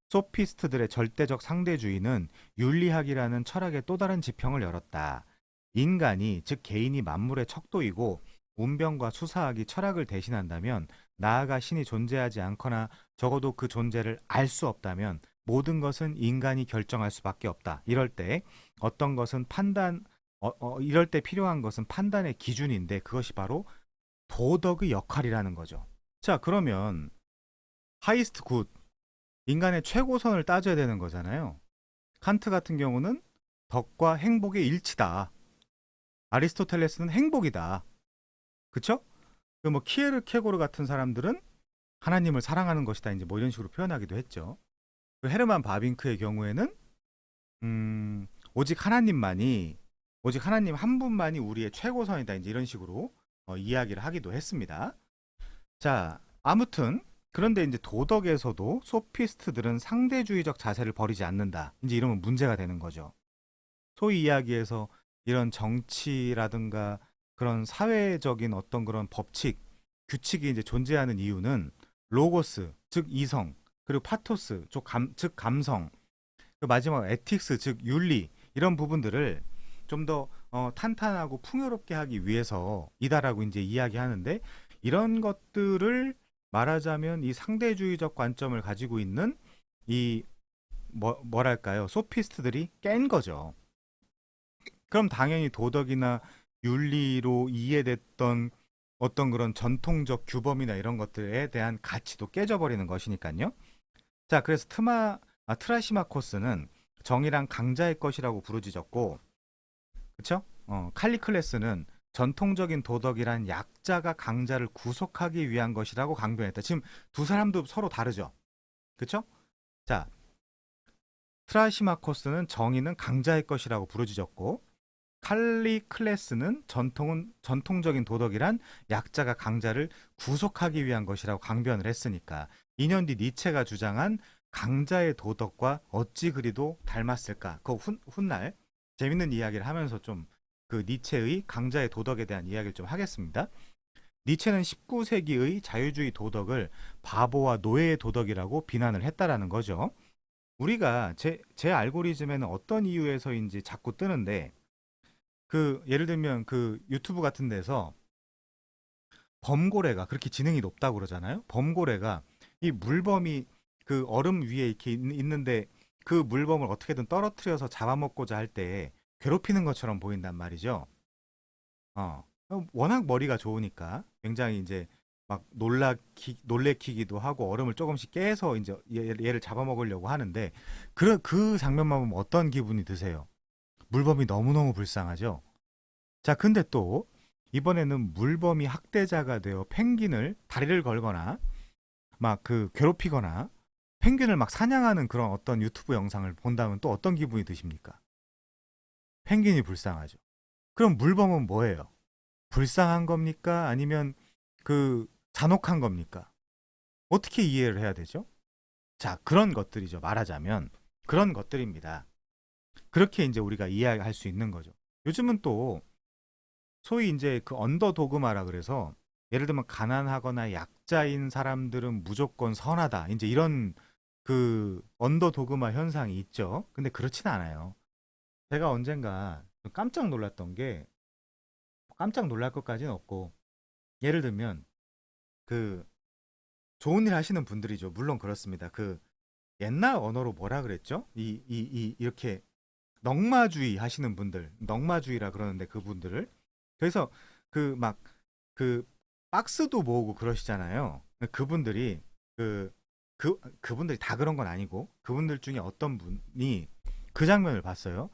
Speaker 1: 소피스트들의 절대적 상대주의는 윤리학이라는 철학의 또 다른 지평을 열었다. 인간이, 즉 개인이 만물의 척도이고 운명과 수사학이 철학을 대신한다면, 나아가 신이 존재하지 않거나 적어도 그 존재를 알 수 없다면 모든 것은 인간이 결정할 수밖에 없다. 이럴 때 이럴 때 필요한 것은 판단의 기준인데, 그것이 바로 도덕의 역할이라는 거죠. 자, 그러면 하이스트 굿, 인간의 최고선을 따져야 되는 거잖아요. 칸트 같은 경우는 덕과 행복의 일치다. 아리스토텔레스는 행복이다. 그쵸? 그 뭐 키에르케고르 같은 사람들은 하나님을 사랑하는 것이다. 이제 뭐 이런 식으로 표현하기도 했죠. 그 헤르만 바빙크의 경우에는 오직 하나님 한 분만이 우리의 최고선이다. 이제 이런 식으로 이야기를 하기도 했습니다. 자, 아무튼 그런데 이제 도덕에서도 소피스트들은 상대주의적 자세를 버리지 않는다. 이제 이러면 문제가 되는 거죠. 소위 이야기해서 이런 정치라든가 그런 사회적인 어떤 그런 법칙, 규칙이 이제 존재하는 이유는 로고스, 즉 이성, 그리고 파토스, 즉 감성, 그 마지막 에틱스, 즉 윤리, 이런 부분들을 좀 더 탄탄하고 풍요롭게 하기 위해서이다라고 이제 이야기하는데, 이런 것들을 말하자면 이 상대주의적 관점을 가지고 있는 이 뭐랄까요, 소피스트들이 깬 거죠. 그럼 당연히 도덕이나 윤리로 이해됐던 어떤 그런 전통적 규범이나 이런 것들에 대한 가치도 깨져버리는 것이니까요. 자, 그래서 트라시마코스는 정의란 강자의 것이라고 부르짖었고, 그쵸? 칼리클레스는 전통적인 도덕이란 약자가 강자를 구속하기 위한 것이라고 강변했다. 지금 두 사람도 서로 다르죠. 그쵸? 자, 트라시마코스는 정의는 강자의 것이라고 부르짖었고, 칼리클레스는 전통적인 도덕이란 약자가 강자를 구속하기 위한 것이라고 강변을 했으니까, 2년 뒤 니체가 주장한 강자의 도덕과 어찌 그리도 닮았을까? 그 훗날 재밌는 이야기를 하면서 좀 그 니체의 강자의 도덕에 대한 이야기를 좀 하겠습니다. 니체는 19세기의 자유주의 도덕을 바보와 노예의 도덕이라고 비난을 했다라는 거죠. 우리가 제 알고리즘에는 어떤 이유에서인지 자꾸 뜨는데, 그 예를 들면 그 유튜브 같은 데서 범고래가 그렇게 지능이 높다고 그러잖아요. 범고래가 이 물범이 그 얼음 위에 이렇게 있는데 그 물범을 어떻게든 떨어뜨려서 잡아먹고자 할 때 괴롭히는 것처럼 보인단 말이죠. 워낙 머리가 좋으니까 굉장히 이제 막 놀래키기도 하고 얼음을 조금씩 깨서 이제 얘를 잡아먹으려고 하는데 그 장면만 보면 어떤 기분이 드세요? 물범이 너무너무 불쌍하죠. 자, 근데 또 이번에는 물범이 학대자가 되어 펭귄을 다리를 걸거나 막 그 괴롭히거나 펭귄을 막 사냥하는 그런 어떤 유튜브 영상을 본다면 또 어떤 기분이 드십니까? 펭귄이 불쌍하죠. 그럼 물범은 뭐예요? 불쌍한 겁니까? 아니면 그 잔혹한 겁니까? 어떻게 이해를 해야 되죠? 자, 그런 것들이죠. 말하자면 그런 것들입니다. 그렇게 이제 우리가 이해할 수 있는 거죠. 요즘은 또 소위 이제 그 언더도그마라 그래서 예를 들면 가난하거나 약자인 사람들은 무조건 선하다. 이제 이런 그 언더도그마 현상이 있죠. 근데 그렇진 않아요. 제가 언젠가 깜짝 놀랐던 게 깜짝 놀랄 것까지는 없고 예를 들면 그 좋은 일 하시는 분들이죠. 물론 그렇습니다. 그 옛날 언어로 뭐라 그랬죠? 이렇게 넉마주의 하시는 분들, 넉마주의라 그러는데 그분들을 그래서 그 막 그 박스도 모으고 그러시잖아요. 그분들이 그 그분들이 다 그런 건 아니고 그분들 중에 어떤 분이 그 장면을 봤어요.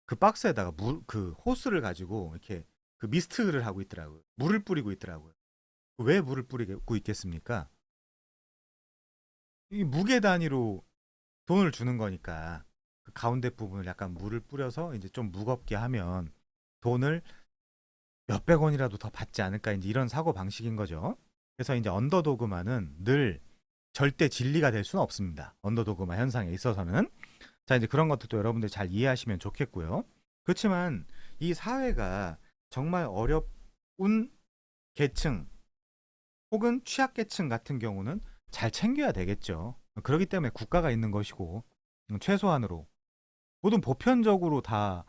Speaker 1: 그 박스에다가 그 호스를 가지고 이렇게 그 미스트를 하고 있더라고요. 물을 뿌리고 있더라고요. 왜 물을 뿌리고 있겠습니까? 이 무게 단위로 돈을 주는 거니까 그 가운데 부분을 약간 물을 뿌려서 이제 좀 무겁게 하면 돈을 몇백 원이라도 더 받지 않을까 이제 이런 사고 방식인 거죠. 그래서 이제 언더도그마는 늘 절대 진리가 될 수는 없습니다. 언더도그마 현상에 있어서는 자 이제 그런 것들도 여러분들 잘 이해하시면 좋겠고요. 그렇지만 이 사회가 정말 어려운 계층 혹은 취약계층 같은 경우는 잘 챙겨야 되겠죠. 그렇기 때문에 국가가 있는 것이고 최소한으로 모든 보편적으로 다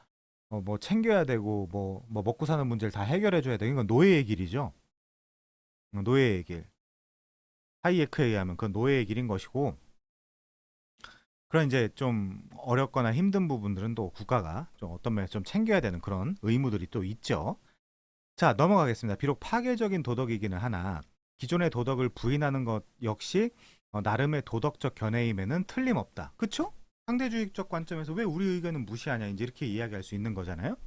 Speaker 1: 뭐 챙겨야 되고 뭐 먹고 사는 문제를 다 해결해 줘야 되는 건 노예의 길이죠. 노예의 길. 하이에크에 의하면 그건 노예의 길인 것이고 그런 이제 좀 어렵거나 힘든 부분들은 또 국가가 좀 어떤 면에서 좀 챙겨야 되는 그런 의무들이 또 있죠. 자, 넘어가겠습니다. 비록 파괴적인 도덕이기는 하나 기존의 도덕을 부인하는 것 역시 나름의 도덕적 견해임에는 틀림없다. 그쵸? 상대주의적 관점에서 왜 우리 의견은 무시하냐 이제 이렇게 이야기할 수 있는 거잖아요.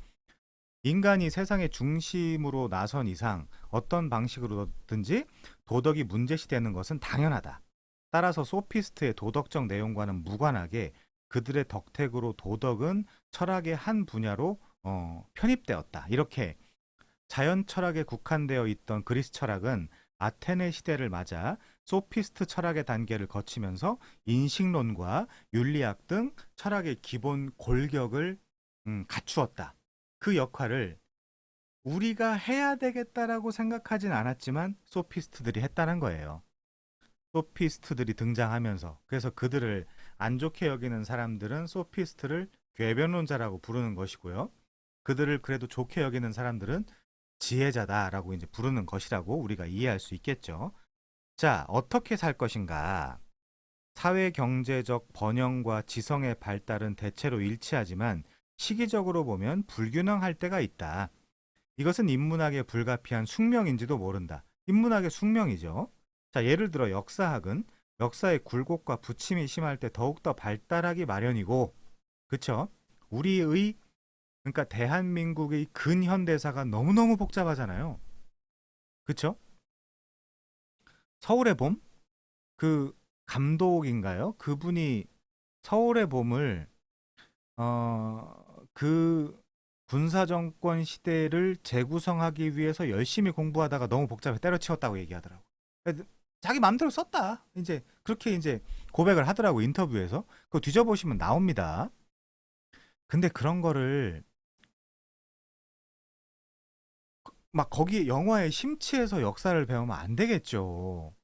Speaker 1: 인간이 세상의 중심으로 나선 이상 어떤 방식으로든지 도덕이 문제시되는 것은 당연하다. 따라서 소피스트의 도덕적 내용과는 무관하게 그들의 덕택으로 도덕은 철학의 한 분야로 편입되었다. 이렇게 자연 철학에 국한되어 있던 그리스 철학은 아테네 시대를 맞아 소피스트 철학의 단계를 거치면서 인식론과 윤리학 등 철학의 기본 골격을 갖추었다. 그 역할을 우리가 해야 되겠다라고 생각하진 않았지만 소피스트들이 했다는 거예요. 소피스트들이 등장하면서 그래서 그들을 안 좋게 여기는 사람들은 소피스트를 궤변론자라고 부르는 것이고요. 그들을 그래도 좋게 여기는 사람들은 지혜자다라고 이제 부르는 것이라고 우리가 이해할 수 있겠죠. 자, 어떻게 살 것인가? 사회 경제적 번영과 지성의 발달은 대체로 일치하지만 시기적으로 보면 불균형할 때가 있다. 이것은 인문학의 불가피한 숙명인지도 모른다. 인문학의 숙명이죠. 자, 예를 들어 역사학은 역사의 굴곡과 부침이 심할 때 더욱더 발달하기 마련이고, 그쵸? 우리의, 그러니까 대한민국의 근현대사가 너무너무 복잡하잖아요. 그쵸? 서울의 봄? 그 감독인가요? 그분이 서울의 봄을 그 군사정권 시대를 재구성하기 위해서 열심히 공부하다가 너무 복잡해 때려치웠다고 얘기하더라고. 자기 마음대로 썼다. 이제 그렇게 이제 고백을 하더라고 인터뷰에서. 그거 뒤져보시면 나옵니다. 근데 그런 거를 막 거기 영화에 심취해서 역사를 배우면 안 되겠죠.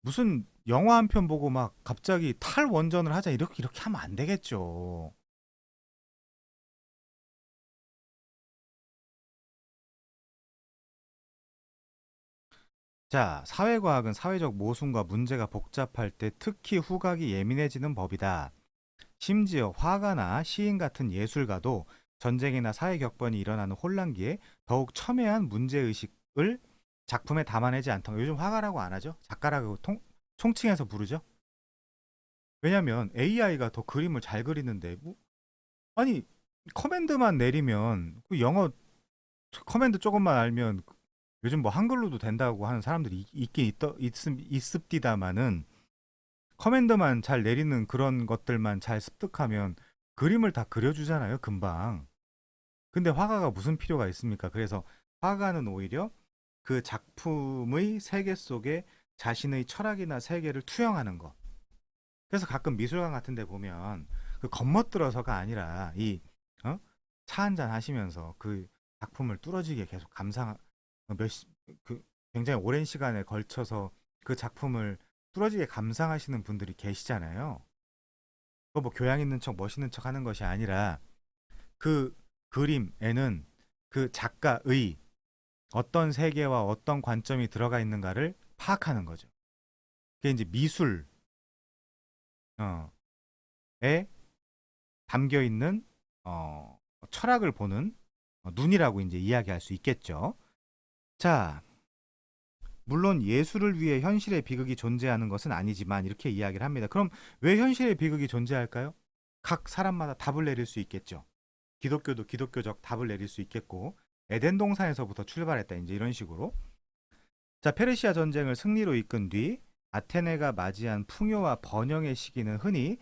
Speaker 1: 무슨 영화 한 편 보고 막 갑자기 탈원전을 하자 이렇게 하면 안 되겠죠. 자, 사회과학은 사회적 모순과 문제가 복잡할 때 특히 후각이 예민해지는 법이다. 심지어 화가나 시인 같은 예술가도 전쟁이나 사회 격변이 일어나는 혼란기에 더욱 첨예한 문제의식을 작품에 담아내지 않던, 요즘 화가라고 안 하죠? 작가라고 총칭해서 부르죠? 왜냐면 AI가 더 그림을 잘 그리는데, 아니, 커맨드만 내리면, 그 영어 커맨드 조금만 알면, 요즘 뭐 한글로도 된다고 하는 사람들이 있긴 있습디다마는, 커맨드만 잘 내리는 그런 것들만 잘 습득하면 그림을 다 그려주잖아요, 금방. 근데 화가가 무슨 필요가 있습니까? 그래서 화가는 오히려 그 작품의 세계 속에 자신의 철학이나 세계를 투영하는 거. 그래서 가끔 미술관 같은 데 보면 그 겉멋들어서가 아니라 어? 차 한잔 하시면서 그 작품을 뚫어지게 계속 몇 시, 그 굉장히 오랜 시간에 걸쳐서 그 작품을 뚫어지게 감상하시는 분들이 계시잖아요. 그거 뭐 교양 있는 척 멋있는 척 하는 것이 아니라 그 그림에는 그 작가의 어떤 세계와 어떤 관점이 들어가 있는가를 파악하는 거죠. 그게 이제 미술에 담겨 있는 철학을 보는 눈이라고 이제 이야기할 수 있겠죠. 자, 물론 예술을 위해 현실의 비극이 존재하는 것은 아니지만 이렇게 이야기를 합니다. 그럼 왜 현실의 비극이 존재할까요? 각 사람마다 답을 내릴 수 있겠죠. 기독교도 기독교적 답을 내릴 수 있겠고, 에덴 동산에서부터 출발했다, 이제 이런 식으로. 자, 페르시아 전쟁을 승리로 이끈 뒤 아테네가 맞이한 풍요와 번영의 시기는 흔히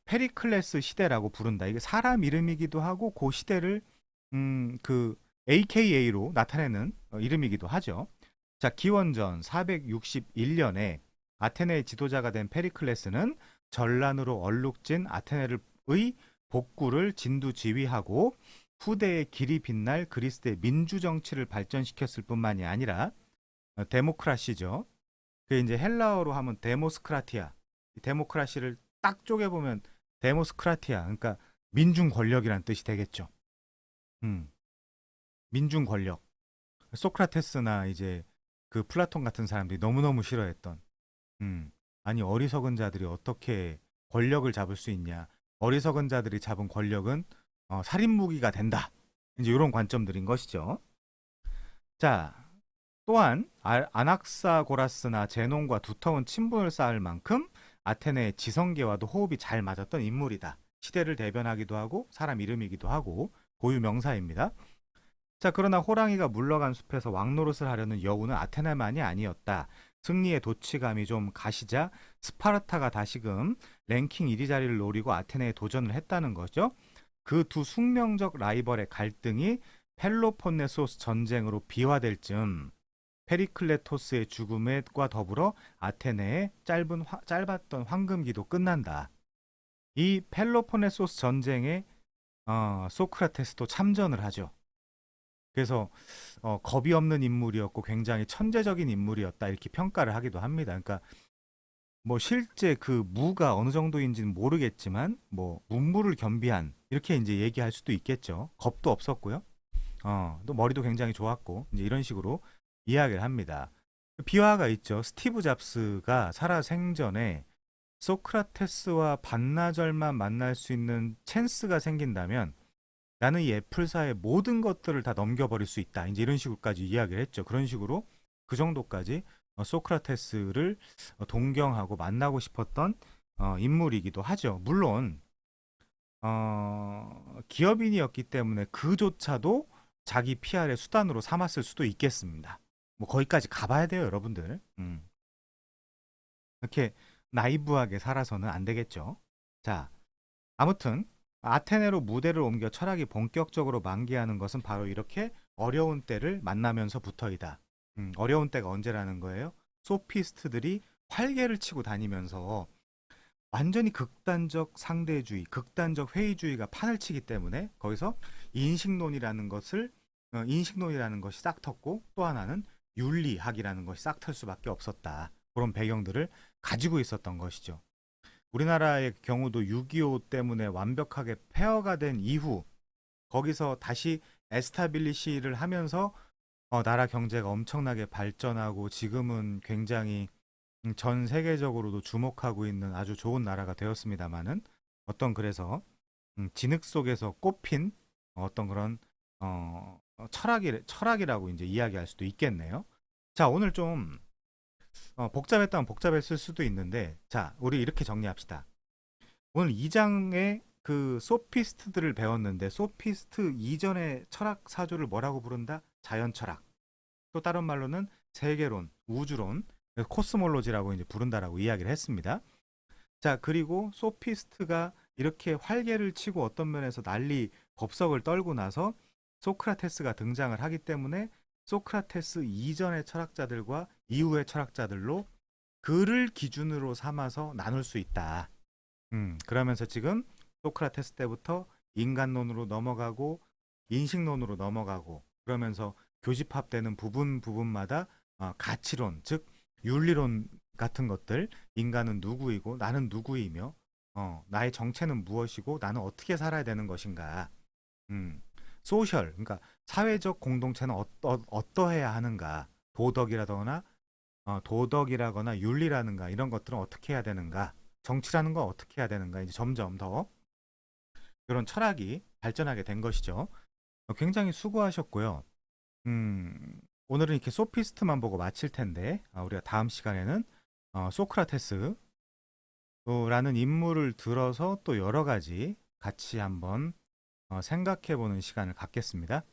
Speaker 1: 페리클레스 시대라고 부른다. 이게 사람 이름이기도 하고 그 시대를 그 AKA로 나타내는 이름이기도 하죠. 자, 기원전 461년에 아테네의 지도자가 된 페리클레스는 전란으로 얼룩진 아테네의 복구를 진두지휘하고 후대의 길이 빛날 그리스의 민주 정치를 발전시켰을 뿐만이 아니라 데모크라시죠. 그 이제 헬라어로 하면 데모스크라티아. 데모크라시를 딱 쪼개 보면 데모스크라티아. 그러니까 민중 권력이란 뜻이 되겠죠. 음. 민중 권력. 소크라테스나 이제 그 플라톤 같은 사람들이 너무너무 싫어했던 아니 어리석은 자들이 어떻게 권력을 잡을 수 있냐. 어리석은 자들이 잡은 권력은 살인 무기가 된다. 이제 이런 관점들인 것이죠. 자, 또한 아낙사고라스나 제논과 두터운 친분을 쌓을 만큼 아테네의 지성계와도 호흡이 잘 맞았던 인물이다. 시대를 대변하기도 하고 사람 이름이기도 하고 고유 명사입니다. 자, 그러나 호랑이가 물러간 숲에서 왕노릇을 하려는 여우는 아테네만이 아니었다. 승리의 도취감이 좀 가시자 스파르타가 다시금 랭킹 1위 자리를 노리고 아테네에 도전을 했다는 거죠. 그 두 숙명적 라이벌의 갈등이 펠로폰네소스 전쟁으로 비화될 즈음 페리클레토스의 죽음과 더불어 아테네의 짧았던 황금기도 끝난다. 이 펠로폰네소스 전쟁에 소크라테스도 참전을 하죠. 그래서 겁이 없는 인물이었고 굉장히 천재적인 인물이었다 이렇게 평가를 하기도 합니다. 그러니까 뭐 실제 그 무가 어느 정도인지는 모르겠지만 뭐 문무를 겸비한 이렇게 이제 얘기할 수도 있겠죠. 겁도 없었고요. 또 머리도 굉장히 좋았고 이제 이런 식으로 이야기를 합니다. 비화가 있죠. 스티브 잡스가 살아 생전에 소크라테스와 반나절만 만날 수 있는 찬스가 생긴다면 나는 이 애플사의 모든 것들을 다 넘겨버릴 수 있다. 이제 이런 식으로까지 이야기를 했죠. 그런 식으로 그 정도까지 소크라테스를 동경하고 만나고 싶었던 인물이기도 하죠. 물론 기업인이었기 때문에 그조차도 자기 PR의 수단으로 삼았을 수도 있겠습니다. 뭐 거기까지 가봐야 돼요, 여러분들. 이렇게 나이브하게 살아서는 안 되겠죠. 자, 아무튼 아테네로 무대를 옮겨 철학이 본격적으로 만개하는 것은 바로 이렇게 어려운 때를 만나면서부터이다. 어려운 때가 언제라는 거예요? 소피스트들이 활개를 치고 다니면서 완전히 극단적 상대주의, 극단적 회의주의가 판을 치기 때문에 거기서 인식론이라는 것이 싹 텄고 또 하나는 윤리학이라는 것이 싹 털 수밖에 없었다. 그런 배경들을 가지고 있었던 것이죠. 우리나라의 경우도 6.25 때문에 완벽하게 폐허가 된 이후 거기서 다시 에스타빌리시를 하면서 나라 경제가 엄청나게 발전하고 지금은 굉장히 전 세계적으로도 주목하고 있는 아주 좋은 나라가 되었습니다마는 어떤 진흙 속에서 꼽힌 어떤 그런 철학이라고 이제 이야기할 수도 있겠네요. 자, 오늘 좀 복잡했다면 복잡했을 수도 있는데, 자, 우리 이렇게 정리합시다. 오늘 2장에 그 소피스트들을 배웠는데, 소피스트 이전의 철학 사조를 뭐라고 부른다? 자연 철학. 또 다른 말로는 세계론, 우주론, 코스몰로지라고 이제 부른다라고 이야기를 했습니다. 자, 그리고 소피스트가 이렇게 활개를 치고 어떤 면에서 난리 법석을 떨고 나서 소크라테스가 등장을 하기 때문에 소크라테스 이전의 철학자들과 이후의 철학자들로 그를 기준으로 삼아서 나눌 수 있다. 그러면서 지금 소크라테스 때부터 인간론으로 넘어가고 인식론으로 넘어가고 그러면서 교집합되는 부분마다 가치론, 즉 윤리론 같은 것들, 인간은 누구이고 나는 누구이며 나의 정체는 무엇이고 나는 어떻게 살아야 되는 것인가, 소셜, 그러니까 사회적 공동체는 어떠해야 하는가, 도덕이라거나 윤리라는가 이런 것들은 어떻게 해야 되는가, 정치라는 건 어떻게 해야 되는가, 이제 점점 더 이런 철학이 발전하게 된 것이죠. 굉장히 수고하셨고요. 오늘은 이렇게 소피스트만 보고 마칠 텐데 우리가 다음 시간에는 소크라테스라는 인물을 들어서 또 여러 가지 같이 한번 생각해보는 시간을 갖겠습니다.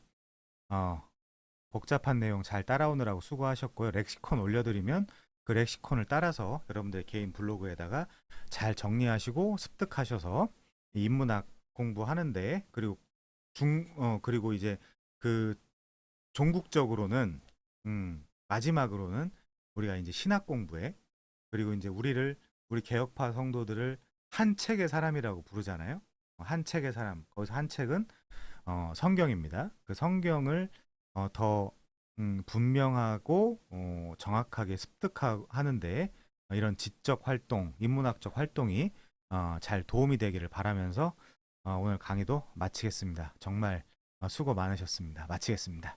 Speaker 1: 복잡한 내용 잘 따라오느라고 수고하셨고요. 렉시콘 올려드리면 그 렉시콘을 따라서 여러분들의 개인 블로그에다가 잘 정리하시고 습득하셔서 인문학 공부하는데, 그리고 그리고 이제 그 종국적으로는 마지막으로는 우리가 이제 신학 공부에, 그리고 이제 우리 개혁파 성도들을 한 책의 사람이라고 부르잖아요. 한 책의 사람. 거기서 한 책은 성경입니다. 그 성경을 더 분명하고 정확하게 습득하는데 이런 지적 활동, 인문학적 활동이 잘 도움이 되기를 바라면서 오늘 강의도 마치겠습니다. 정말 수고 많으셨습니다. 마치겠습니다.